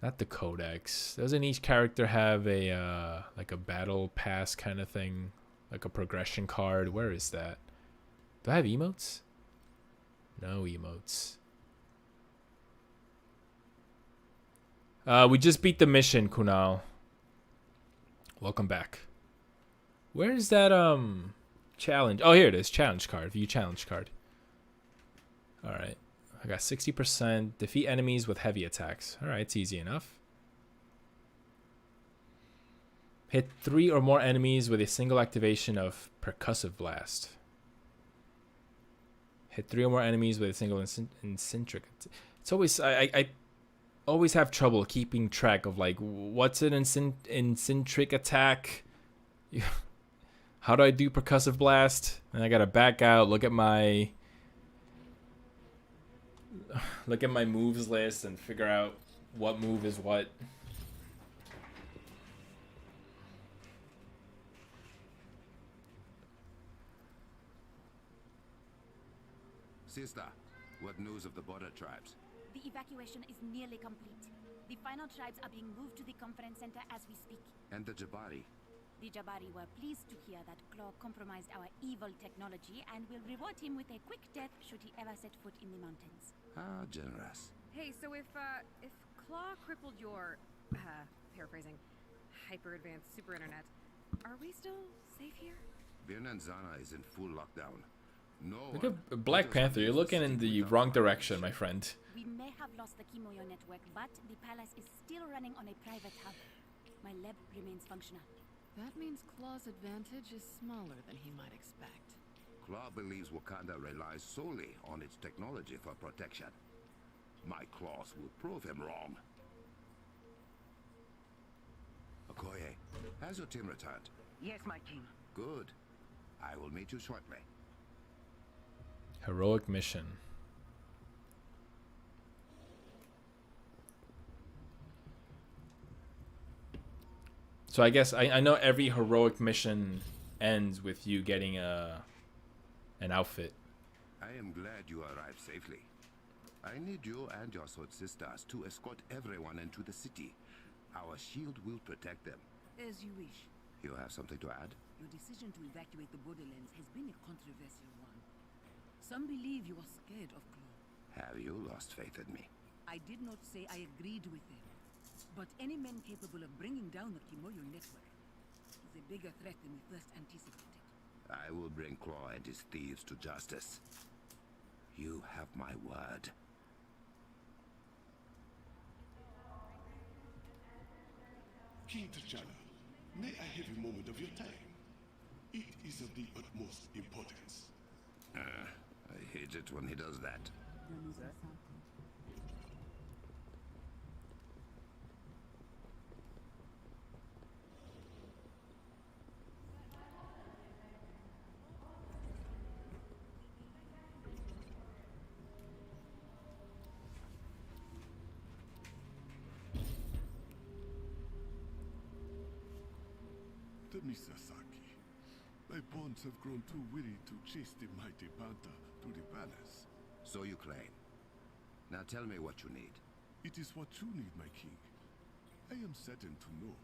not the codex. Doesn't each character have a like a battle pass kind of thing, like a progression card? Where is that? Do I have emotes? No emotes. We just beat the mission, Kunal. Welcome back. Where is that challenge? Oh, here it is. Challenge card. View challenge card. All right. I got 60%. Defeat enemies with heavy attacks. All right, it's easy enough. Hit 3 or more enemies with a single activation of percussive blast. Hit 3 or more enemies with a single eccentric. It's always I always have trouble keeping track of like what's an eccentric attack. How do I do percussive blast? And I gotta back out, look at my moves list and figure out what move is what. Sister, what news of the border tribes? The evacuation is nearly complete. The final tribes are being moved to the conference center as we speak. And the Jabari? The Jabari were pleased to hear that Claw compromised our evil technology and will reward him with a quick death should he ever set foot in the mountains. How generous. Hey, so if Claw crippled your, paraphrasing, hyper-advanced super internet, are we still safe here? Virnanzana is in full lockdown. No. Look at Black Panther. You're looking in the wrong direction, my friend. We may have lost the Kimoyo network, but the palace is still running on a private hub. My lab remains functional. That means Claw's advantage is smaller than he might expect. Claw believes Wakanda relies solely on its technology for protection. My claws will prove him wrong. Okoye, has your team returned? Yes, my king. Good. I will meet you shortly. Heroic mission. So I guess I know every heroic mission ends with you getting an outfit. I am glad you arrived safely. I need you and your sword sisters to escort everyone into the city. Our shield will protect them. As you wish. You have something to add? Your decision to evacuate the borderlands has been a controversial one. Some believe you are scared of Claw. Have you lost faith in me? I did not say I agreed with him. But any man capable of bringing down the Kimoyo network is a bigger threat than we first anticipated. I will bring Claw and his thieves to justice. You have my word. King T'Challa, may I have a moment of your time? It is of the utmost importance. I hate it when he does that. Misasaki, my bonds have grown too weary to chase the mighty panther to the palace. So you claim. Now tell me what you need. It is what you need, my king. I am certain to know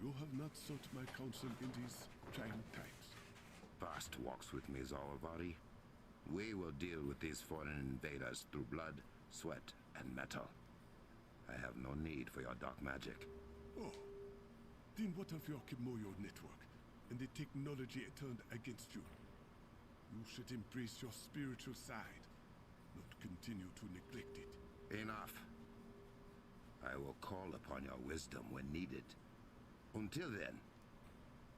you have not sought my counsel in these trying times. Fast walks with me, Zawavari. We will deal with these foreign invaders through blood, sweat, and metal. I have no need for your dark magic. Oh, then what of your Kimoyo network and the technology it turned against you? You should embrace your spiritual side, not continue to neglect it. Enough. I will call upon your wisdom when needed. Until then,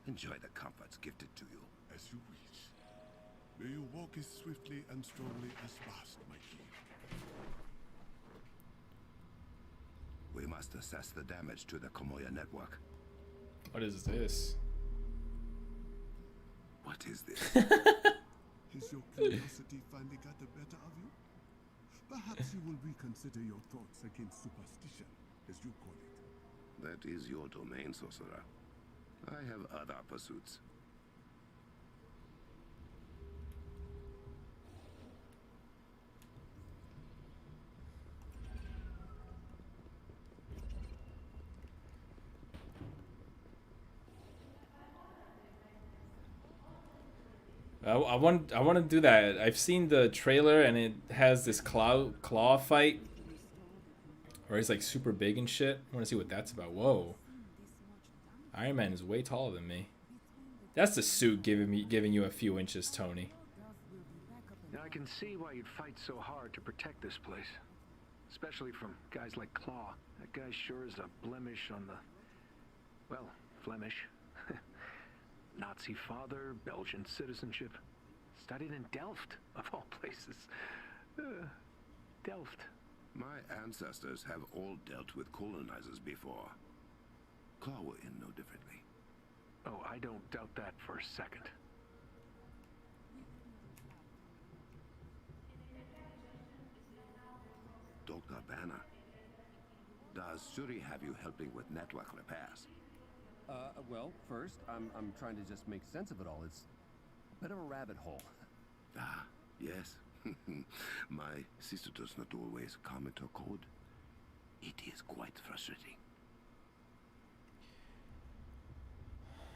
enjoy the comforts gifted to you. As you wish. May you walk as swiftly and strongly as fast, my king. We must assess the damage to the Komoya network. What is this? What is this? Has your curiosity finally got the better of you? Perhaps you will reconsider your thoughts against superstition, as you call it. That is your domain, sorcerer. I have other pursuits. I want to do that. I've seen the trailer and it has this claw fight where he's like super big and shit. I want to see what that's about. Whoa. Iron Man is way taller than me. That's the suit giving you a few inches, Tony. Now I can see why you'd fight so hard to protect this place. Especially from guys like Claw. That guy sure is a blemish on the... well, Flemish. Nazi father, Belgian citizenship. Studied in Delft, of all places. Delft. My ancestors have all dealt with colonizers before. Claw were in no differently. Oh, I don't doubt that for a second. Dr. Banner, does Shuri have you helping with network repairs? Well, first, I'm trying to just make sense of it all. It's a bit of a rabbit hole. Ah, yes. My sister does not always comment her code. It is quite frustrating.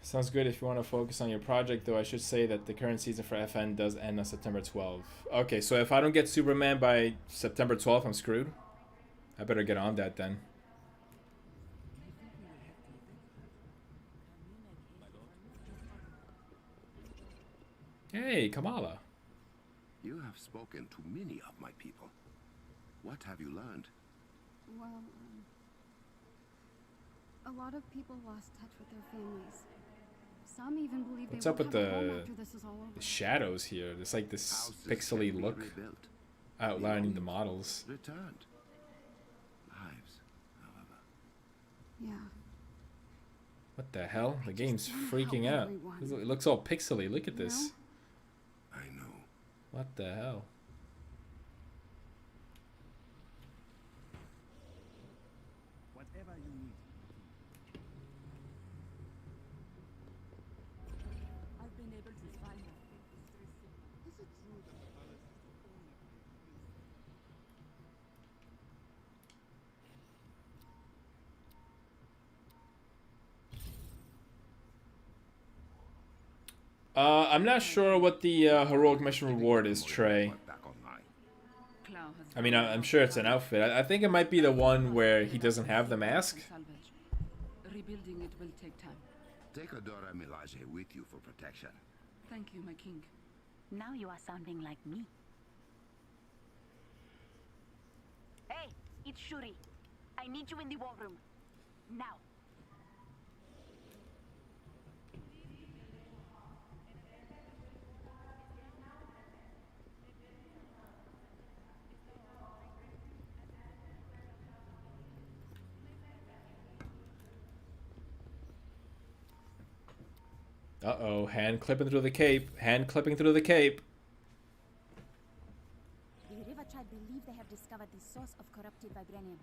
Sounds good. If you want to focus on your project, though, I should say that the current season for FN does end on September 12th. Okay, so if I don't get Superman by September 12th, I'm screwed. I better get on that then. Hey, Kamala. You have spoken to many of my people. What have you learned? Well, a lot of people lost touch with their families. Some even believe What's they up won't with have a home the after this is all over. shadows here? There's like this pixely look outlining the models. Returned. Lives, however. Yeah. What the hell? The game's freaking out. It looks all pixely. Look at this. I know. What the hell? Whatever you need. I've been able to find a Is it true that the palace is the only I'm not sure what the heroic mission reward is, Trey. I mean, I'm sure it's an outfit. I think it might be the one where he doesn't have the mask. Rebuilding it will take time. Take Adora Milaje with you for protection. Thank you, my king. Now you are sounding like me. Hey, it's Shuri. I need you in the war room. Now. Uh-oh, hand clipping through the cape. Hand clipping through the cape. The River Tribe believe they have discovered the source of corrupted vibranium.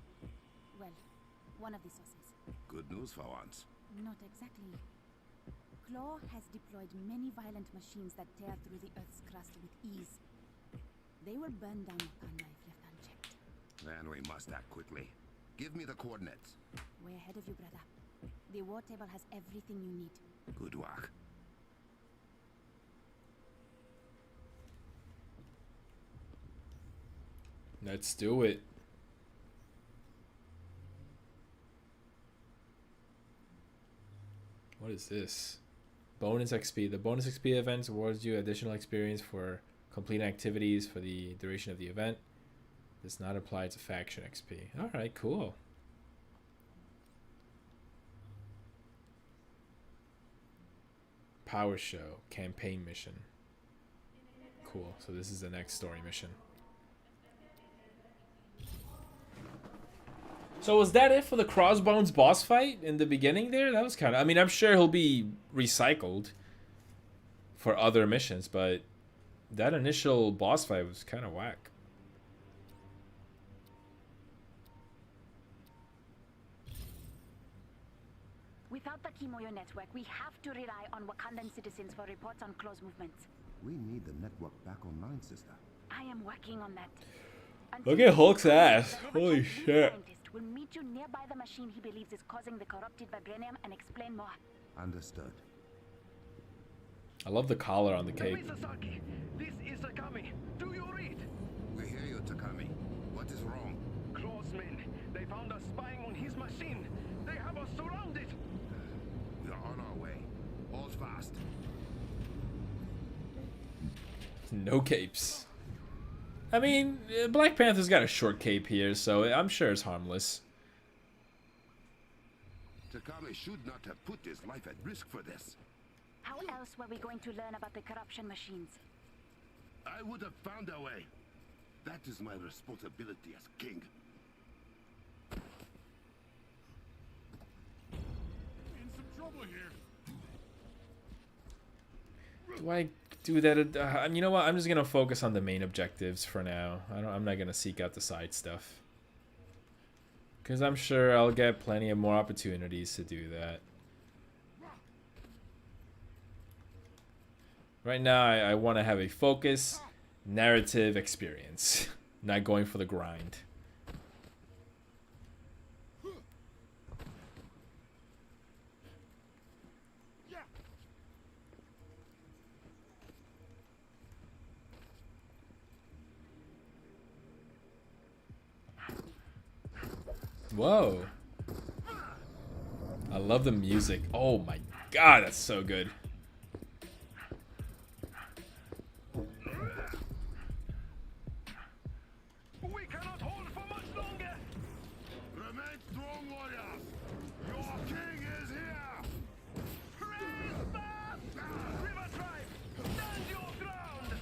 Well, one of the sources. Good news for once. Not exactly. Claw has deployed many violent machines that tear through the Earth's crust with ease. They will burn down Wakanda if left unchecked. Then we must act quickly. Give me the coordinates. Way ahead of you, brother. The war table has everything you need. Good work. Let's do it. What is this? Bonus XP. The bonus XP events awards you additional experience for completing activities for the duration of the event. Does not apply to faction XP. Alright, cool. Power Show. Campaign mission. Cool. So this is the next story mission. So was that it for the Crossbones boss fight in the beginning there? That was kind of... I mean, I'm sure he'll be recycled for other missions, but that initial boss fight was kind of whack. Without the Kimoyo network, we have to rely on Wakandan citizens for reports on close movements. We need the network back online, sister. I am working on that. Look at Hulk's ass. Holy shit. We'll meet you nearby the machine he believes is causing the corrupted vibranium and explain more. Understood. I love the collar on the cape. Misasaki, this is Takami. Do you read? We hear you, Takami. What is wrong? Claw's men. They found us spying on his machine. They have us surrounded. We are on our way. Hold fast. No capes. I mean, Black Panther's got a short cape here, so I'm sure it's harmless. Takami should not have put his life at risk for this. How else were we going to learn about the corruption machines? I would have found a way. That is my responsibility as king. In some trouble here. Do I do that? You know what? I'm just gonna focus on the main objectives for now. I'm not gonna seek out the side stuff, because I'm sure I'll get plenty of more opportunities to do that. Right now, I want to have a focus, narrative experience, not going for the grind. Whoa. I love the music. Oh my god, that's so good. We cannot hold for much longer. Remain strong, warriors. Your king is here. Praise Bath! River tribe, stand your ground.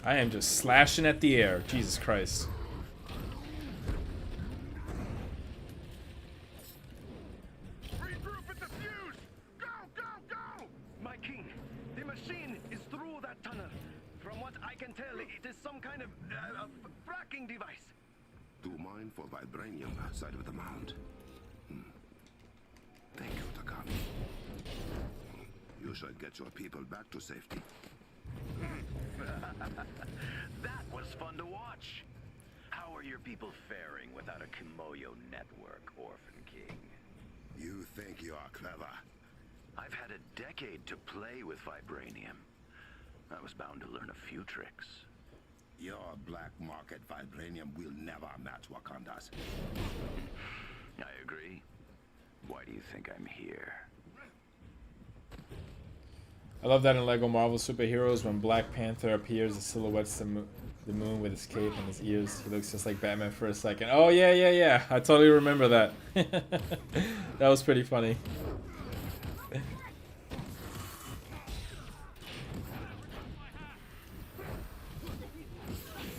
I am just slashing at the air. Jesus Christ. Regroup at the fuse! Go, go, go! My king, the machine is through that tunnel. From what I can tell, it is some kind of fracking device. To mine for vibranium side of the mound. Thank you, Takami. You should get your people back to safety. That was fun to watch. How are your people faring without a Kimoyo network, Orphan King? You think you are clever? I've had a decade to play with vibranium. I was bound to learn a few tricks. Your black market vibranium will never match Wakanda's. I agree. Why do you think I'm here? I love that in LEGO Marvel Superheroes when Black Panther appears, the silhouettes the moon with his cape and his ears. He looks just like Batman for a second. Oh yeah. I totally remember that. That was pretty funny.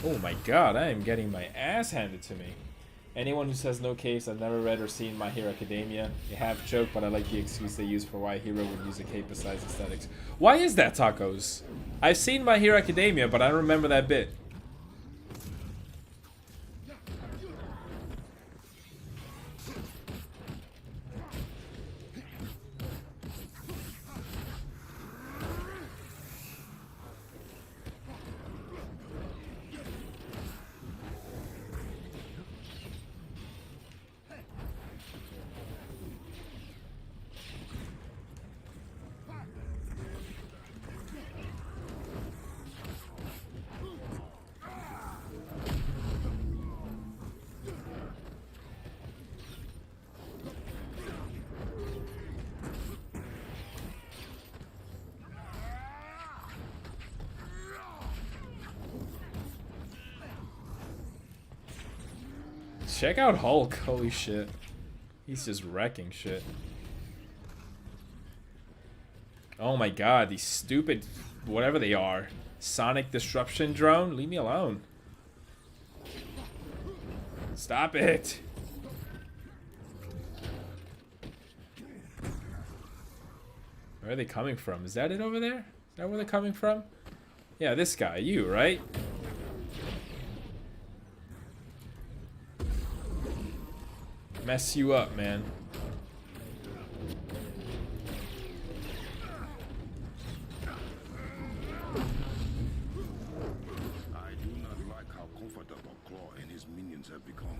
Oh my god, I am getting my ass handed to me. Anyone who says no case, I've never read or seen My Hero Academia. You have joke, but I like the excuse they use for why a hero would use a cape besides aesthetics. Why is that, Tacos? I've seen My Hero Academia, but I don't remember that bit. Check out Hulk. Holy shit. He's just wrecking shit. Oh my god, these stupid, whatever they are. Sonic disruption drone? Leave me alone. Stop it. Where are they coming from? Is that it over there? Is that where they're coming from? Yeah, this guy. You, right? Mess you up, man. I do not like how comfortable Claw and his minions have become.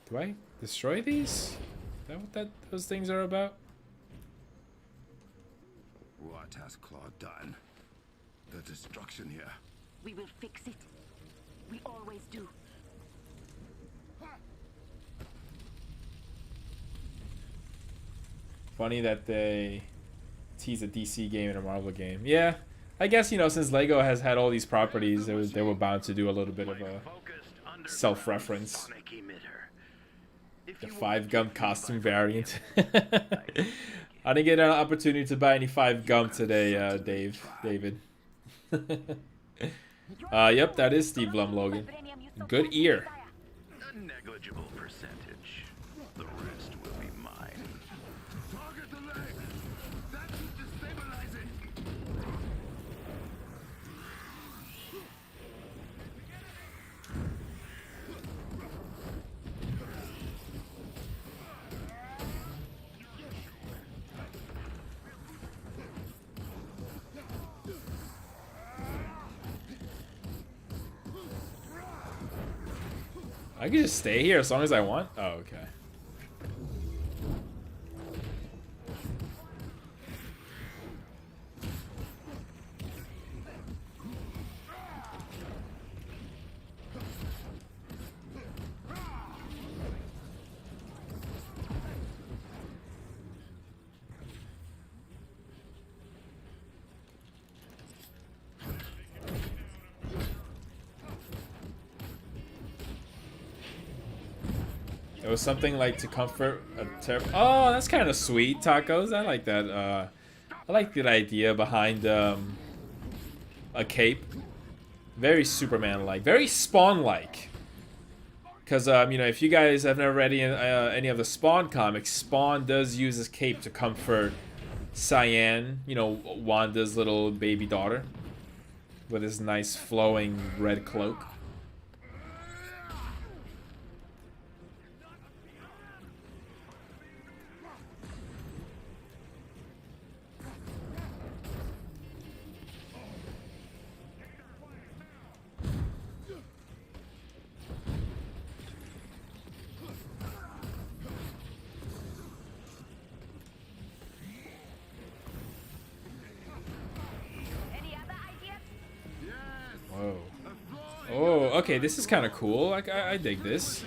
Do I destroy these? Is that what those things are about? What has Claw done? The destruction here. We will fix it. We always do. Funny that they tease a DC game and a Marvel game. Yeah, I guess, you know, since LEGO has had all these properties, they were bound to do a little bit of a self-reference. The 5 gum costume variant. I didn't get an opportunity to buy any 5 gum today, David. Yep, that is Steve Blum, Logan. Good ear. A negligible percentage. The rest will be mine. Target the leg! That should destabilize it! I can just stay here as long as I want? Oh, okay. It was something like to comfort a Oh, that's kind of sweet, Tacos. I like that I like the idea behind a cape. Very Superman-like, very Spawn-like. Because you know, if you guys have never read any of the Spawn comics, Spawn does use his cape to comfort Cyan, you know, Wanda's little baby daughter, with his nice flowing red cloak. Whoa. Oh, okay, this is kind of cool. Like, I dig this.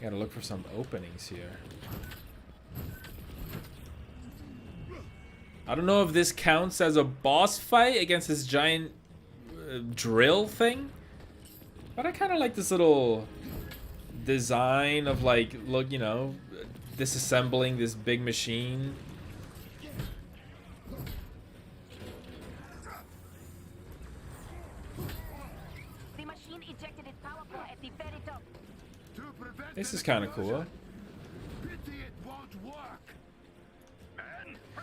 Gotta look for some openings here. I don't know if this counts as a boss fight against this giant drill thing, but I kind of like this little design of, like, look, you know, disassembling this big machine. The machine ejected its power core at the very top. This is kind of cool.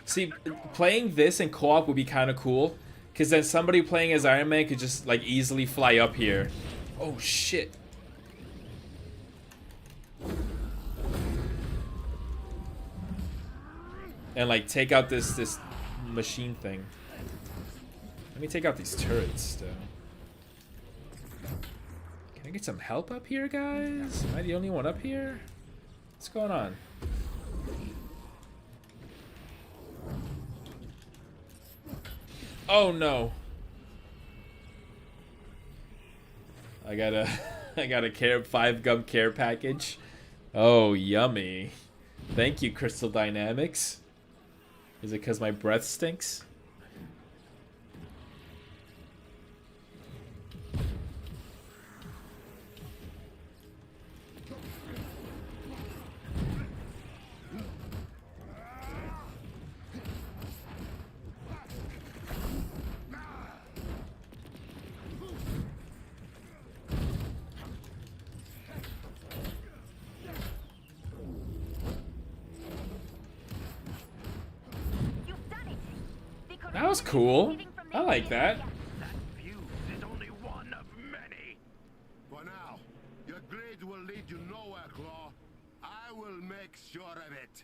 See, playing this in co-op would be kind of cool, because then somebody playing as Iron Man could just, like, easily fly up here. Oh, shit. And, like, take out this machine thing. Let me take out these turrets, though. Can I get some help up here, guys? Am I the only one up here? What's going on? Oh no. I got a 5 gum care package. Oh, yummy. Thank you, Crystal Dynamics. Is it because my breath stinks? That was cool. I like that. For now, your greed will lead you nowhere, Claw. I will make sure of it.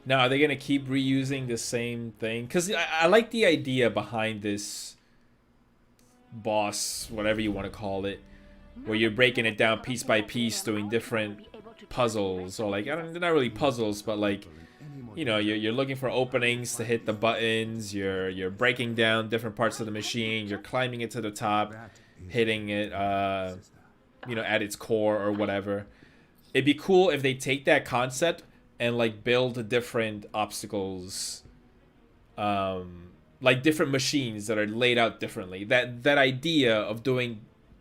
Now, are they gonna keep reusing the same thing? Because I like the idea behind this boss, whatever you want to call it, where you're breaking it down piece by piece, doing different puzzles, or like, I don't, they're not really puzzles, but like, you know, you're looking for openings to hit the buttons. You're breaking down different parts of the machine. You're climbing it to the top, hitting it, you know, at its core or whatever. It'd be cool if they take that concept and like build different obstacles, like different machines that are laid out differently. That idea of doing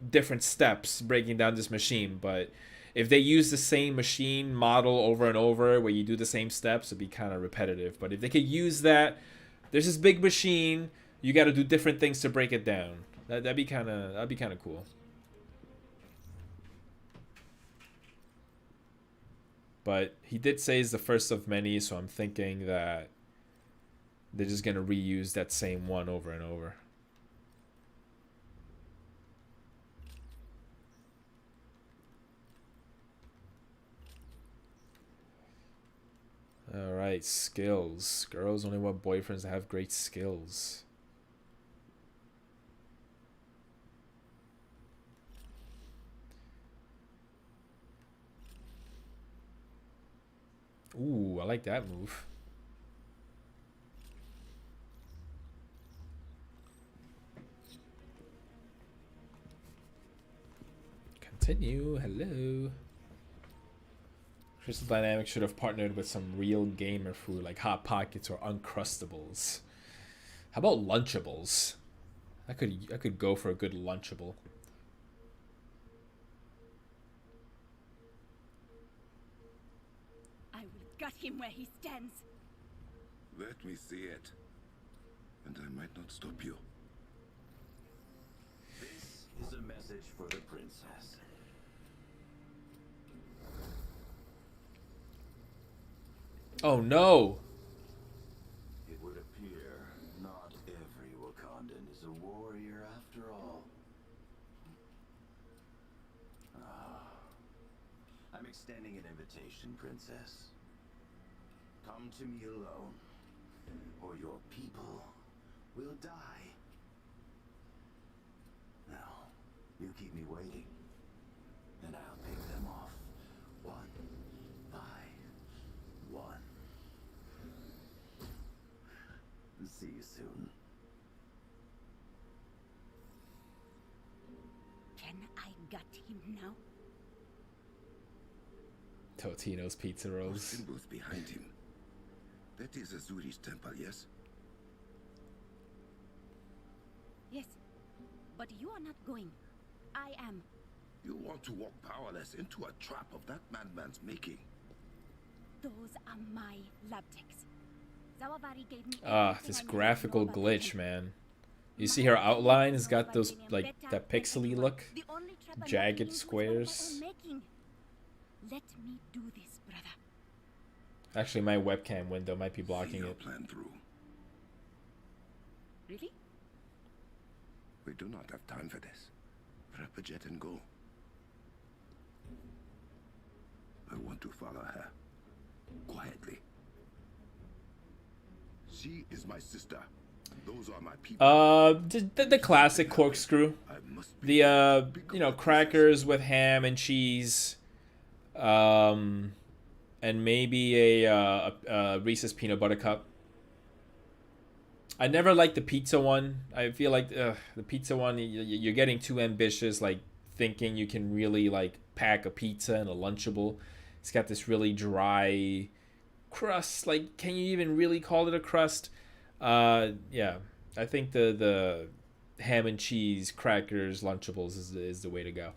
different steps, breaking down this machine, but if they use the same machine model over and over, where you do the same steps, it'd be kind of repetitive. But if they could use that, there's this big machine, you got to do different things to break it down. That'd be kind of cool. But he did say it's the first of many, so I'm thinking that they're just gonna reuse that same one over and over. Alright, skills. Girls only want boyfriends that have great skills. Ooh, I like that move. Continue. Hello. Crystal Dynamics should have partnered with some real gamer food like Hot Pockets or Uncrustables. How about Lunchables? I could go for a good Lunchable. got him where he stands. Let me see it. And I might not stop you. This is a message for the princess. Oh no! It would appear not every Wakandan is a warrior after all. I'm extending an invitation, princess. Come to me alone, or your people will die. Now, you keep me waiting, and I'll pick them off, one by one. See you soon. Can I get him now? Totino's pizza rolls. Symbols behind him. That is Azuri's temple, yes? Yes, but you are not going. I am. You want to walk powerless into a trap of that madman's making. Those are my lab techs. Zawavari gave me This graphical glitch, man. You see her outline has got those, like, that pixely look. Jagged squares. Let me do this, brother. Actually, my webcam window might be blocking it. Plan through. Really? We do not have time for this. Prep a jet and go. I want to follow her. Quietly. She is my sister. Those are my people. The classic corkscrew. The you know, crackers with ham and cheese. And maybe a Reese's peanut butter cup. I never liked the pizza one. I feel like the pizza one, you're getting too ambitious, like thinking you can really like pack a pizza in a Lunchable. It's got this really dry crust. Like, can you even really call it a crust? Yeah, I think the ham and cheese crackers Lunchables is the way to go.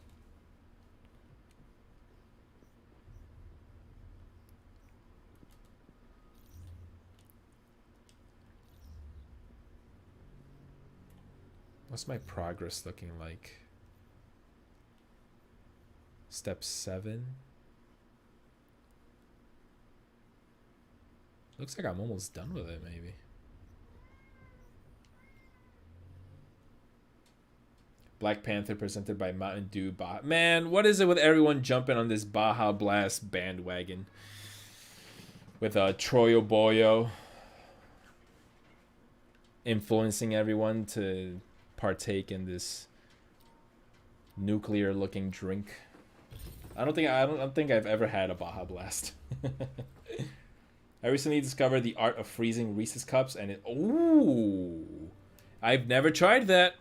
What's my progress looking like? Step 7. Looks like I'm almost done with it, maybe. Black Panther presented by Mountain Dew. Man, what is it with everyone jumping on this Baja Blast bandwagon? With Troyo Boyo influencing everyone to partake in this nuclear-looking drink. I don't think I've ever had a Baja Blast. I recently discovered the art of freezing Reese's cups, and ooh, I've never tried that.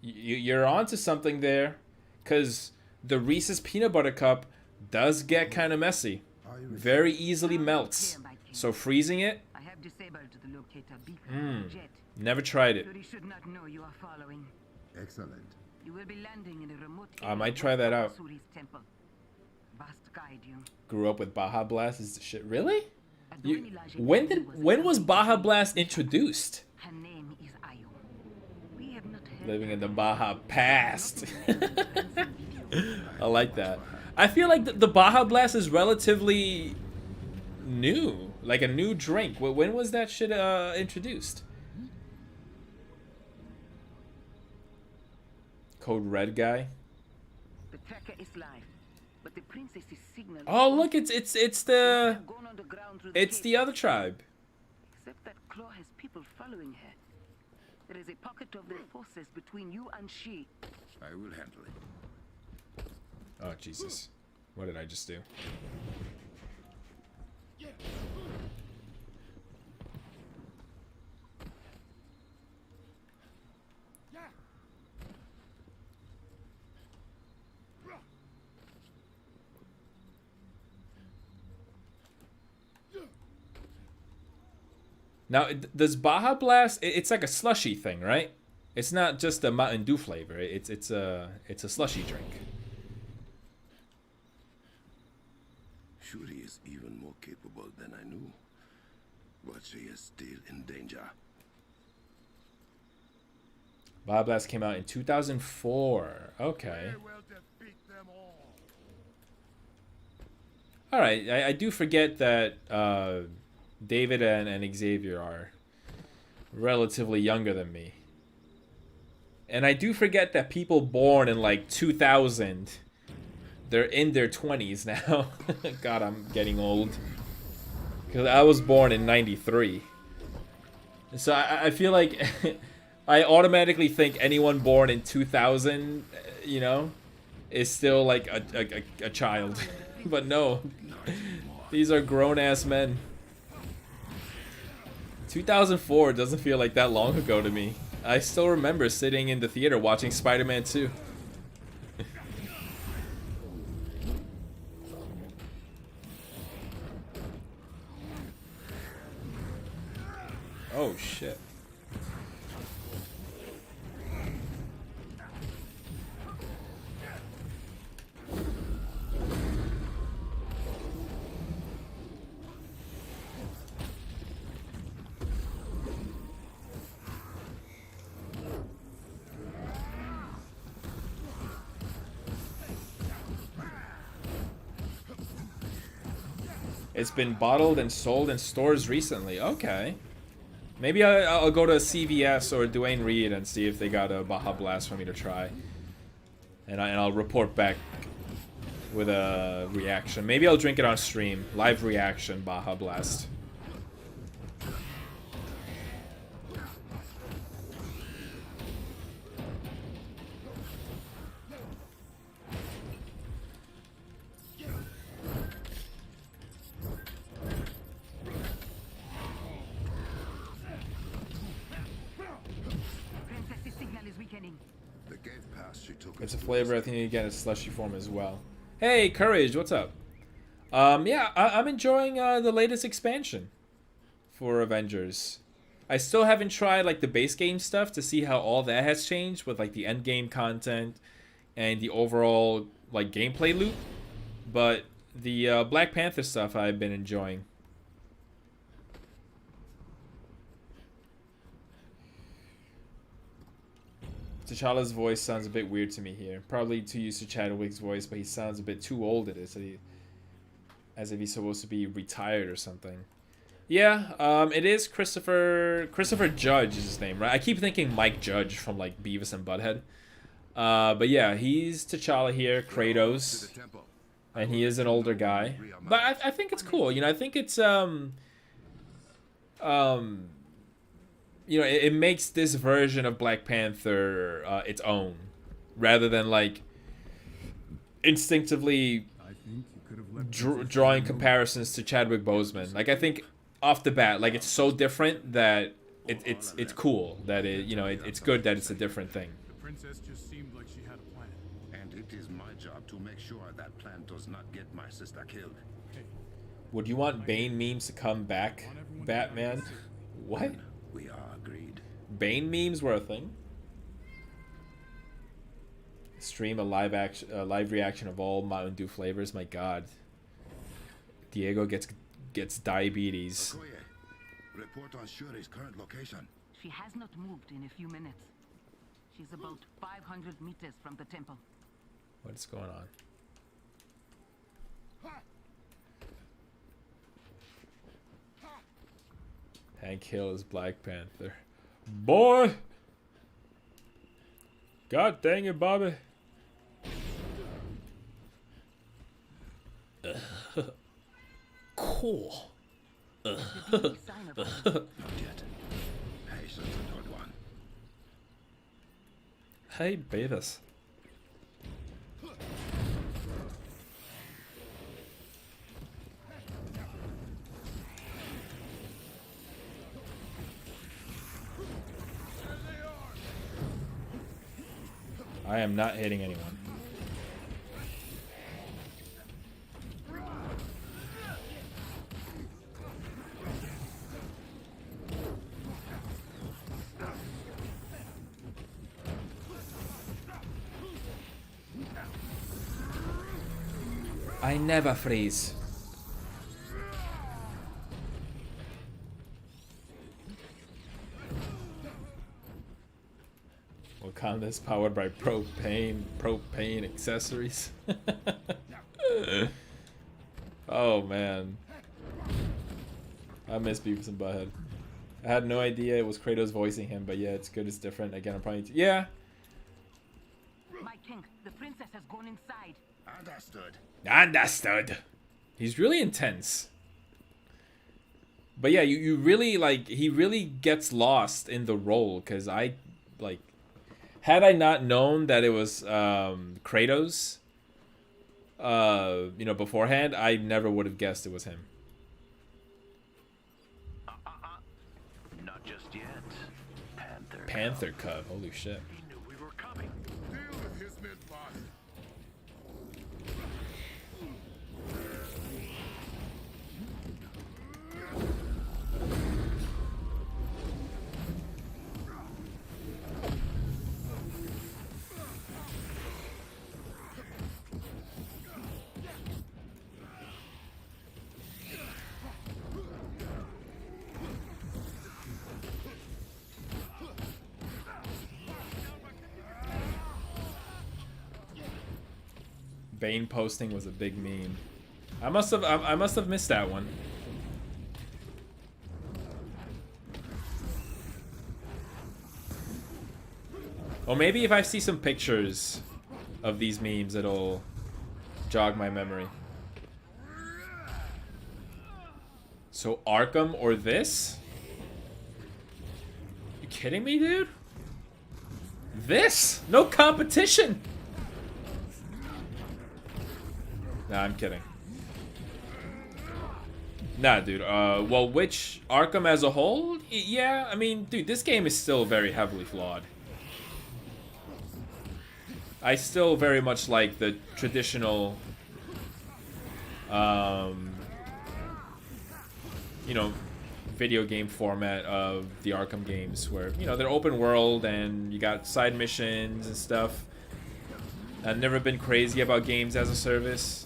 You're onto something there, because the Reese's peanut butter cup does get kind of messy. Very easily melts. So freezing it, never tried it. Excellent. You will be landing in a remote I might try that out. temple. Vast guide you. Grew up with Baja Blast. Is the shit really? When was Baja Blast introduced? Her name is Ayo. We have not heard Living in the Baja past. I like that. I feel like the Baja Blast is relatively new, like a new drink. When was that shit introduced? Code Red guy. the tracker is live, but the princess's signal. Oh look, it's the other tribe. Except that Claw has people following her. There is a pocket of their forces between you and she. I will handle it. Oh Jesus, what did I just do? Now, does Baja Blast? It's like a slushy thing, right? It's not just a Mountain Dew flavor. It's a slushy drink. Shuri is even more capable than I knew. But she is still in danger. Bioblast came out in 2004. Okay. Alright, I do forget that David and Xavier are relatively younger than me. And I do forget that people born in like 2000, they're in their 20s now. God, I'm getting old. Because I was born in 93. So I feel like I automatically think anyone born in 2000, you know, is still like a child. But no, these are grown-ass men. 2004 doesn't feel like that long ago to me. I still remember sitting in the theater watching Spider-Man 2. Oh shit. It's been bottled and sold in stores recently. Okay. Maybe I'll go to CVS or Duane Reade and see if they got a Baja Blast for me to try. And I'll report back with a reaction. Maybe I'll drink it on stream. Live reaction Baja Blast. It's a flavor I think you get in slushy form as well. Hey, Courage, what's up? Yeah, I'm enjoying the latest expansion for Avengers. I still haven't tried like the base game stuff to see how all that has changed with like the end game content and the overall like gameplay loop. But the Black Panther stuff I've been enjoying. T'Challa's voice sounds a bit weird to me here. Probably too used to Chadwick's voice, but he sounds a bit too old at it, as if he's supposed to be retired or something. Yeah, it is Christopher Judge is his name, right? I keep thinking Mike Judge from like Beavis and Butthead. But yeah, he's T'Challa here, Kratos, and he is an older guy. But I think it's cool. You know, I think it's you know, it makes this version of Black Panther its own, rather than like instinctively drawing comparisons to Chadwick Boseman. Like I think off the bat, like it's so different that it's cool that it's good that it's a different thing. The princess just seemed like she had a plan. And it is my job to make sure that plan does not get my sister killed. Would you want Bane memes to come back, Batman? What? We are agreed. Bane memes were a thing. Stream a live reaction of all Mountain Dew flavors. My God, Diego gets diabetes. Okoye, report on Shuri's current location. She has not moved in a few minutes. She's about 500 meters from the temple. What's going on? Hank Hill is Black Panther. Boy! God dang it, Bobby. Cool. Not yet. Patience, Lord One. Hey, Beavis. I am not hitting anyone. I never freeze. Wakanda is powered by propane accessories. Oh man, I miss Beavis and Butthead. I had no idea it was Kratos voicing him, but yeah, it's good. It's different. Again, I'm probably yeah. My king, the princess has gone inside. Understood. He's really intense. But yeah, you really like he really gets lost in the role because I like had I not known that it was Kratos you know, beforehand, I never would have guessed it was him. Not just yet. Panther Cub, holy shit. He knew we were coming. Deal with his mid-boss. Bane posting was a big meme. I must have missed that one. Or maybe if I see some pictures of these memes, it'll jog my memory. So Arkham or this? You kidding me, dude? This? No competition! Nah, I'm kidding. Nah, dude. Well, which Arkham as a whole? Yeah, I mean, dude, this game is still very heavily flawed. I still very much like the traditional, you know, video game format of the Arkham games, where you know they're open world and you got side missions and stuff. I've never been crazy about games as a service.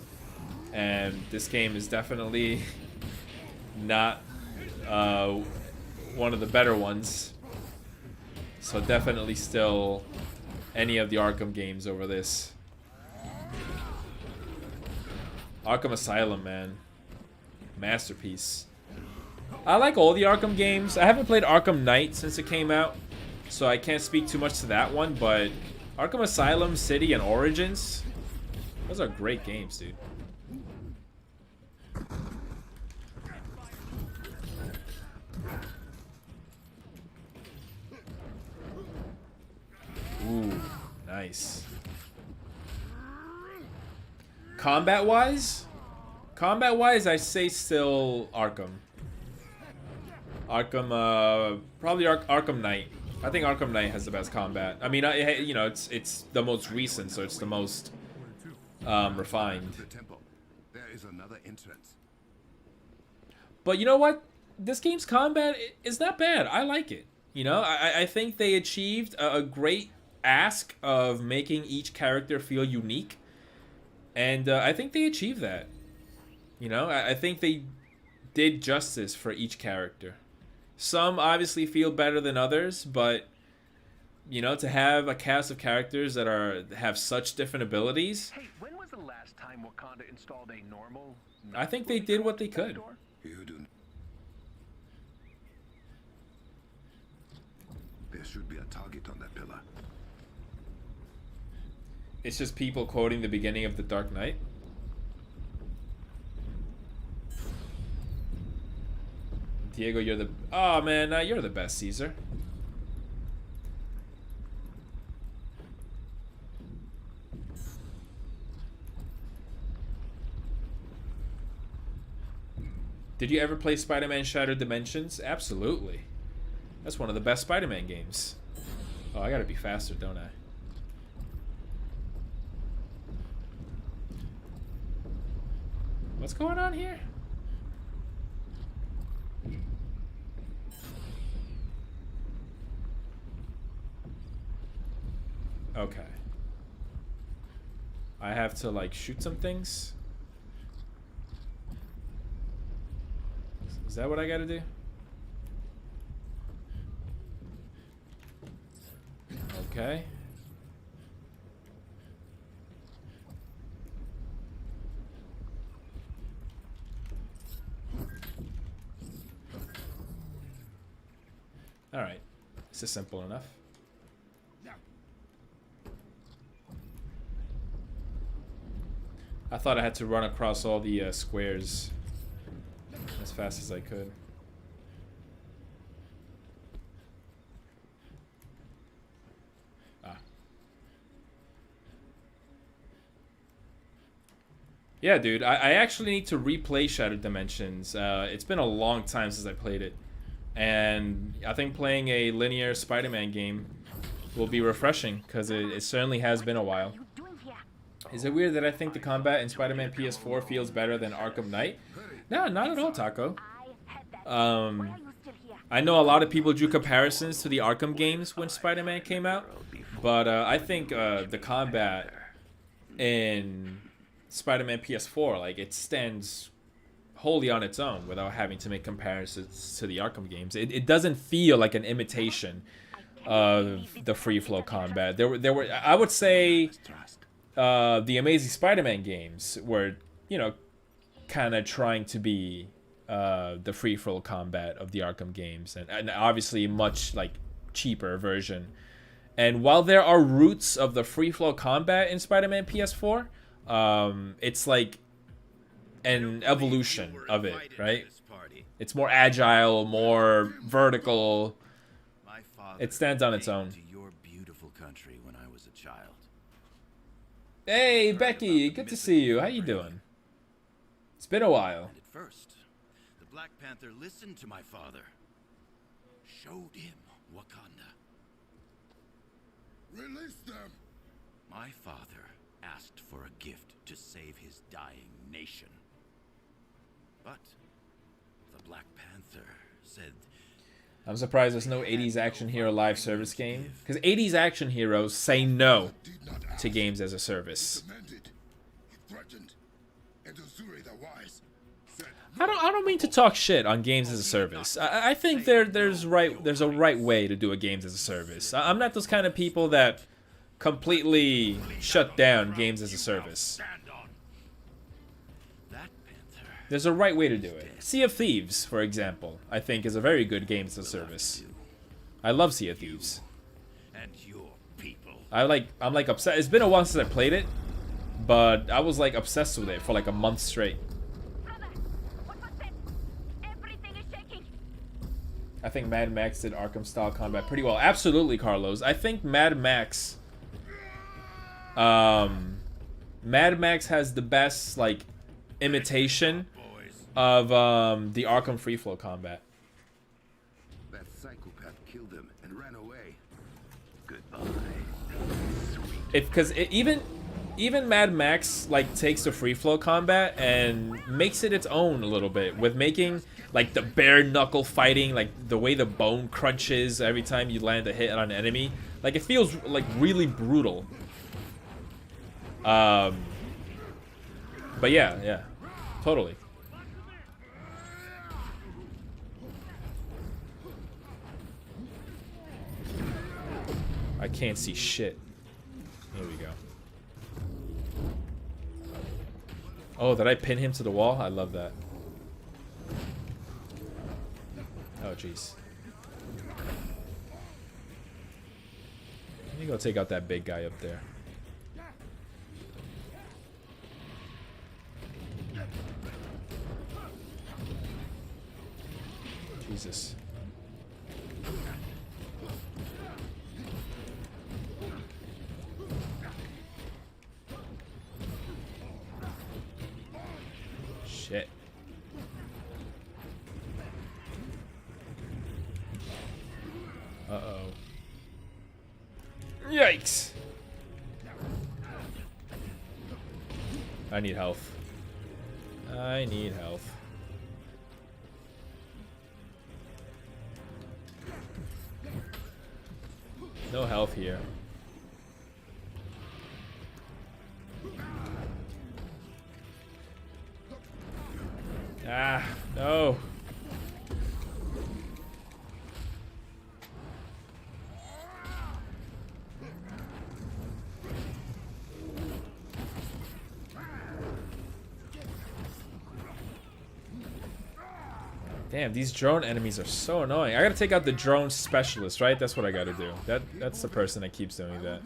And this game is definitely not one of the better ones. So definitely still any of the Arkham games over this. Arkham Asylum, man. Masterpiece. I like all the Arkham games. I haven't played Arkham Knight since it came out, so I can't speak too much to that one, but Arkham Asylum, City, and Origins, those are great games, dude. Ooh, nice. Combat-wise, I say still Arkham. Probably Arkham Knight. I think Arkham Knight has the best combat. I mean, you know, it's the most recent, so it's the most refined. There is another entrance. But you know what? This game's combat is not bad. I like it. You know, I think they achieved a great ask of making each character feel unique. And I think they achieved that. You know, I think they did justice for each character. Some obviously feel better than others, but you know, to have a cast of characters that have such different abilities. Hey, when was the last time Wakanda installed a normal? I think they did what they could. You do. There should be a target on that pillar. It's just people quoting the beginning of The Dark Knight. Diego, you're the... Oh, man, you're the best, Caesar. Did you ever play Spider-Man Shattered Dimensions? Absolutely. That's one of the best Spider-Man games. Oh, I gotta be faster, don't I? What's going on here? Okay. I have to, like, shoot some things? Is that what I gotta do? Okay. All right. This is simple enough. I thought I had to run across all the squares as fast as I could. Ah. Yeah, dude, I actually need to replay Shattered Dimensions. It's been a long time since I played it. And I think playing a linear Spider-Man game will be refreshing, because it certainly has been a while. Is it weird that I think the combat in Spider-Man PS4 feels better than Arkham Knight? No, not at all, Taco. I know a lot of people drew comparisons to the Arkham games when Spider-Man came out, but I think the combat in Spider-Man PS4, like, it stands wholly on its own without having to make comparisons to the Arkham games. It doesn't feel like an imitation of the free flow combat. There were I would say the Amazing Spider-Man games were, you know, kind of trying to be the free flow combat of the Arkham games, and obviously much like cheaper version. And while there are roots of the free flow combat in Spider-Man PS4, it's like an evolution of it, right? It's more agile, more vertical. It stands on its own. To your beautiful country when I was a child. Hey, Becky, good to see you. How you doing? It's been a while. And at first, the Black Panther listened to my father. Showed him Wakanda. Release them! My father asked for a gift to save his dying nation. But the Black Panther said... I'm surprised there's no 80s action hero live service game, because 80s action heroes say no to games as a service. I don't mean to talk shit on games as a service. I think there's a right way to do a games as a service. I'm not those kind of people that completely shut down games as a service. There's a right way to do it. Sea of Thieves, for example, I think is a very good game as a service. I love Sea of Thieves. I'm like obsessed. It's been a while since I played it, but I was like obsessed with it for like a month straight. I think Mad Max did Arkham style combat pretty well. Absolutely, Carlos. I think Mad Max has the best like imitation of the Arkham free flow combat. That psychopath killed him and ran away. Goodbye. Because even Mad Max like takes the free flow combat and makes it its own a little bit, with making like the bare knuckle fighting, like the way the bone crunches every time you land a hit on an enemy. Like it feels like really brutal. But yeah, totally. I can't see shit. Here we go. Oh, did I pin him to the wall? I love that. Oh, jeez. Let me go take out that big guy up there. Jesus. Shit. Uh-oh. Yikes! I need health. I need health. No health here. Ah, no. Damn, these drone enemies are so annoying. I gotta take out the drone specialist, right? That's what I gotta do. That's the person that keeps doing that.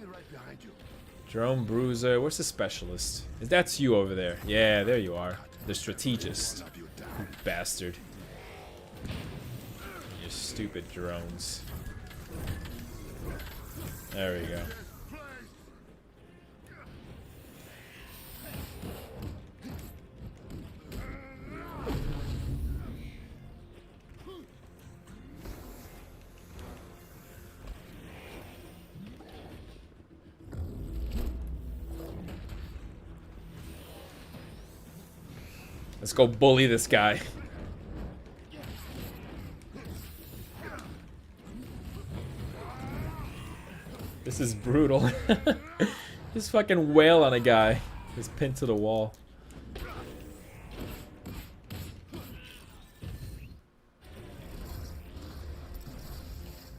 Drone bruiser. Where's the specialist? That's you over there. Yeah, there you are. The strategist. You bastard. You stupid drones. There we go. Let's go bully this guy. This is brutal. Just fucking wail on a guy. Just pinned to the wall.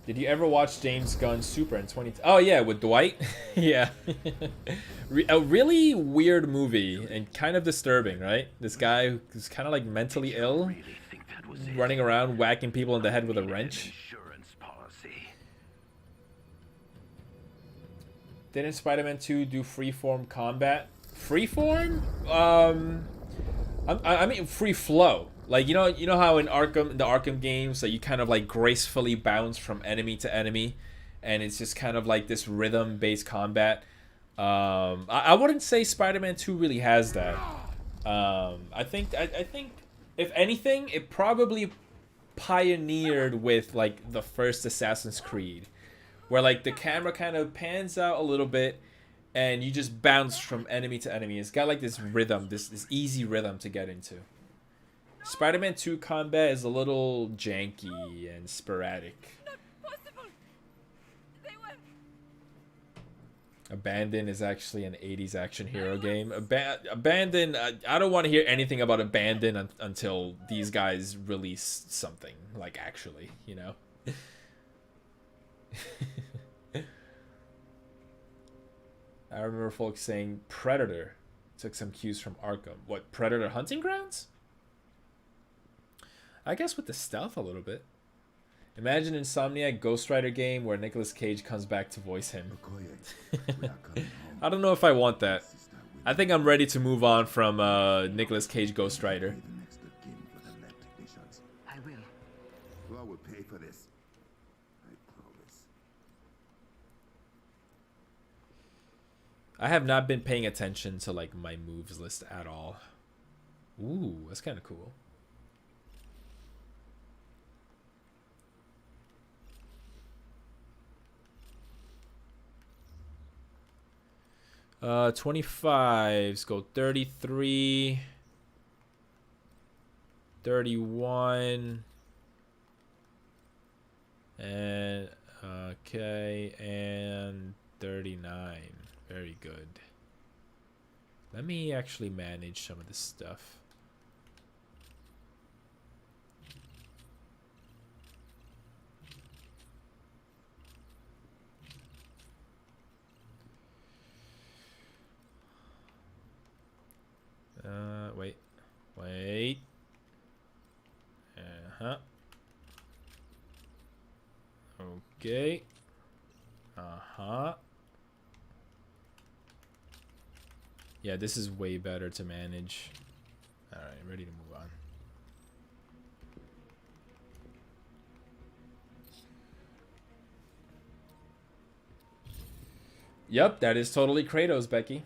Did you ever watch James Gunn's Super in 20? Oh yeah, with Dwight. Yeah. A really weird movie and kind of disturbing, right? This guy who's kind of like mentally ill, running around whacking people in the head with a wrench. Didn't Spider-Man 2 do freeform combat? Freeform? I mean free flow. Like you know how in Arkham, the Arkham games, that you kind of like gracefully bounce from enemy to enemy, and it's just kind of like this rhythm-based combat. I wouldn't say Spider-Man 2 really has that. I think if anything, it probably pioneered with like the first Assassin's Creed, where like the camera kind of pans out a little bit, and you just bounce from enemy to enemy. It's got like this rhythm, this easy rhythm to get into. Spider-Man 2 combat is a little janky and sporadic. Abandon is actually an 80s action hero game. Abandon, I don't want to hear anything about Abandon until these guys release something, like actually, you know? I remember folks saying Predator took some cues from Arkham. What, Predator Hunting Grounds? I guess with the stealth a little bit. Imagine Insomniac Ghost Rider game where Nicolas Cage comes back to voice him. I don't know if I want that. I think I'm ready to move on from Nicolas Cage Ghost Rider. I will. Law will pay for this. I promise. I have not been paying attention to like my moves list at all. Ooh, that's kind of cool. 25s go 33, 31, and okay, and 39. Very good. Let me actually manage some of this stuff. Wait. Uh-huh. Okay. Uh-huh. Yeah, this is way better to manage. Alright, ready to move on. Yep, that is totally Kratos, Becky.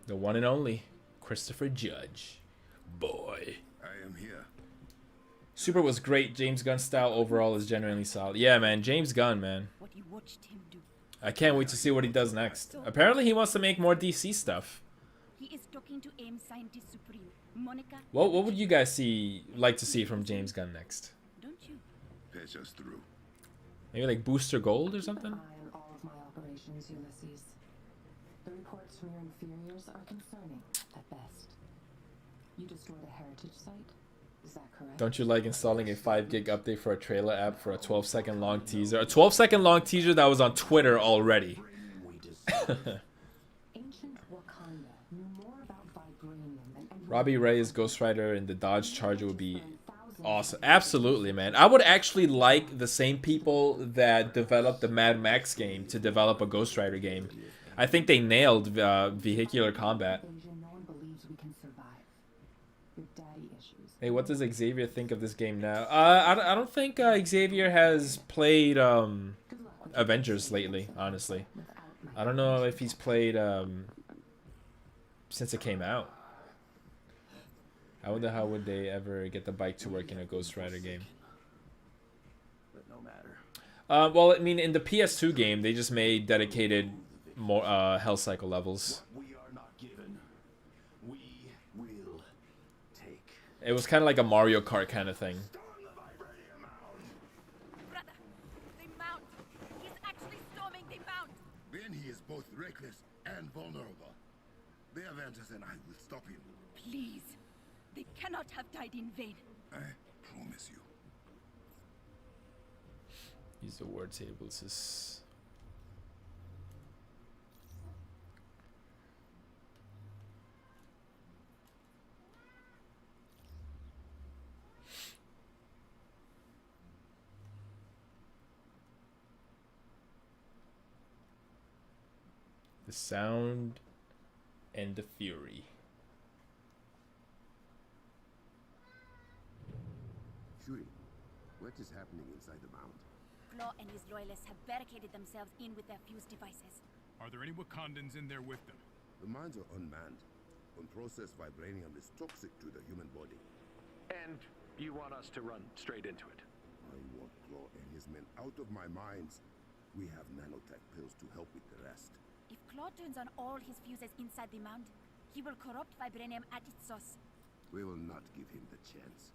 The one and only Christopher Judge. Boy. I am here. Super was great. James Gunn style overall is genuinely solid. Yeah, man. James Gunn, man. What you watched him do. I can't wait to see what he does next. Apparently he wants to make more DC stuff. He is talking to AIM Scientist Supreme, Monica. What would you guys like to see from James Gunn next? Don't you? Patch us through. Maybe like Booster Gold or something? Keep an eye on all of my operations, Ulysses. The reports from your inferiors are concerning, at best. You destroyed a heritage site? Is that correct? Don't you like installing a 5 gig update for a trailer app for a 12-second long teaser? A 12-second long teaser that was on Twitter already. Ancient Wakanda knew more about vibranium than Robbie Reyes Ghost Rider in the Dodge Charger would be awesome. Absolutely, man. I would actually like the same people that developed the Mad Max game to develop a Ghost Rider game. I think they nailed vehicular combat. Hey, what does Xavier think of this game now? I don't think Xavier has played Avengers lately, honestly. I don't know if he's played since it came out. I wonder how would they ever get the bike to work in a Ghost Rider game. But no matter. Well, I mean, in the PS2 game, they just made dedicated more Hell Cycle levels. It was kind of like a Mario Kart kind of thing. Brother, they mount. He's actually storming the mount. Then he is both reckless and vulnerable. The Avengers and I will stop him. Please. They cannot have died in vain. I promise you. Use the word tables. Is the sound and the fury. Shuri, what is happening inside the mount? Claw and his loyalists have barricaded themselves in with their fuse devices. Are there any Wakandans in there with them? The mines are unmanned. Unprocessed vibranium is toxic to the human body. And you want us to run straight into it? I want Claw and his men out of my mines. We have nanotech pills to help with the rest. If Claw turns on all his fuses inside the mount, he will corrupt vibranium at its source. We will not give him the chance.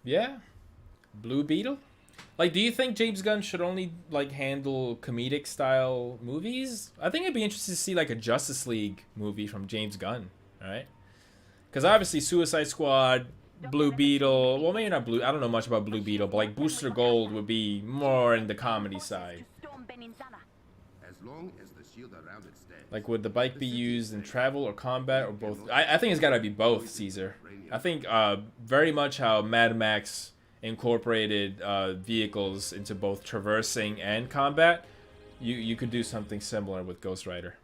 Yeah, Blue Beetle. Like, do you think James Gunn should only like handle comedic style movies? I think I'd be interested to see like a Justice League movie from James Gunn, right? Because obviously Suicide Squad, Blue Beetle. Well, maybe not Blue. I don't know much about Blue Beetle, but like Booster Gold would be more in the comedy side. As long as the shield around it stands. Like, would the bike be used in travel or combat or both? I think it's got to be both, Caesar. I think very much how Mad Max incorporated vehicles into both traversing and combat. You could do something similar with Ghost Rider.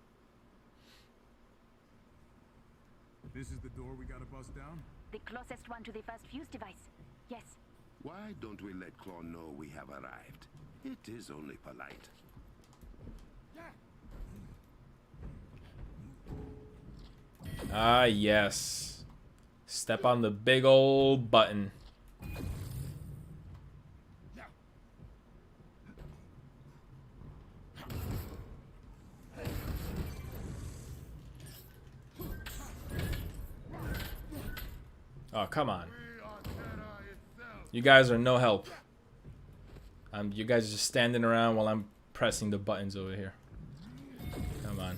This is the door we gotta bust down? The closest one to the first fuse device. Yes. Why don't we let Claw know we have arrived? It is only polite. Ah, yes. Step on the big old button. Oh, come on. You guys are no help. You guys are just standing around while I'm pressing the buttons over here. Come on.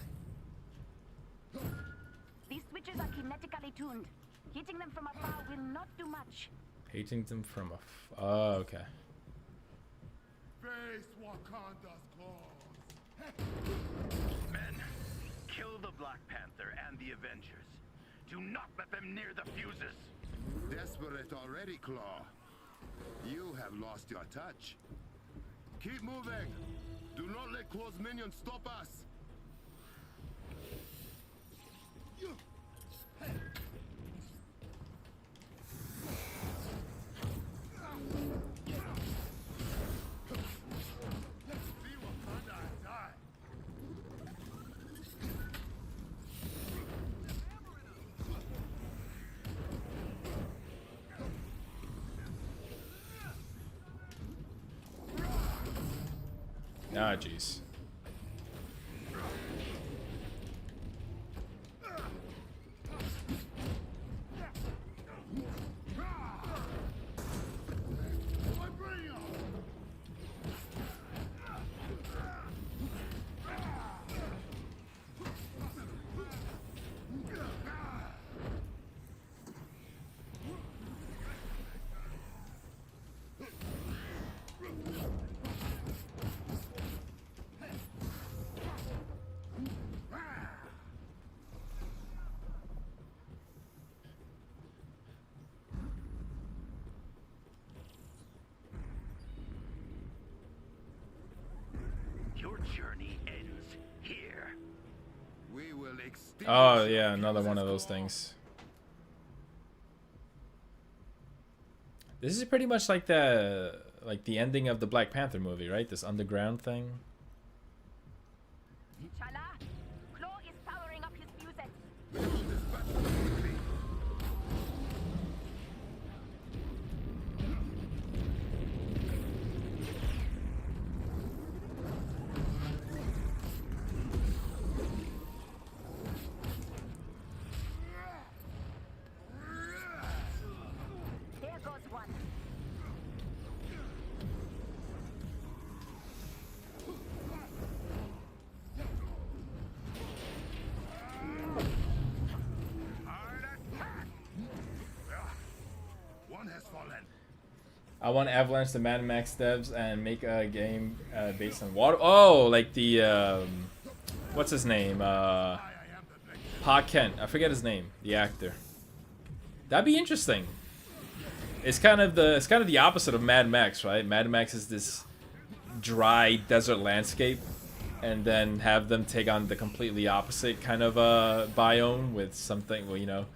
These switches are kinetically tuned. Hitting them from afar will not do much. Hitting them from a... Oh, okay. Face Wakanda's claws. Men, kill the Black Panther and the Avengers. Do not let them near the fuses. Desperate already, Claw. You have lost your touch. Keep moving. Do not let Claw's minions stop us. Ah, jeez. Oh yeah, another one of those things. This is pretty much like the ending of the Black Panther movie, right? This underground thing. Shala, Claw is powering up his fuses. There goes one. One has fallen. I want Avalanche the Mad Max devs and make a game based on water. Oh, like the what's his name? Pa Kent. I forget his name. The actor. That'd be interesting. It's kind of the opposite of Mad Max, right? Mad Max is this dry desert landscape, and then have them take on the completely opposite kind of biome with something, well, you know,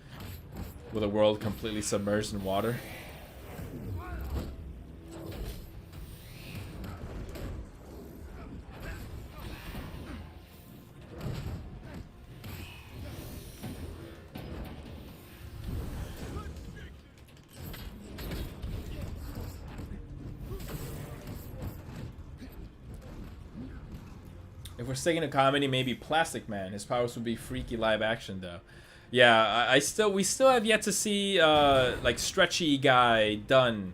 with a world completely submerged in water. If we're sticking to comedy, maybe Plastic Man. His powers would be freaky live action, though. Yeah, we still have yet to see like stretchy guy done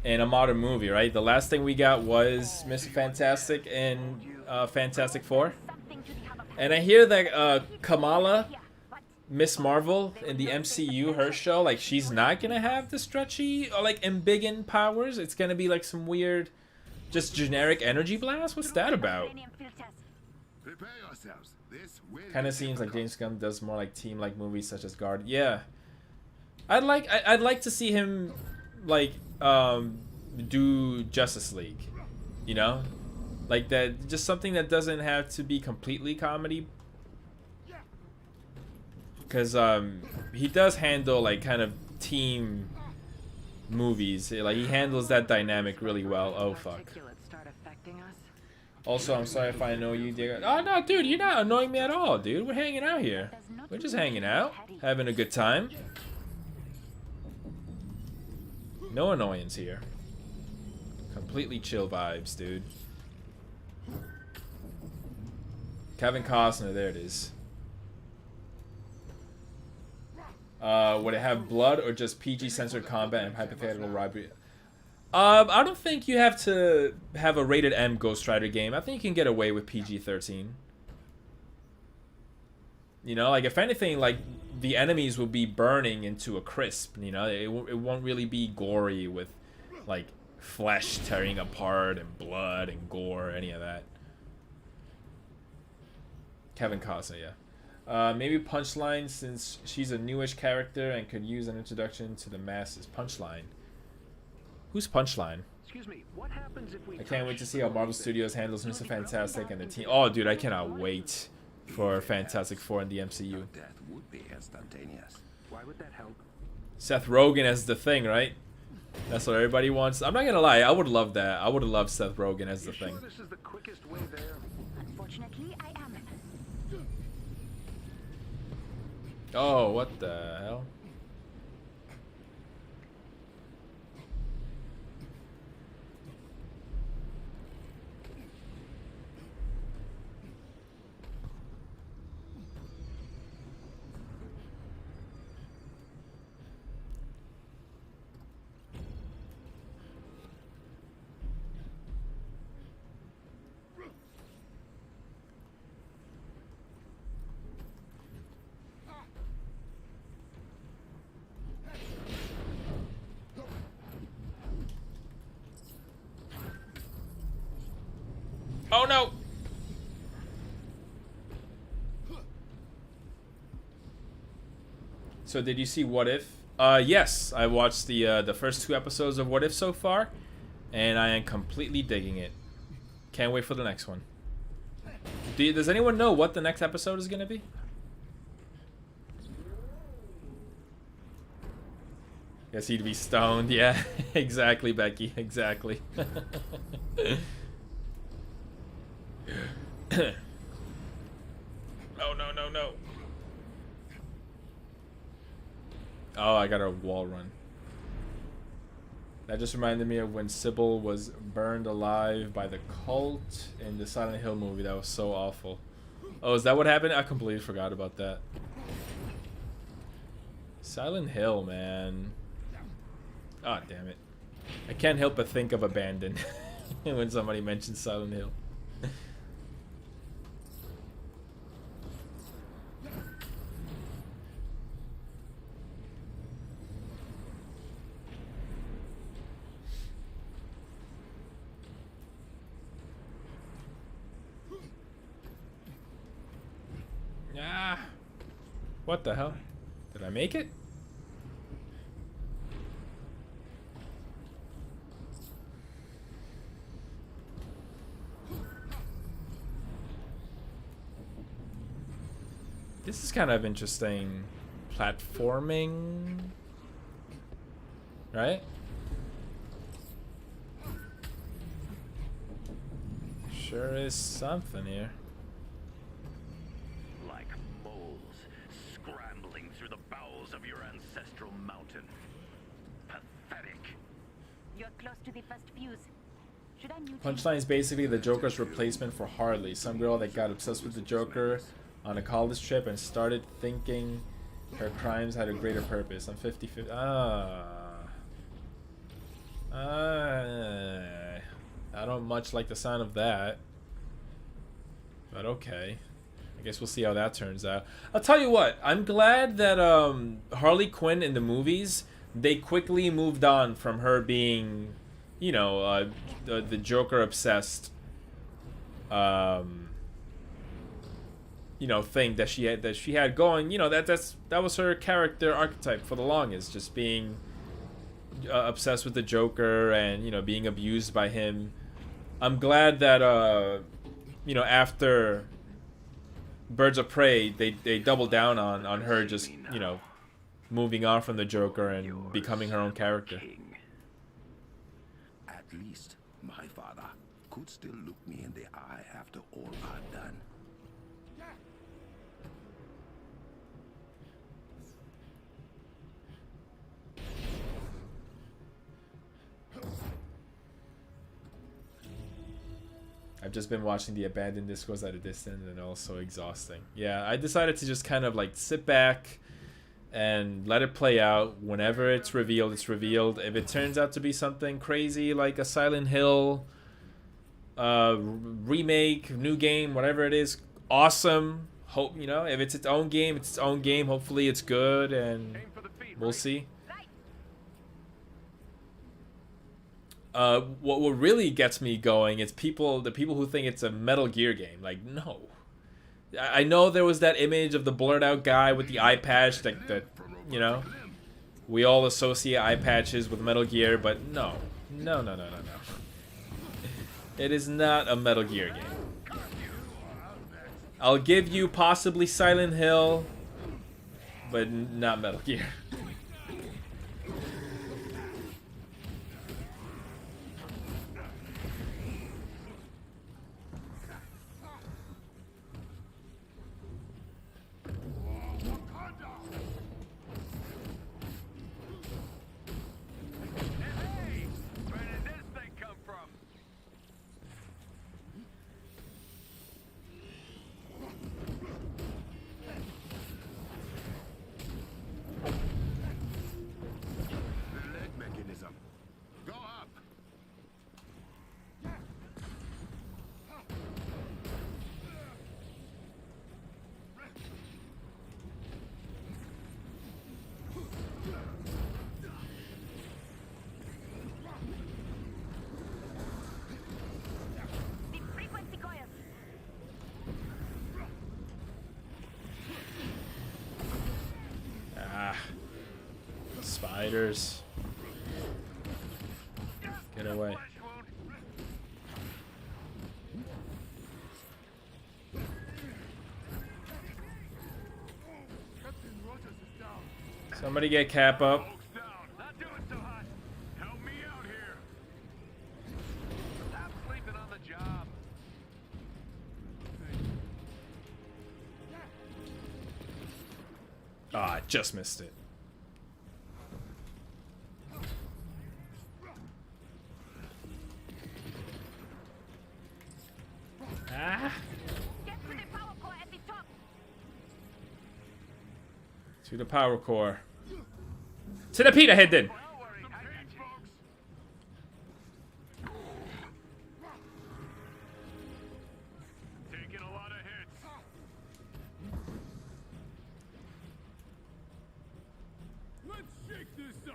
in a modern movie, right? The last thing we got was Mr. Fantastic in Fantastic Four, and I hear that Kamala, Miss Marvel in the MCU, her show, like she's not gonna have the stretchy or like embiggen powers. It's gonna be like some weird, just generic energy blast. What's that about? Kind of seems like James Gunn does more like team-like movies such as Guard. Yeah, I'd like to see him like do Justice League, you know, like that, just something that doesn't have to be completely comedy, because he does handle like kind of team movies. Like he handles that dynamic really well. Oh fuck. Also, I'm sorry if I annoy you, dear. Oh, no, dude, you're not annoying me at all, dude. We're hanging out here. We're just hanging out, having a good time. No annoyance here. Completely chill vibes, dude. Kevin Costner, there it is. Would it have blood or just PG censored combat and hypothetical robbery? I don't think you have to have a rated M Ghost Rider game. I think you can get away with PG-13. You know, like if anything, like the enemies will be burning into a crisp. You know, it won't really be gory with like flesh tearing apart and blood and gore, any of that. Kevin Costner, yeah. Maybe Punchline, since she's a newish character and could use an introduction to the masses. Punchline. Who's Punchline? Excuse me, what happens if we I can't wait to see how Marvel Studios handles Mr. Fantastic and the team. Oh, dude, I cannot wait for Fantastic Four in the MCU. That would be instantaneous. Why would that help? Seth Rogen as the Thing, right? That's what everybody wants. I'm not gonna lie, I would love that. I would have loved Seth Rogen as the Thing. Sure this is the quickest way there? Unfortunately, I am. Oh, what the hell? Oh no! So did you see What If? Yes, I watched the first 2 episodes of What If so far, and I am completely digging it. Can't wait for the next one. Does anyone know what the next episode is gonna be? Guess he'd be stoned. Yeah, exactly, Becky. Exactly. No. Oh, I got a wall run. That just reminded me of when Sybil was burned alive by the cult in the Silent Hill movie. That was so awful. Oh, is that what happened? I completely forgot about that. Silent Hill, man. Ah, damn it. I can't help but think of Abandon when somebody mentions Silent Hill. Ah. What the hell? Did I make it? This is kind of interesting. Platforming. Right? Sure is something here. Like moles scrambling through the bowels of your ancestral mountain. Pathetic. You're close to the first fuse. Should I mute Punchline is basically the Joker's replacement for Harley, some girl that got obsessed with the Joker on a college trip and started thinking her crimes had a greater purpose. I'm 50-50. I don't much like the sound of that. But okay. I guess we'll see how that turns out. I'll tell you what, I'm glad that Harley Quinn in the movies, they quickly moved on from her being, you know, the Joker obsessed you know, thing that she had going. You know, that was her character archetype for the longest, just being obsessed with the Joker and, you know, being abused by him. I'm glad that you know, after Birds of Prey, they doubled down on her just, you know, moving on from the Joker and becoming her own character. At least my father could still look me in the eye after all I've done. I've just been watching the abandoned discourse at a distance and also exhausting. Yeah, I decided to just kind of like sit back and let it play out. Whenever it's revealed, it's revealed. If it turns out to be something crazy like a Silent Hill remake, new game, whatever it is, awesome. Hope, you know, if it's its own game, it's its own game. Hopefully it's good, and we'll see. What really gets me going is the people who think it's a Metal Gear game. Like, no. I know there was that image of the blurred out guy with the eye patch that you know, we all associate eye patches with Metal Gear, but no. It is not a Metal Gear game. I'll give you possibly Silent Hill, but not Metal Gear. Spiders. Get away. Somebody get Cap up. Ah, I just missed it. Ah. To the power core. To the pita head then. Taking a lot of hits. Let's shake this up.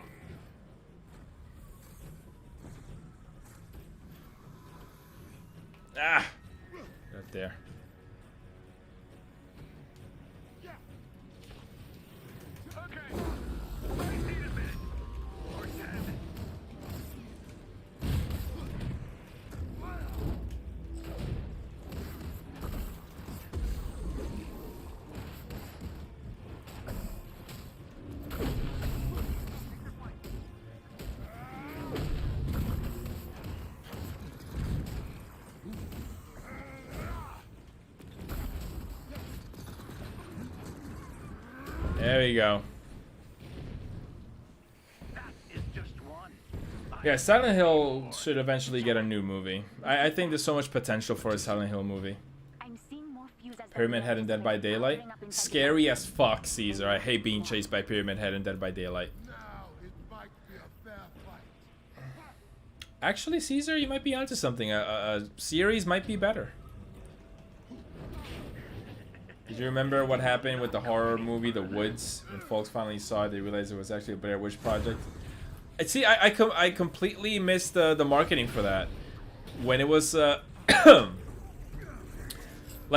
Ah. Right there. There we go. Yeah, Silent Hill should eventually get a new movie. I think there's so much potential for a Silent Hill movie. Pyramid Head and Dead by Daylight? Scary as fuck, Caesar. I hate being chased by Pyramid Head and Dead by Daylight. Actually, Caesar, you might be onto something. A series might be better. Did you remember what happened with the horror movie The Woods? When folks finally saw it, they realized it was actually a Blair Witch Project. See, I completely missed the marketing for that. When it was, like,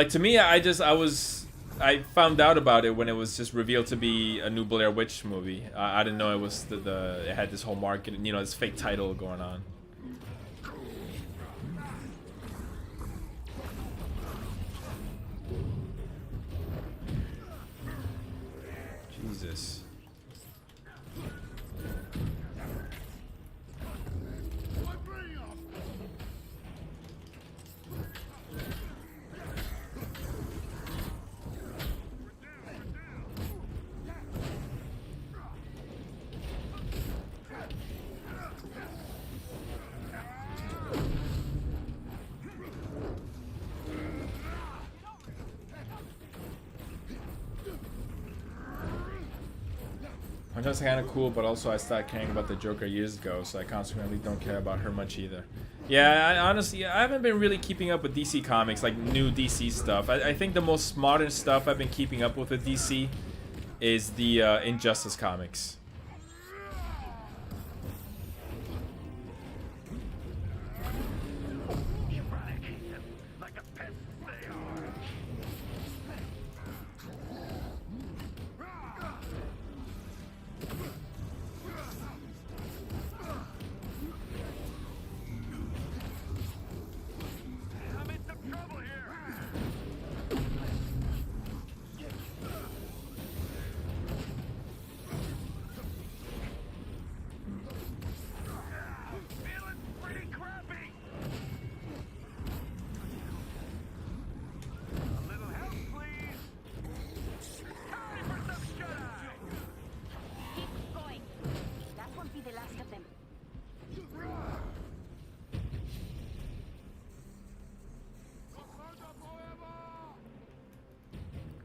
to me, I I found out about it when it was just revealed to be a new Blair Witch movie. I didn't know it was it had this whole marketing, you know, this fake title going on. Jesus. That's kind of cool, but also I started caring about the Joker years ago, so I consequently don't care about her much either. Yeah, honestly, I haven't been really keeping up with DC Comics, like new DC stuff. I think the most modern stuff I've been keeping up with DC is the Injustice comics.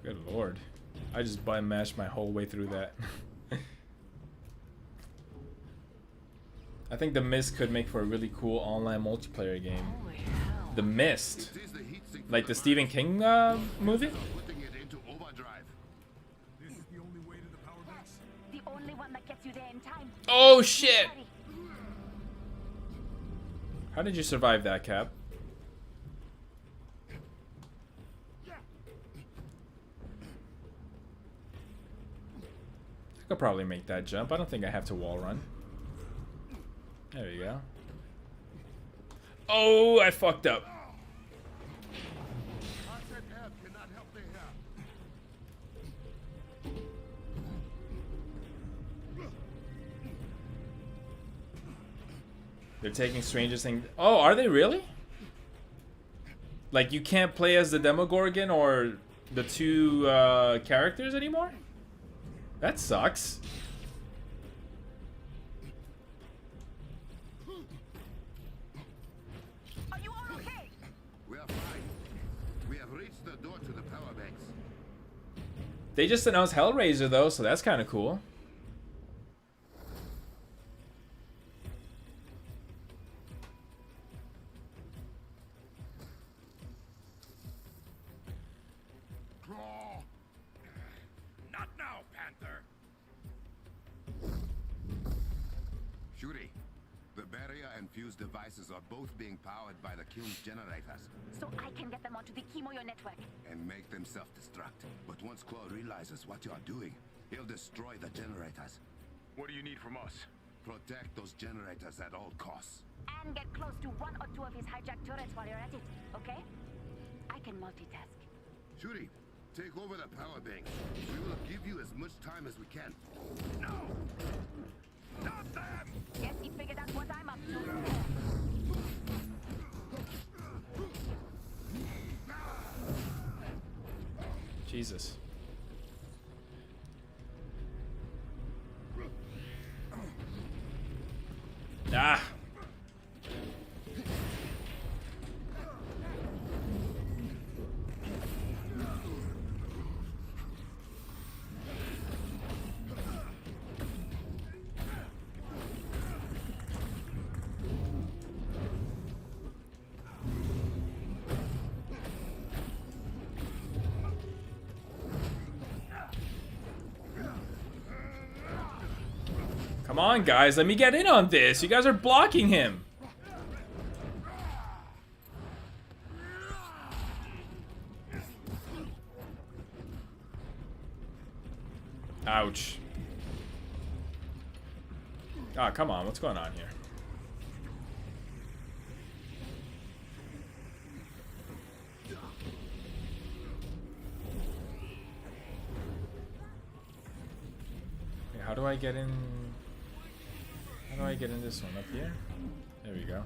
Good lord. I just button mashed my whole way through that. I think The Mist could make for a really cool online multiplayer game. The Mist? Like the Stephen King movie? Oh shit! How did you survive that, Cap? I could probably make that jump. I don't think I have to wall run. There you go. Oh, I fucked up. They're taking Strangest Things. Oh, are they really? Like, you can't play as the Demogorgon or the two characters anymore? That sucks. Are you all okay? We are fine. We have reached the door to the power banks. They just announced Hellraiser though, so that's kind of cool. Claw! Not now, Panther! Shuri, the barrier and fuse devices are both being powered by the kiln's generators. So I can get them onto the Kimoyo network. And make them self-destruct. But once Claw realizes what you are doing, he'll destroy the generators. What do you need from us? Protect those generators at all costs. And get close to one or two of his hijacked turrets while you're at it, okay? I can multitask. Shuri, take over the power bank. We will give you as much time as we can. No! Not them! Guess he figured out what I'm up to. Jesus. Ah! Come on, guys, let me get in on this. You guys are blocking him. Ouch. Ah, come on, what's going on here? Okay, how do I get in? How do I get in this one? Up here? There we go.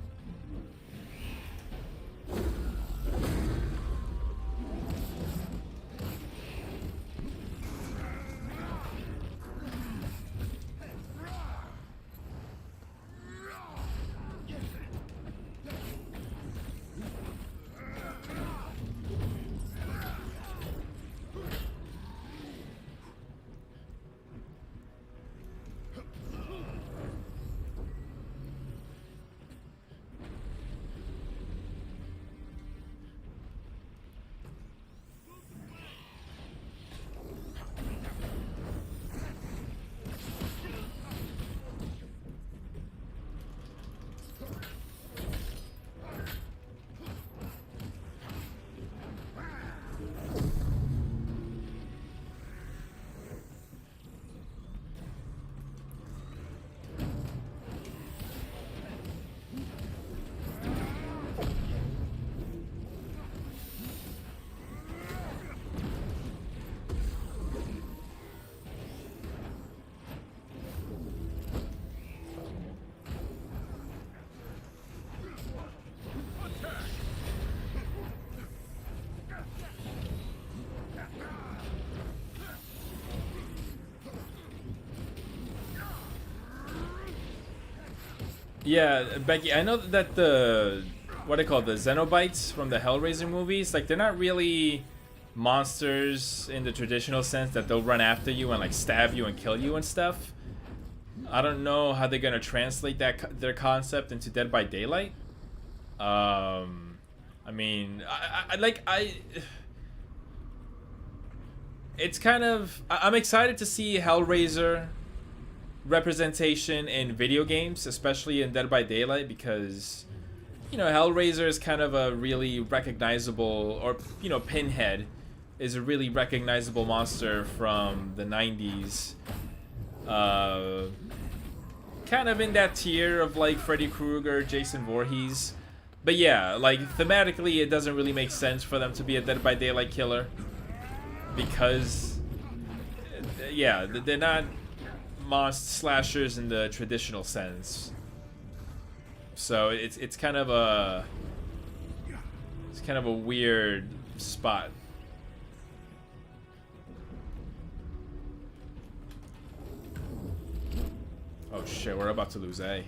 Yeah, Becky, I know that the, what do they call it, the Xenobites from the Hellraiser movies, like, they're not really monsters in the traditional sense that they'll run after you and, like, stab you and kill you and stuff. I don't know how they're gonna translate that their concept into Dead by Daylight. I mean, it's kind of, I'm excited to see Hellraiser representation in video games, especially in Dead by Daylight, because, you know, Hellraiser is kind of a really recognizable, or, you know, Pinhead is a really recognizable monster from the 90s. Kind of in that tier of, like, Freddy Krueger, Jason Voorhees. But yeah, like, thematically it doesn't really make sense for them to be a Dead by Daylight killer, because, yeah, they're not monster slashers in the traditional sense. So it's kind of a weird spot. Oh shit, we're about to lose A.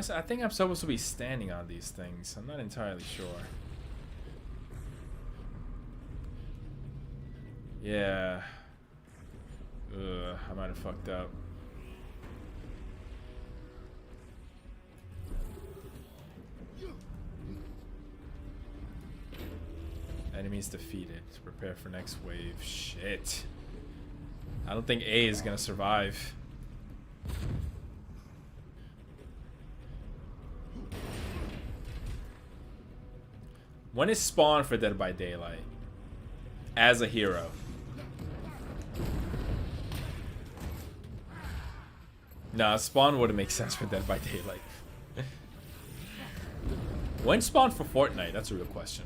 I think I'm supposed to be standing on these things. I'm not entirely sure. Yeah. Ugh, I might have fucked up. Enemies defeated. Prepare for next wave. Shit. I don't think A is gonna survive. When is Spawn for Dead by Daylight? As a hero. Nah, Spawn wouldn't make sense for Dead by Daylight. When Spawn for Fortnite? That's a real question.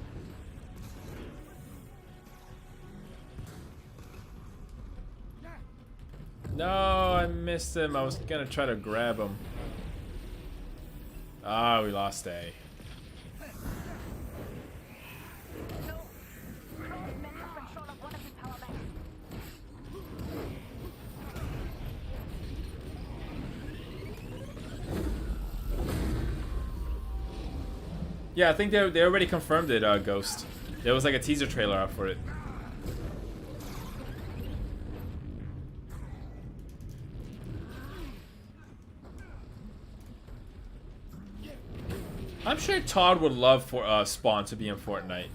No, I missed him. I was gonna try to grab him. Ah, we lost A. Yeah, I think they already confirmed it, Ghost. There was like a teaser trailer out for it. I'm sure Todd would love for Spawn to be in Fortnite.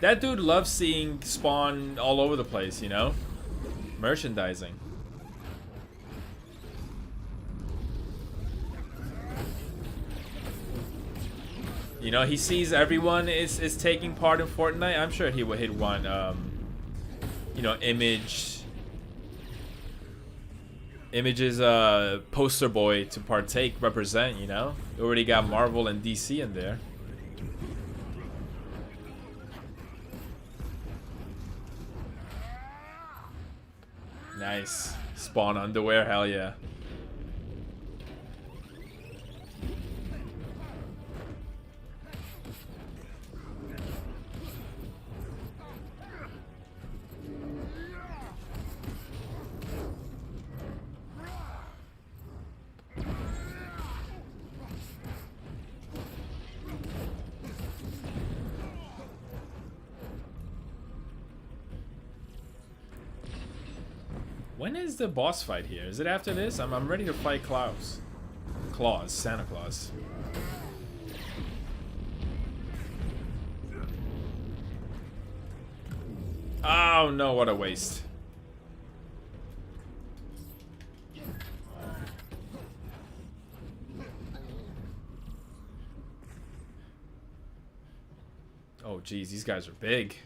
That dude loves seeing Spawn all over the place, you know? Merchandising. You know, he sees everyone is taking part in Fortnite. I'm sure he'd want, you know, Image's poster boy to partake, represent, you know? We already got Marvel and DC in there. Nice. Spawn underwear, hell yeah. When is the boss fight here? Is it after this? I'm ready to fight Klaus. Santa Claus. Oh no, what a waste. Oh geez, these guys are big.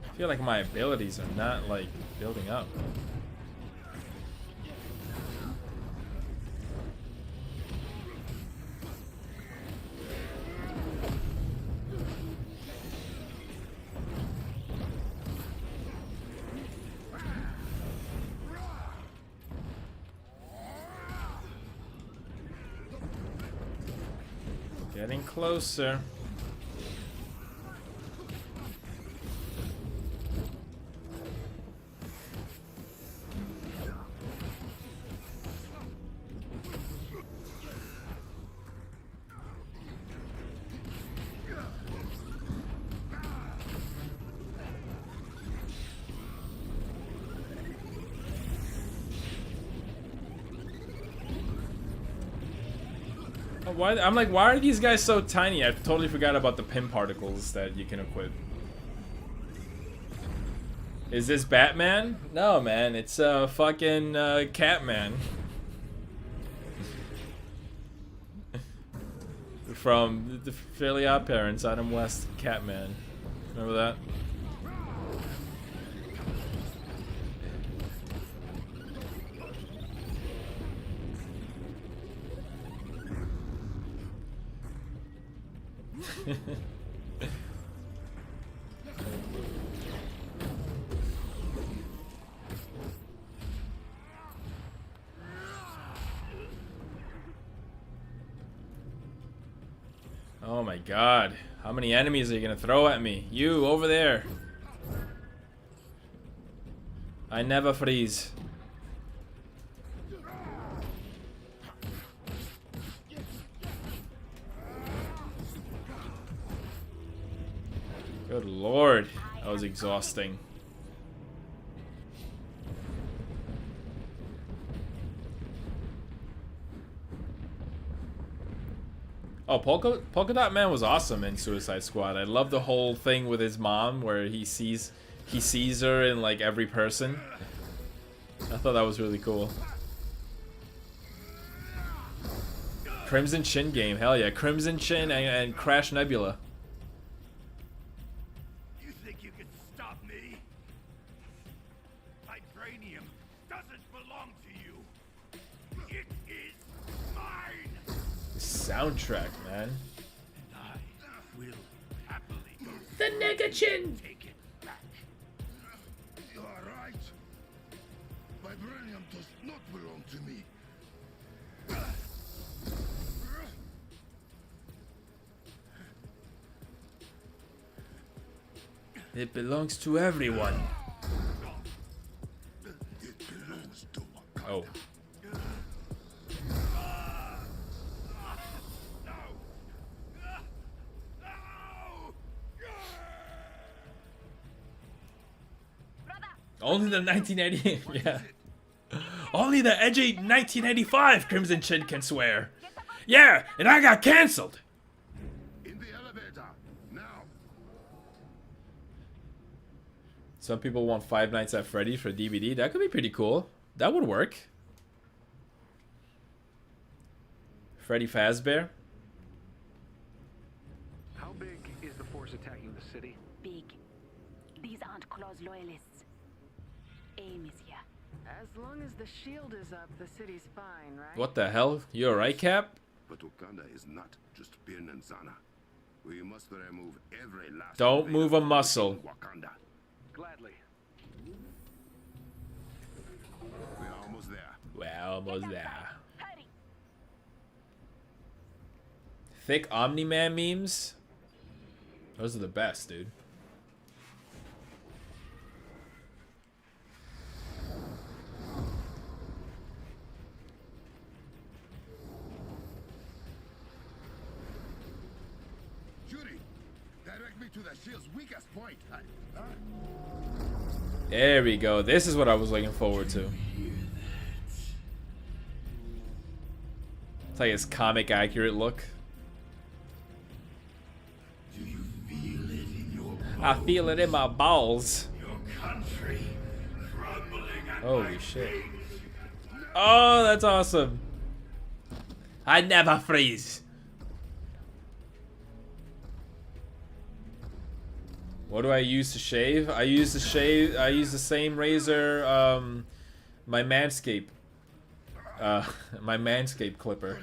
I feel like my abilities are not like building up. Getting closer. Why? I'm like, why are these guys so tiny? I totally forgot about the pin particles that you can equip. Is this Batman? No, man. It's fucking Catman. From the Fairly Odd Parents, Adam West, Catman. Remember that? Oh my god. How many enemies are you gonna throw at me? You, over there. I never freeze. Good lord. That was exhausting. Oh, Polka Dot Man was awesome in Suicide Squad. I love the whole thing with his mom where he sees her in like every person. I thought that was really cool. Crimson Chin game, hell yeah. Crimson Chin and Crash Nebula. You think you can stop me? Vibranium doesn't belong to you. It is mine. Soundtrack, man. And I will happily The Nega Chin. take it back. You are right. Vibranium does not belong to me. It belongs to everyone. It belongs to Wakanda. Oh. Only the 1980, yeah. Only the edgy 1985 Crimson Chin can swear. Yeah, and I got cancelled. In the elevator, now. Some people want Five Nights at Freddy's for DVD. That could be pretty cool. That would work. Freddy Fazbear. How big is the force attacking the city? Big. These aren't Claw's loyalists. AIM is here. As long as the shield is up, the city's fine, right? What the hell? You alright, Cap? But Wakanda is not just Pin and Zana. We must remove every last. Don't move a muscle. Wakanda. Gladly. We're almost there. We're almost there. Hurry. Thick Omni-Man memes? Those are the best, dude. To the shield's weakest point. There we go. This is what I was looking forward to. It's like his comic accurate look. Do you feel it in your I feel it in my balls. Your country crumbling at Holy my shit. feet. Oh, that's awesome. I never freeze. What do I use to shave? I use the same razor, my Manscaped. My Manscaped clipper.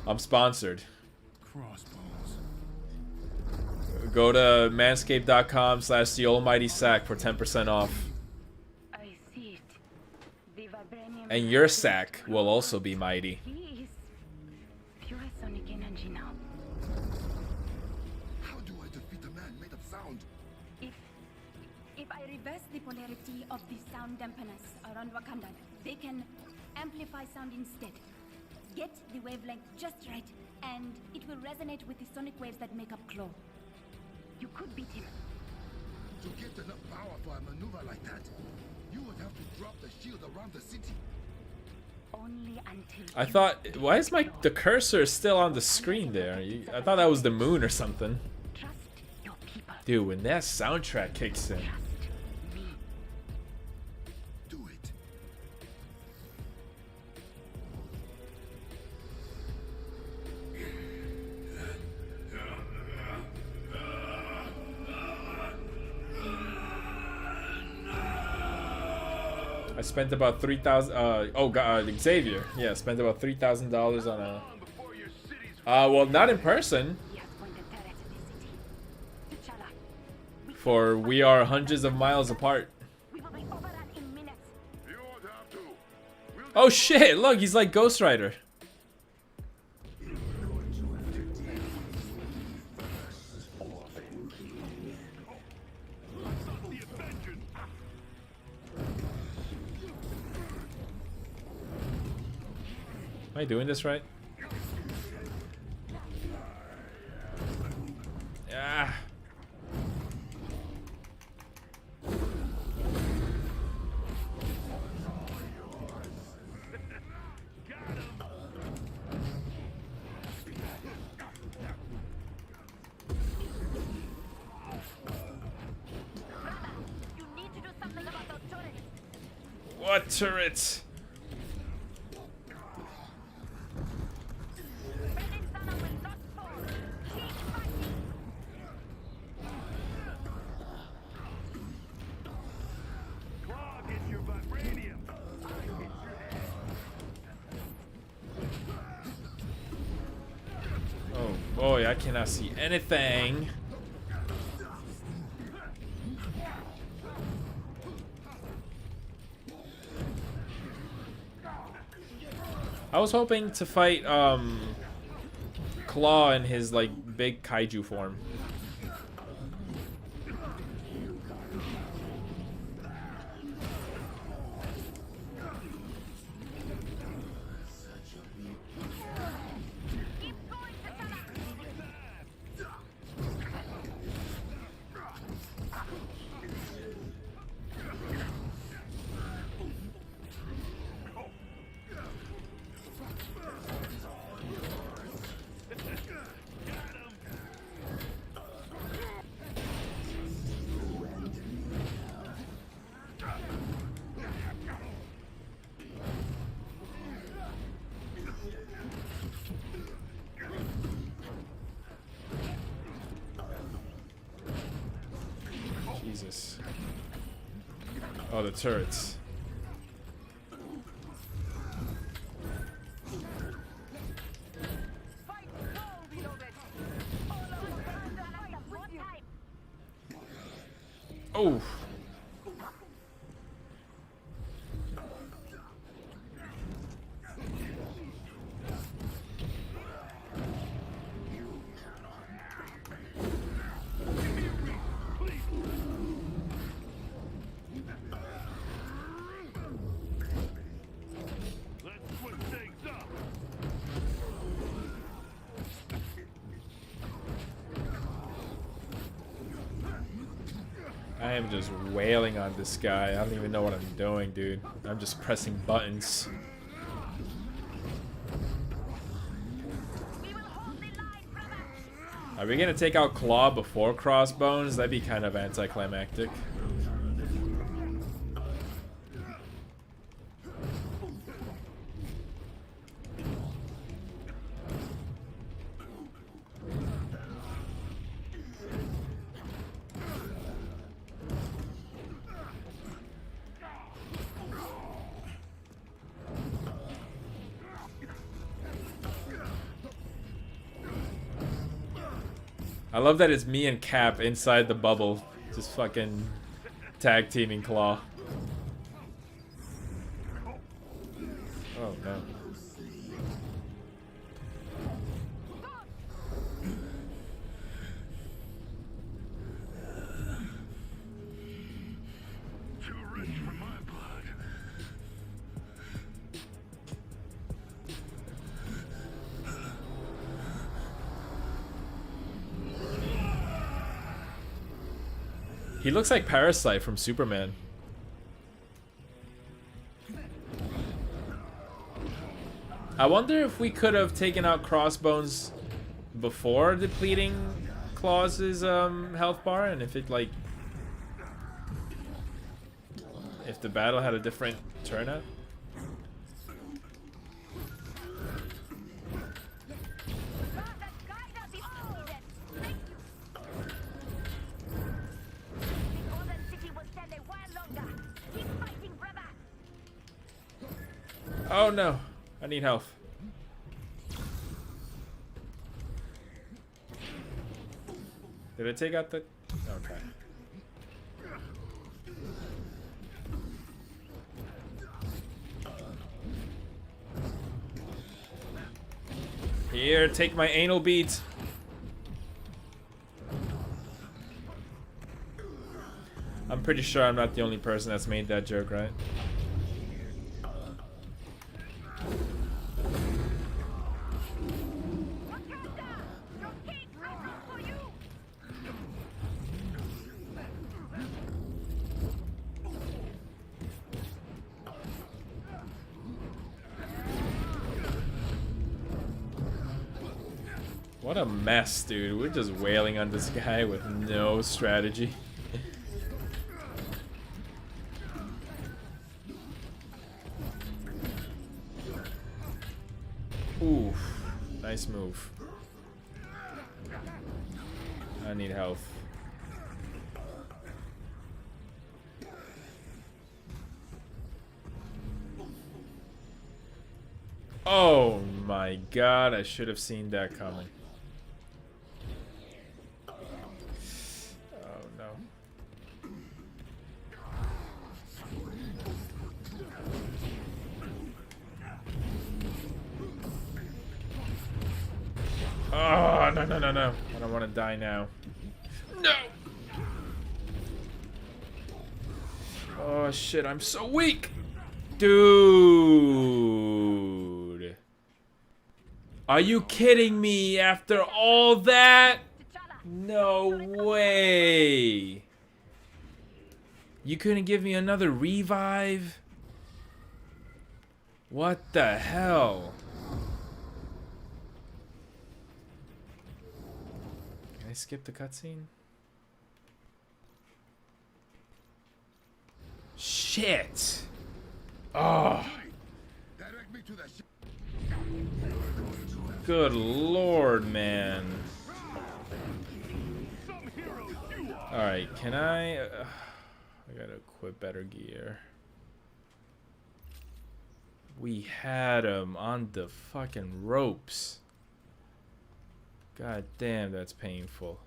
I'm sponsored. Crossbones. Go to manscaped.com/thealmightysack for 10% off. I see it. The vibranium. And your sack will also be mighty. He is pure sonic energy now. How do I defeat a man made of sound? If I reverse the polarity of the sound dampeners around Wakanda, they can amplify sound instead. Get the wavelength just right, and it will resonate with the sonic waves that make up Claw. You could beat him. To get enough power for a maneuver like that, you would have to drop the shield around the city. only until I thought, why is the cursor still on the screen there? I thought that was the moon or something. Dude, when that soundtrack kicks in. Do it. I spent about 3,000. Oh God, Xavier. Yeah, spent about $3,000 on a. Well, not in person. For we are hundreds of miles apart. Oh shit! Look, he's like Ghost Rider. Am I doing this right? Yeah. What turrets? Oh boy, I cannot see anything. I was hoping to fight Claw in his like big kaiju form. Jesus. Oh, the turrets. Oh. I am just wailing on this guy. I don't even know what I'm doing, dude. I'm just pressing buttons. Are we gonna take out Claw before Crossbones? That'd be kind of anticlimactic. I love that it's me and Cap inside the bubble, just fucking tag teaming Claw. Oh no. Too rich for my blood. He looks like Parasite from Superman. I wonder if we could have taken out Crossbones before depleting Claw's health bar, and if it like if the battle had a different turnout. Oh no, I need health. Did it take out the... Okay. Here, take my anal beads. I'm pretty sure I'm not the only person that's made that joke, right? What a mess, dude. We're just wailing on this guy with no strategy. Oof. Nice move. I need health. Oh my god, I should have seen that coming. Oh, no, no, no, no. I don't want to die now. No! Oh, shit, I'm so weak! Dude! Are you kidding me after all that? No way! You couldn't give me another revive? What the hell? Can I skip the cutscene? Shit! Oh! Good lord, man. Alright, can I gotta equip better gear. We had him on the fucking ropes. God damn, that's painful.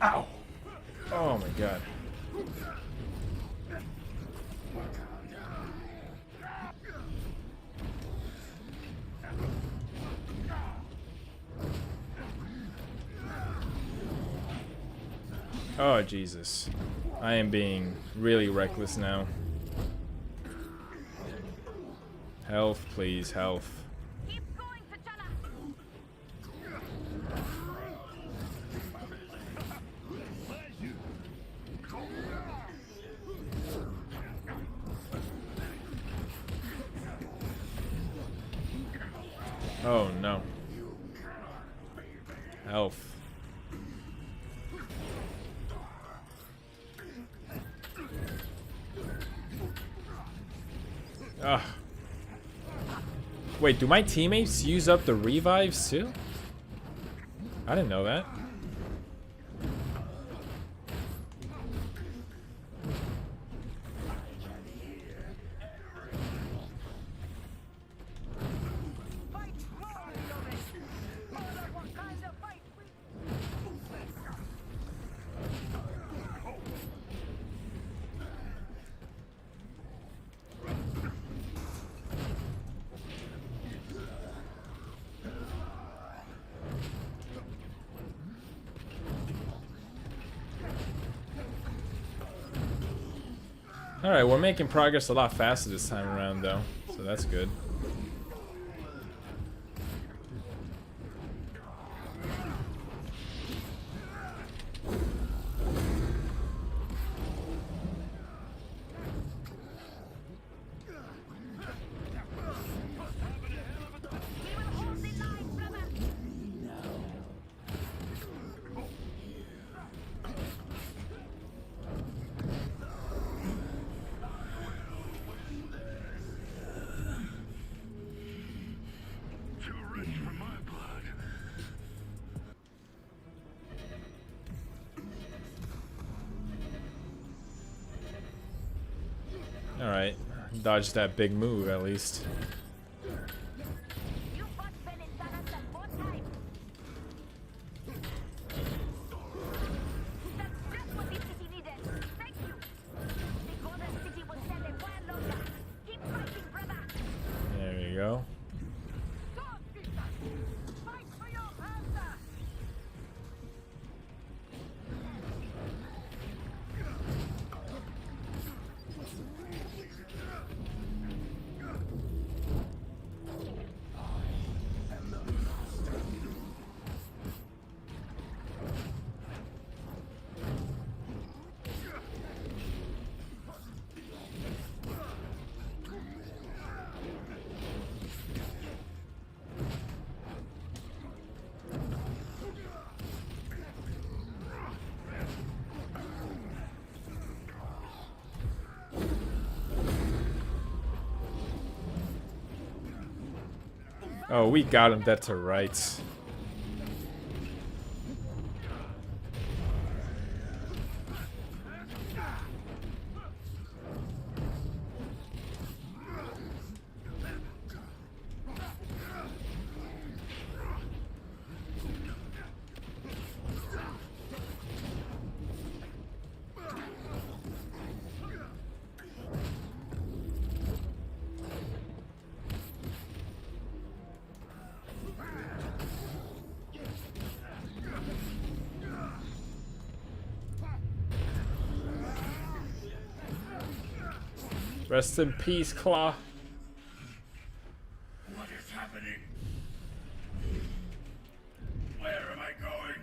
Ow! Oh my god. Oh Jesus. I am being really reckless now. Health, please, health. Oh no. Health. Ugh. Wait, do my teammates use up the revives too? I didn't know that. Alright, we're making progress a lot faster this time around though, so that's good. Alright, dodged that big move at least. There we go. Oh, we got him dead to rights. Rest in peace, Claw. What is happening? Where am I going?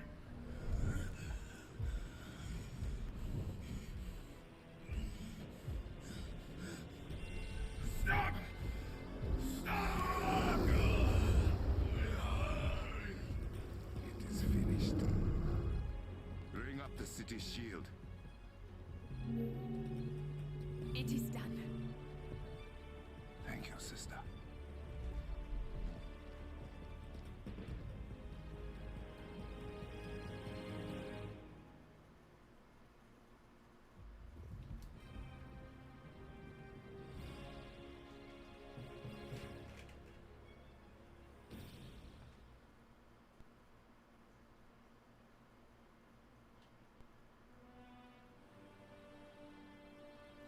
Stop! Stop! It is finished. Bring up the city's shield. It is done. Thank you, sister.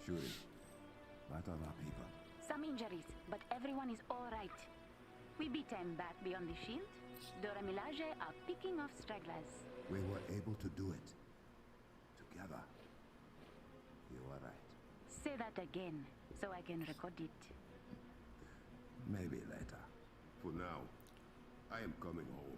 Shuri, what are our people? Some injuries, but everyone is all right. We beat them back beyond the shield. Dora Milaje are picking off stragglers. We were able to do it. Together. You are right. Say that again, so I can record it. Maybe later. For now, I am coming home.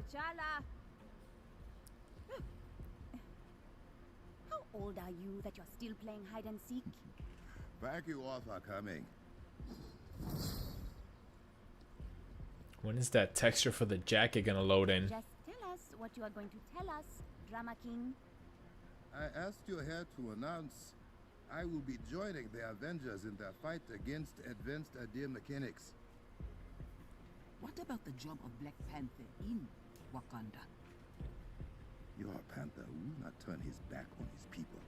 T'Challa! How old are you that you're still playing hide and seek? Thank you all for coming. When is that texture for the jacket gonna load in? Just tell us what you are going to tell us, Drama King. I asked you here to announce I will be joining the Avengers in their fight against advanced idea mechanics. What about the job of Black Panther in Wakanda? Your Panther will not turn his back on his people.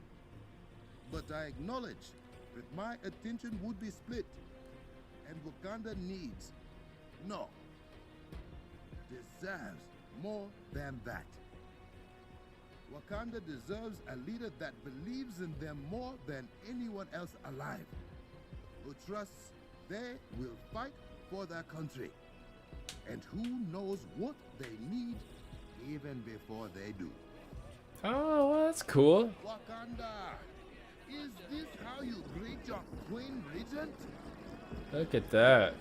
But I acknowledge that my attention would be split, and Wakanda needs, no, deserves more than that. Wakanda deserves a leader that believes in them more than anyone else alive, who trusts they will fight for their country, and who knows what they need even before they do. Oh, well, that's cool. Wakanda, is this how you greet your Queen Regent? Look at that.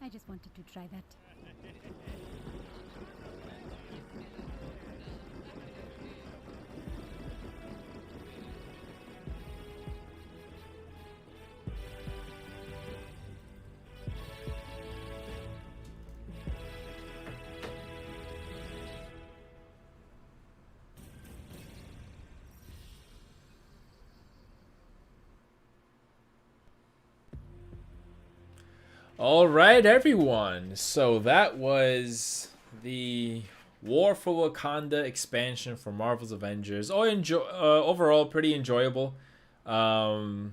I just wanted to try that. All right, everyone. So that was the War for Wakanda expansion for Marvel's Avengers. Overall, pretty enjoyable. I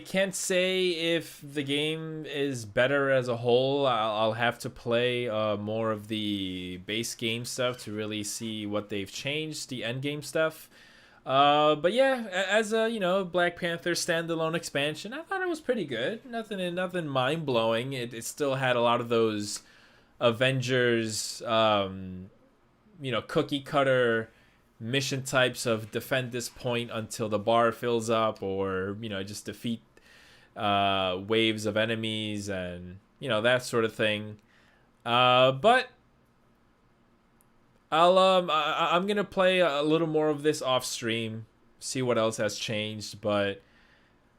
can't say if the game is better as a whole. I'll have to play more of the base game stuff to really see what they've changed, the end game stuff. But yeah, as a Black Panther standalone expansion, I thought it was pretty good. Nothing mind blowing. It still had a lot of those Avengers, cookie cutter mission types of defend this point until the bar fills up, or just defeat waves of enemies and that sort of thing. But I'm gonna play a little more of this off stream, see what else has changed. But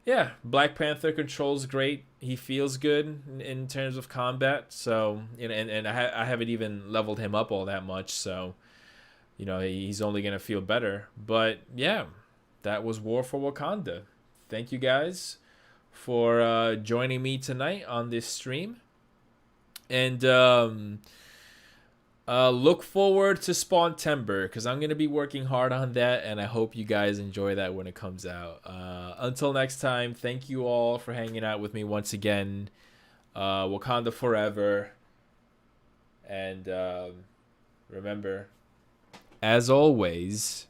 yeah, Black Panther controls great. He feels good in terms of combat. So and I haven't even leveled him up all that much. So he's only gonna feel better. But yeah, that was War for Wakanda. Thank you guys for joining me tonight on this stream, and look forward to Spawntember, because I'm going to be working hard on that, and I hope you guys enjoy that when it comes out. Until next time, thank you all for hanging out with me once again. Wakanda forever. And remember, as always...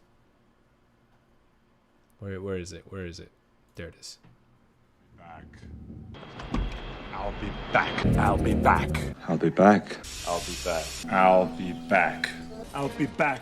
Where is it? Where is it? There it is. Back. I'll be back. I'll be back. I'll be back. I'll be back. I'll be back. I'll be back.